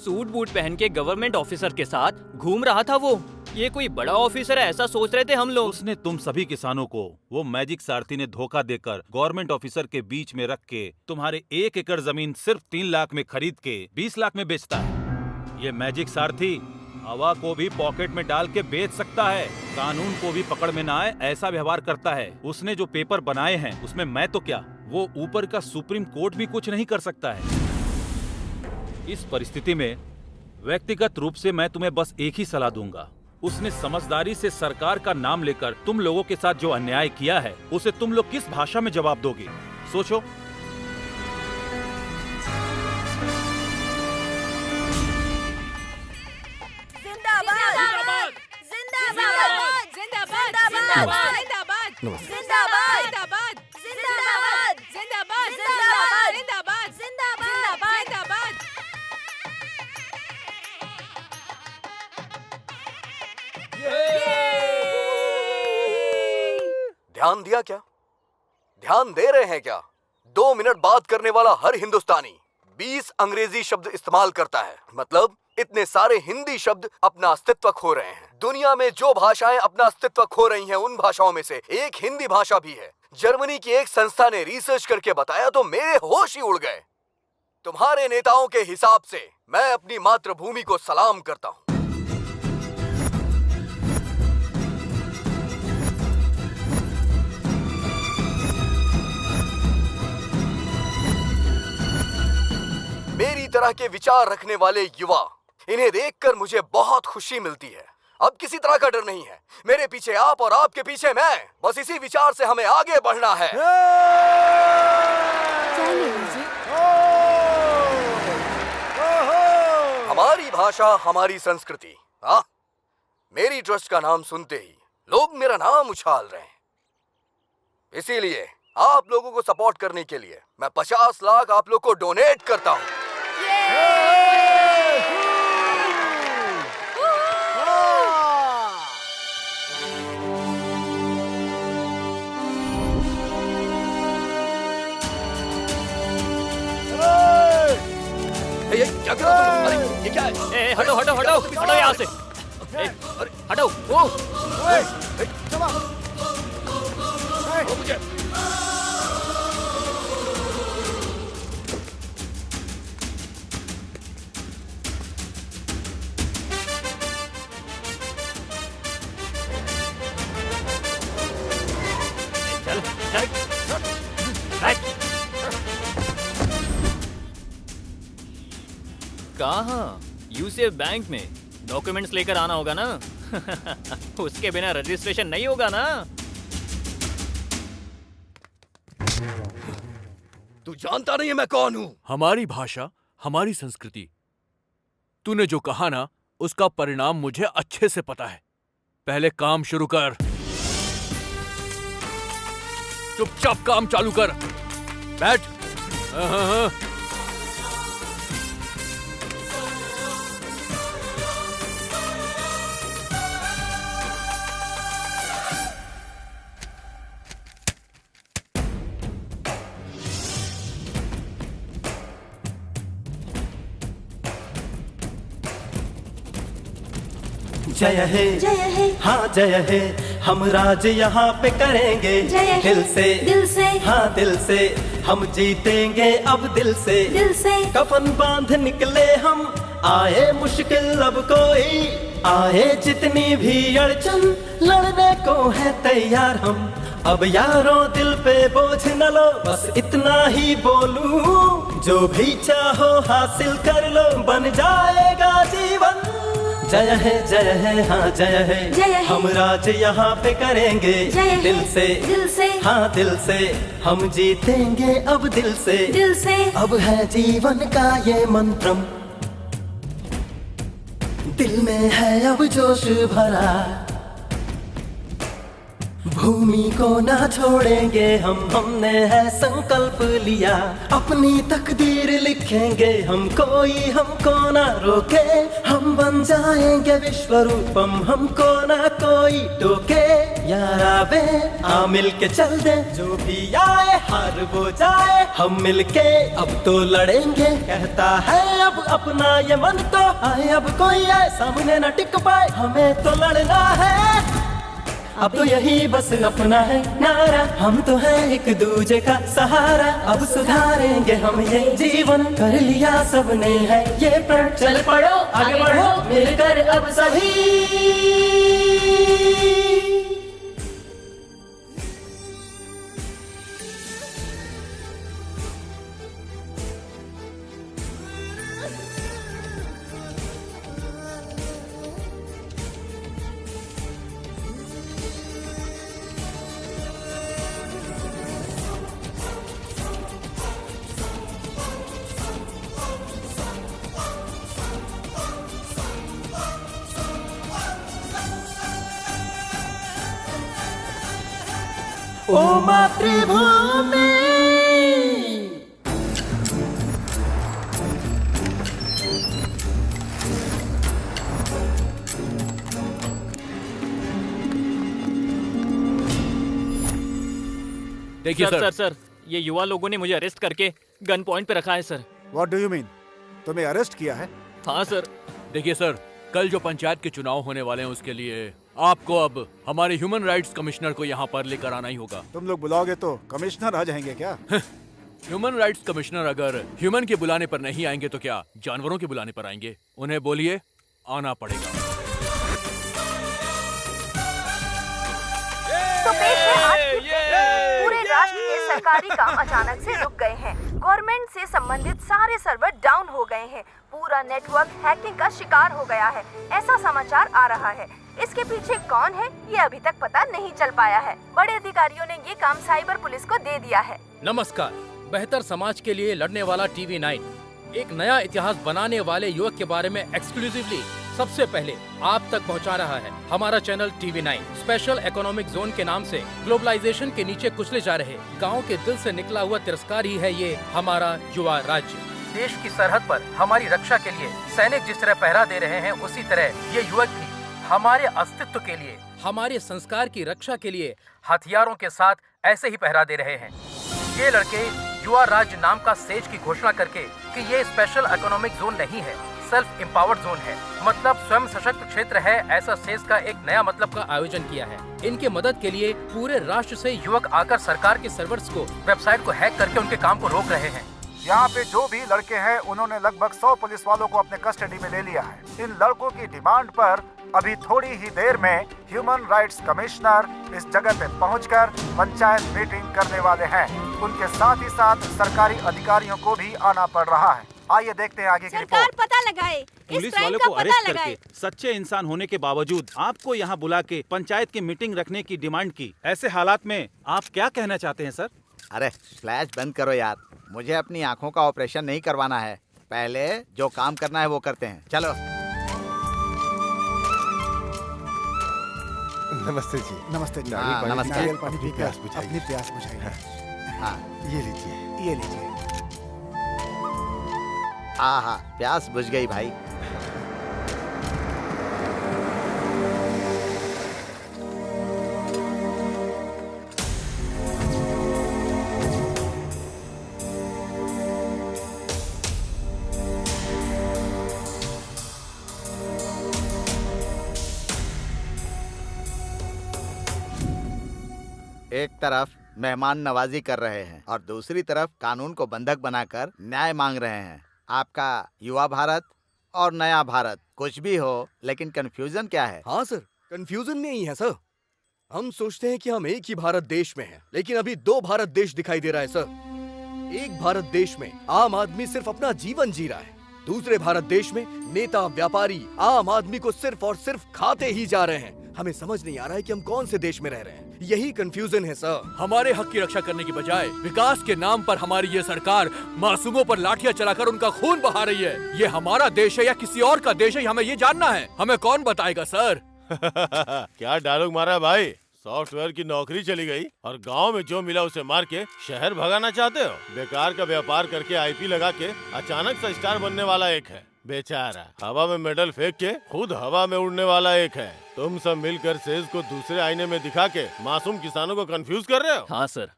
सूट बूट पहन के गवर्नमेंट ऑफिसर के साथ घूम रहा था वो। ये कोई बड़ा ऑफिसर है ऐसा सोच रहे थे हम लोग। उसने तुम सभी किसानों को वो मैजिक सारथी ने धोखा देकर गवर्नमेंट ऑफिसर के बीच में रख के तुम्हारे 1 एकड़ जमीन सिर्फ 3 लाख में खरीद के 20 लाख में बेचता है। ये मैजिक सारथी हवा को भी पॉकेट में डाल के बेच सकता है, कानून को भी पकड़ में ना आए ऐसा व्यवहार करता है। उसने जो पेपर बनाए हैं उसमें मैं तो क्या, वो ऊपर का सुप्रीम कोर्ट भी कुछ नहीं कर सकता है। इस परिस्थिति में व्यक्तिगत रूप से मैं तुम्हें बस एक ही सलाह दूंगा, उसने समझदारी से सरकार का नाम लेकर तुम लोगों के साथ जो अन्याय किया है उसे तुम लोग किस भाषा में जवाब दोगे, सोचो। जिंदाबाद जिंदाबाद जिंदाबाद जिंदाबाद जिंदाबाद जिंदाबाद जिंदाबाद जिंदाबाद जिंदाबाद जिंदाबाद जिंदाबाद जिंदाबाद। ध्यान दिया क्या? ध्यान दे रहे हैं क्या? 2 मिनट बात करने वाला हर हिंदुस्तानी 20 अंग्रेजी शब्द इस्तेमाल करता है। मतलब इतने सारे हिंदी शब्द अपना अस्तित्व खो रहे हैं। दुनिया में जो भाषाएं अपना अस्तित्व खो रही हैं, उन भाषाओं में से एक हिंदी भाषा भी है। जर्मनी की एक संस्था ने रिसर्च करके बताया तो मेरे होश ही उड़ गए। तुम्हारे नेताओं के हिसाब से मैं अपनी मातृभूमि को सलाम करता हूँ। मेरी तरह के विचार रखने वाले युवा, इन्हें देखकर मुझे बहुत खुशी मिलती है। अब किसी तरह का डर नहीं है। मेरे पीछे आप और आपके पीछे मैं। बस इसी विचार से हमें आगे बढ़ना है। हमारी भाषा, हमारी संस्कृति। मेरी ट्रस्ट का नाम सुनते ही लोग मेरा नाम उछाल रहे हैं। इसीलिए आप लोगों को सपोर्ट करने के लिए मैं 50 लाख आप लोग को डोनेट करता हूँ। ये क्या कर रहे हो? अरे ये क्या है? हटो हटो हटो हटो यहाँ से। हटो वो। मुझे कहाँ? यूसीएफ बैंक में डॉक्यूमेंट्स लेकर आना होगा ना। उसके बिना रजिस्ट्रेशन नहीं होगा ना। तू जानता नहीं है मैं कौन हूँ। हमारी भाषा, हमारी संस्कृति। तूने जो कहा ना उसका परिणाम मुझे अच्छे से पता है। पहले काम शुरू कर। चुपचाप काम चालू कर। बैठ। हाँ। जय है हाँ जय है, हम राज यहाँ पे करेंगे दिल से हाँ दिल से, हम जीतेंगे अब दिल से कफन बांध निकले हम, आए मुश्किल अब कोई आए, जितनी भी अड़चन लड़ने को है तैयार हम। अब यारों दिल पे बोझ न लो, बस इतना ही बोलूं, जो भी चाहो हासिल कर लो, बन जाएगा जीवन जय है हाँ जय है हम राज यहाँ पे करेंगे दिल से हाँ दिल से हम जीतेंगे अब दिल से अब है जीवन का ये मंत्रम दिल में है अब जोश भरा भूमि को ना छोड़ेंगे हमने है संकल्प लिया अपनी तकदीर लिखेंगे हम कोई हमको ना रोके हम बन जाएंगे विश्व रूपम हमको ना कोई टोके यार आवे आ मिल के चल दे जो भी आए हार वो जाए हम मिल के अब तो लड़ेंगे कहता है अब अपना ये मन तो आए अब कोई आए सामने न टिक पाए हमें तो लड़ना है अब तो यही बस अपना है नारा हम तो है एक दूजे का सहारा अब सुधारेंगे हम ये जीवन कर लिया सबने है ये प्रण चल पड़ो आगे बढ़ो मिलकर अब सभी ओ मातृभूमि देखिए सर ये युवा लोगों ने मुझे अरेस्ट करके गन पॉइंट पे रखा है sir. What do you mean? तुम्हें अरेस्ट किया है? हाँ सर। देखिए सर, कल जो पंचायत के चुनाव होने वाले हैं उसके लिए आपको अब हमारे ह्यूमन राइट्स कमिश्नर को यहाँ पर लेकर आना ही होगा। तुम लोग बुलाओगे तो कमिश्नर आ जाएंगे क्या? ह्यूमन राइट्स कमिश्नर अगर ह्यूमन के बुलाने पर नहीं आएंगे तो क्या जानवरों के बुलाने पर आएंगे? उन्हें बोलिए आना पड़ेगा। तो पेश है आज की पूरे राष्ट्र के सरकारी काम अचानक से रुक गए हैं। गवर्नमेंट से संबंधित सारे सर्वर डाउन हो गए हैं। पूरा नेटवर्क हैकिंग का शिकार हो गया है, ऐसा समाचार आ रहा है। इसके पीछे कौन है ये अभी तक पता नहीं चल पाया है। बड़े अधिकारियों ने ये काम साइबर पुलिस को दे दिया है। नमस्कार, बेहतर समाज के लिए लड़ने वाला टीवी 9 एक नया इतिहास बनाने वाले युवक के बारे में एक्सक्लूसिवली सबसे पहले आप तक पहुंचा रहा है। हमारा channel TV 9 special economic zone के नाम से ग्लोबलाइजेशन के नीचे कुचले जा रहे गांव के दिल से निकला हुआ तिरस्कार ही है ये हमारा युवा राज्य। देश की सरहद पर हमारी रक्षा के लिए सैनिक जिस तरह पहरा दे रहे हैं, उसी तरह ये युवक भी हमारे अस्तित्व के लिए, हमारे संस्कार की रक्षा के लिए हथियारों के साथ ऐसे ही पहरा दे रहे हैं। ये लड़के युवा राज्य नाम का सेज की घोषणा करके कि ये स्पेशल इकोनॉमिक जोन नहीं है, सेल्फ एम्पावर्ड जोन है, मतलब स्वयं सशक्त क्षेत्र है, ऐसा सेज का एक नया मतलब का आयोजन किया है। इनके मदद के लिए पूरे राष्ट्र से युवक आकर सरकार के सर्वर्स को, वेबसाइट को हैक करके उनके काम को रोक रहे हैं। यहाँ पे जो भी लड़के हैं उन्होंने लगभग 100 पुलिस वालों को अपने कस्टडी में ले लिया है। इन लड़कों की डिमांड पर अभी थोड़ी ही देर में ह्यूमन राइट्स कमिश्नर इस जगह पे पहुंचकर पंचायत मीटिंग करने वाले हैं। उनके साथ ही साथ सरकारी अधिकारियों को भी आना पड़ रहा है। आइए देखते हैं आगे की रिपोर्ट। पता लगाए, पुलिस वालों को अरेस्ट करके सच्चे इंसान होने के बावजूद आपको यहाँ बुला के पंचायत की मीटिंग रखने की डिमांड की। ऐसे हालात में आप क्या कहना चाहते हैं सर? अरे फ्लैश बंद करो यार, मुझे अपनी आंखों का ऑपरेशन नहीं करवाना है। पहले जो काम करना है वो करते हैं, चलो। नमस्ते जी। नमस्ते जी। नमस्ते। नारियल पानी पी कर अपनी प्यास बुझाइए। हाँ, ये लीजिए, ये लीजिए। हाँ, प्यास बुझ गई भाई। एक तरफ मेहमान नवाजी कर रहे हैं और दूसरी तरफ कानून को बंधक बनाकर न्याय मांग रहे हैं। आपका युवा भारत और नया भारत कुछ भी हो, लेकिन कंफ्यूजन क्या है? हाँ सर, कंफ्यूजन में ही है सर। हम सोचते हैं कि हम एक ही भारत देश में हैं, लेकिन अभी 2 भारत देश दिखाई दे रहा है सर। एक भारत देश में आम आदमी सिर्फ अपना जीवन जी रहा है, दूसरे भारत देश में नेता, व्यापारी आम आदमी को सिर्फ और सिर्फ खाते ही जा रहे हैं। हमें समझ नहीं आ रहा है कि हम कौन से देश में रह रहे हैं। यही कंफ्यूजन है सर। हमारे हक की रक्षा करने की बजाय विकास के नाम पर हमारी ये सरकार मासूमों पर लाठियां चलाकर उनका खून बहा रही है। ये हमारा देश है या किसी और का देश है, हमें ये जानना है। हमें कौन बताएगा सर? क्या डायलॉग मारा भाई। सॉफ्टवेयर की नौकरी चली गई और गांव में जो मिला उसे मार के शहर भगाना चाहते हो। बेकार का व्यापार करके आईपी लगा के अचानक से स्टार बनने वाला एक है, बेचारा हवा में मेडल फेंक के खुद हवा में उड़ने वाला एक है। तुम सब मिलकर सेज को दूसरे आईने में दिखा के मासूम किसानों को कंफ्यूज कर रहे हो। हाँ सर,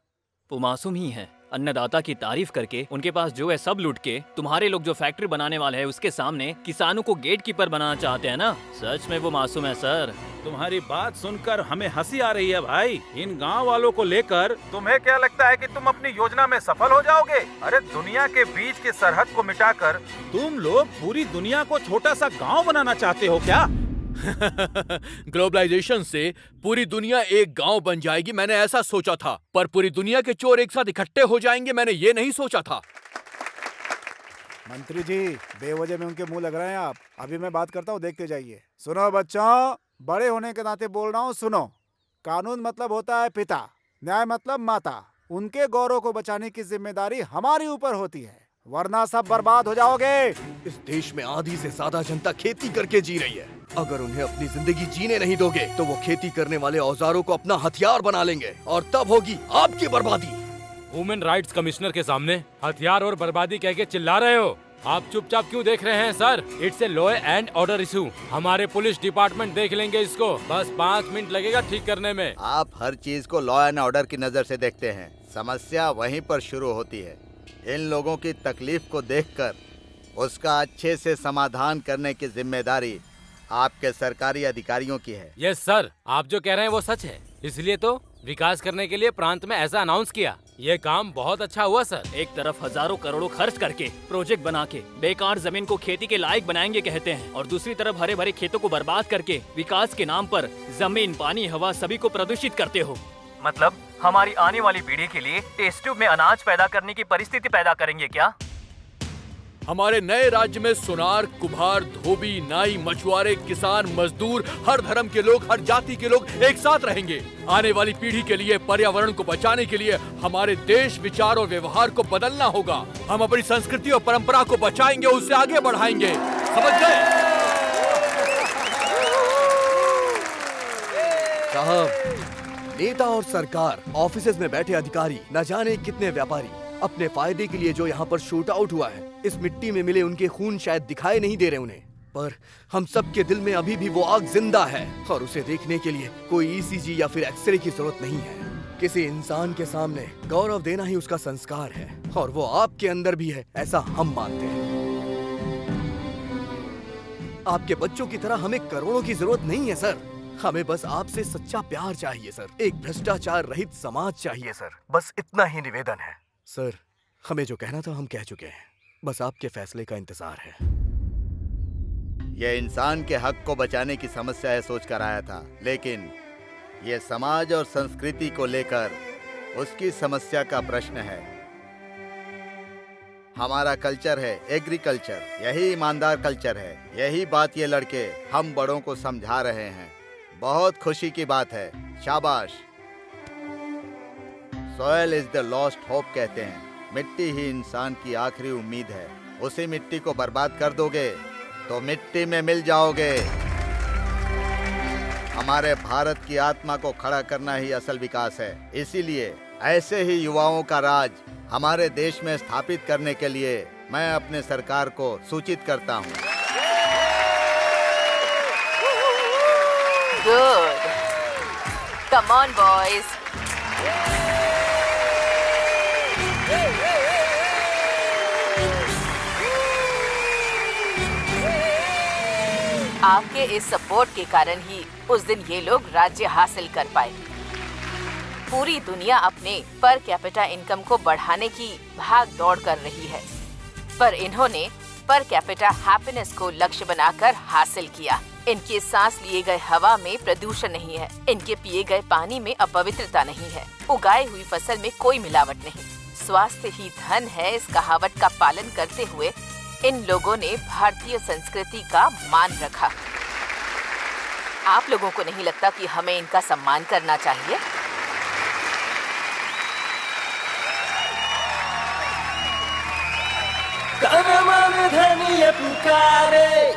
वो मासूम ही है। अन्नदाता की तारीफ करके उनके पास जो है सब लूट के तुम्हारे लोग जो फैक्ट्री बनाने वाले हैं उसके सामने किसानों को गेट कीपर बनाना चाहते हैं ना। सच में वो मासूम है सर। तुम्हारी बात सुनकर हमें हंसी आ रही है भाई। इन गांव वालों को लेकर तुम्हें क्या लगता है कि तुम अपनी योजना में सफल हो जाओगे? अरे दुनिया के बीच के सरहद को मिटाकर तुम लोग पूरी दुनिया को छोटा सा गांव बनाना चाहते हो क्या? ग्लोबलाइजेशन से पूरी दुनिया एक गांव बन जाएगी, मैंने ऐसा सोचा था। पर पूरी दुनिया के चोर एक साथ इकट्ठे हो जाएंगे, मैंने ये नहीं सोचा था। मंत्री जी, बेवजह में उनके मुंह लग रहे हैं आप। अभी मैं बात करता हूँ, देखते जाइए। सुनो बच्चों, बड़े होने के नाते बोल रहा हूँ, सुनो। कानून मतलब होता है पिता, न्याय मतलब माता। उनके गौरव को बचाने की जिम्मेदारी हमारी ऊपर होती है, वरना सब बर्बाद हो जाओगे। इस देश में आधी से ज्यादा जनता खेती करके जी रही है। अगर उन्हें अपनी जिंदगी जीने नहीं दोगे तो वो खेती करने वाले औजारों को अपना हथियार बना लेंगे और तब होगी आपकी बर्बादी। वुमेन राइट्स कमिश्नर के सामने हथियार और बर्बादी कह के चिल्ला रहे हो? आप चुपचाप क्यों देख रहे हैं sir? It's a law and order issue. हमारे पुलिस डिपार्टमेंट देख लेंगे इसको, बस 5 मिनट लगेगा ठीक करने में। आप हर चीज को लॉ एंड ऑर्डर की नजर से देखते हैं, समस्या वहीं पर शुरू होती है। इन लोगों की तकलीफ को देखकर उसका अच्छे से समाधान करने की जिम्मेदारी आपके सरकारी अधिकारियों की है। यस सर, आप जो कह रहे हैं वो सच है। इसलिए तो विकास करने के लिए प्रांत में ऐसा अनाउंस किया। ये काम बहुत अच्छा हुआ सर। एक तरफ हजारों करोड़ों खर्च करके प्रोजेक्ट बना के बेकार जमीन को खेती के लायक बनाएंगे कहते हैं, और दूसरी तरफ हरे भरे खेतों को बर्बाद करके विकास के नाम पर जमीन, पानी, हवा सभी को प्रदूषित करते हो। मतलब हमारी आने वाली पीढ़ी के लिए टेस्ट ट्यूब में अनाज पैदा करने की परिस्थिति पैदा करेंगे क्या? हमारे नए राज्य में सुनार, कुम्हार, धोबी, नाई, मछुआरे, किसान, मजदूर, हर धर्म के लोग, हर जाति के लोग एक साथ रहेंगे। आने वाली पीढ़ी के लिए, पर्यावरण को बचाने के लिए हमारे देश, विचार और व्यवहार को बदलना होगा। हम अपनी संस्कृति और परंपरा को बचाएंगे, उससे आगे बढ़ाएंगे। समझ गए? साहब, नेता और सरकार, ऑफिसेज में बैठे अधिकारी, न जाने कितने व्यापारी अपने फायदे के लिए जो यहाँ पर शूट आउट हुआ है, इस मिट्टी में मिले उनके खून शायद दिखाई नहीं दे रहे उन्हें, पर हम सब के दिल में अभी भी वो आग जिंदा है और उसे देखने के लिए कोई ईसीजी या फिर एक्सरे की जरूरत नहीं है। किसी इंसान के सामने गौरव देना ही उसका संस्कार है और वो आपके अंदर भी है, ऐसा हम मानते हैं। आपके बच्चों की तरह हमें करोड़ों की जरूरत नहीं है सर, हमें बस आपसे सच्चा प्यार चाहिए सर, एक भ्रष्टाचार रहित समाज चाहिए सर, बस इतना ही निवेदन है। सर, हमें जो कहना था हम कह चुके हैं, बस आपके फैसले का इंतजार है। यह इंसान के हक को बचाने की समस्या है सोचकर आया था, लेकिन यह समाज और संस्कृति को लेकर उसकी समस्या का प्रश्न है। हमारा कल्चर है एग्रीकल्चर, यही ईमानदार कल्चर है। यही बात ये लड़के हम बड़ों को समझा रहे हैं। बहुत खुशी की बात है, शाबाश। Soil is the lost hope कहते हैं, मिट्टी ही इंसान की आखिरी उम्मीद है। उसी मिट्टी को बर्बाद कर दोगे तो मिट्टी में मिल जाओगे। हमारे भारत की आत्मा को खड़ा करना ही असल विकास है। इसीलिए ऐसे ही युवाओं का राज हमारे देश में स्थापित करने के लिए मैं अपने सरकार को सूचित करता हूँ। Good, come on boys. आपके इस सपोर्ट के कारण ही उस दिन ये लोग राज्य हासिल कर पाए। पूरी दुनिया अपने पर कैपिटा इनकम को बढ़ाने की भाग दौड़ कर रही है, पर इन्होंने पर कैपिटा हैप्पीनेस को लक्ष्य बनाकर हासिल किया। इनके सांस लिए गए हवा में प्रदूषण नहीं है, इनके पिए गए पानी में अपवित्रता नहीं है, उगाई हुई फसल में कोई मिलावट नहीं। स्वास्थ्य ही धन है, इस कहावत का पालन करते हुए इन लोगों ने भारतीय संस्कृति का मान रखा। आप लोगों को नहीं लगता कि हमें इनका सम्मान करना चाहिए? तन मन धन ये पुकारे,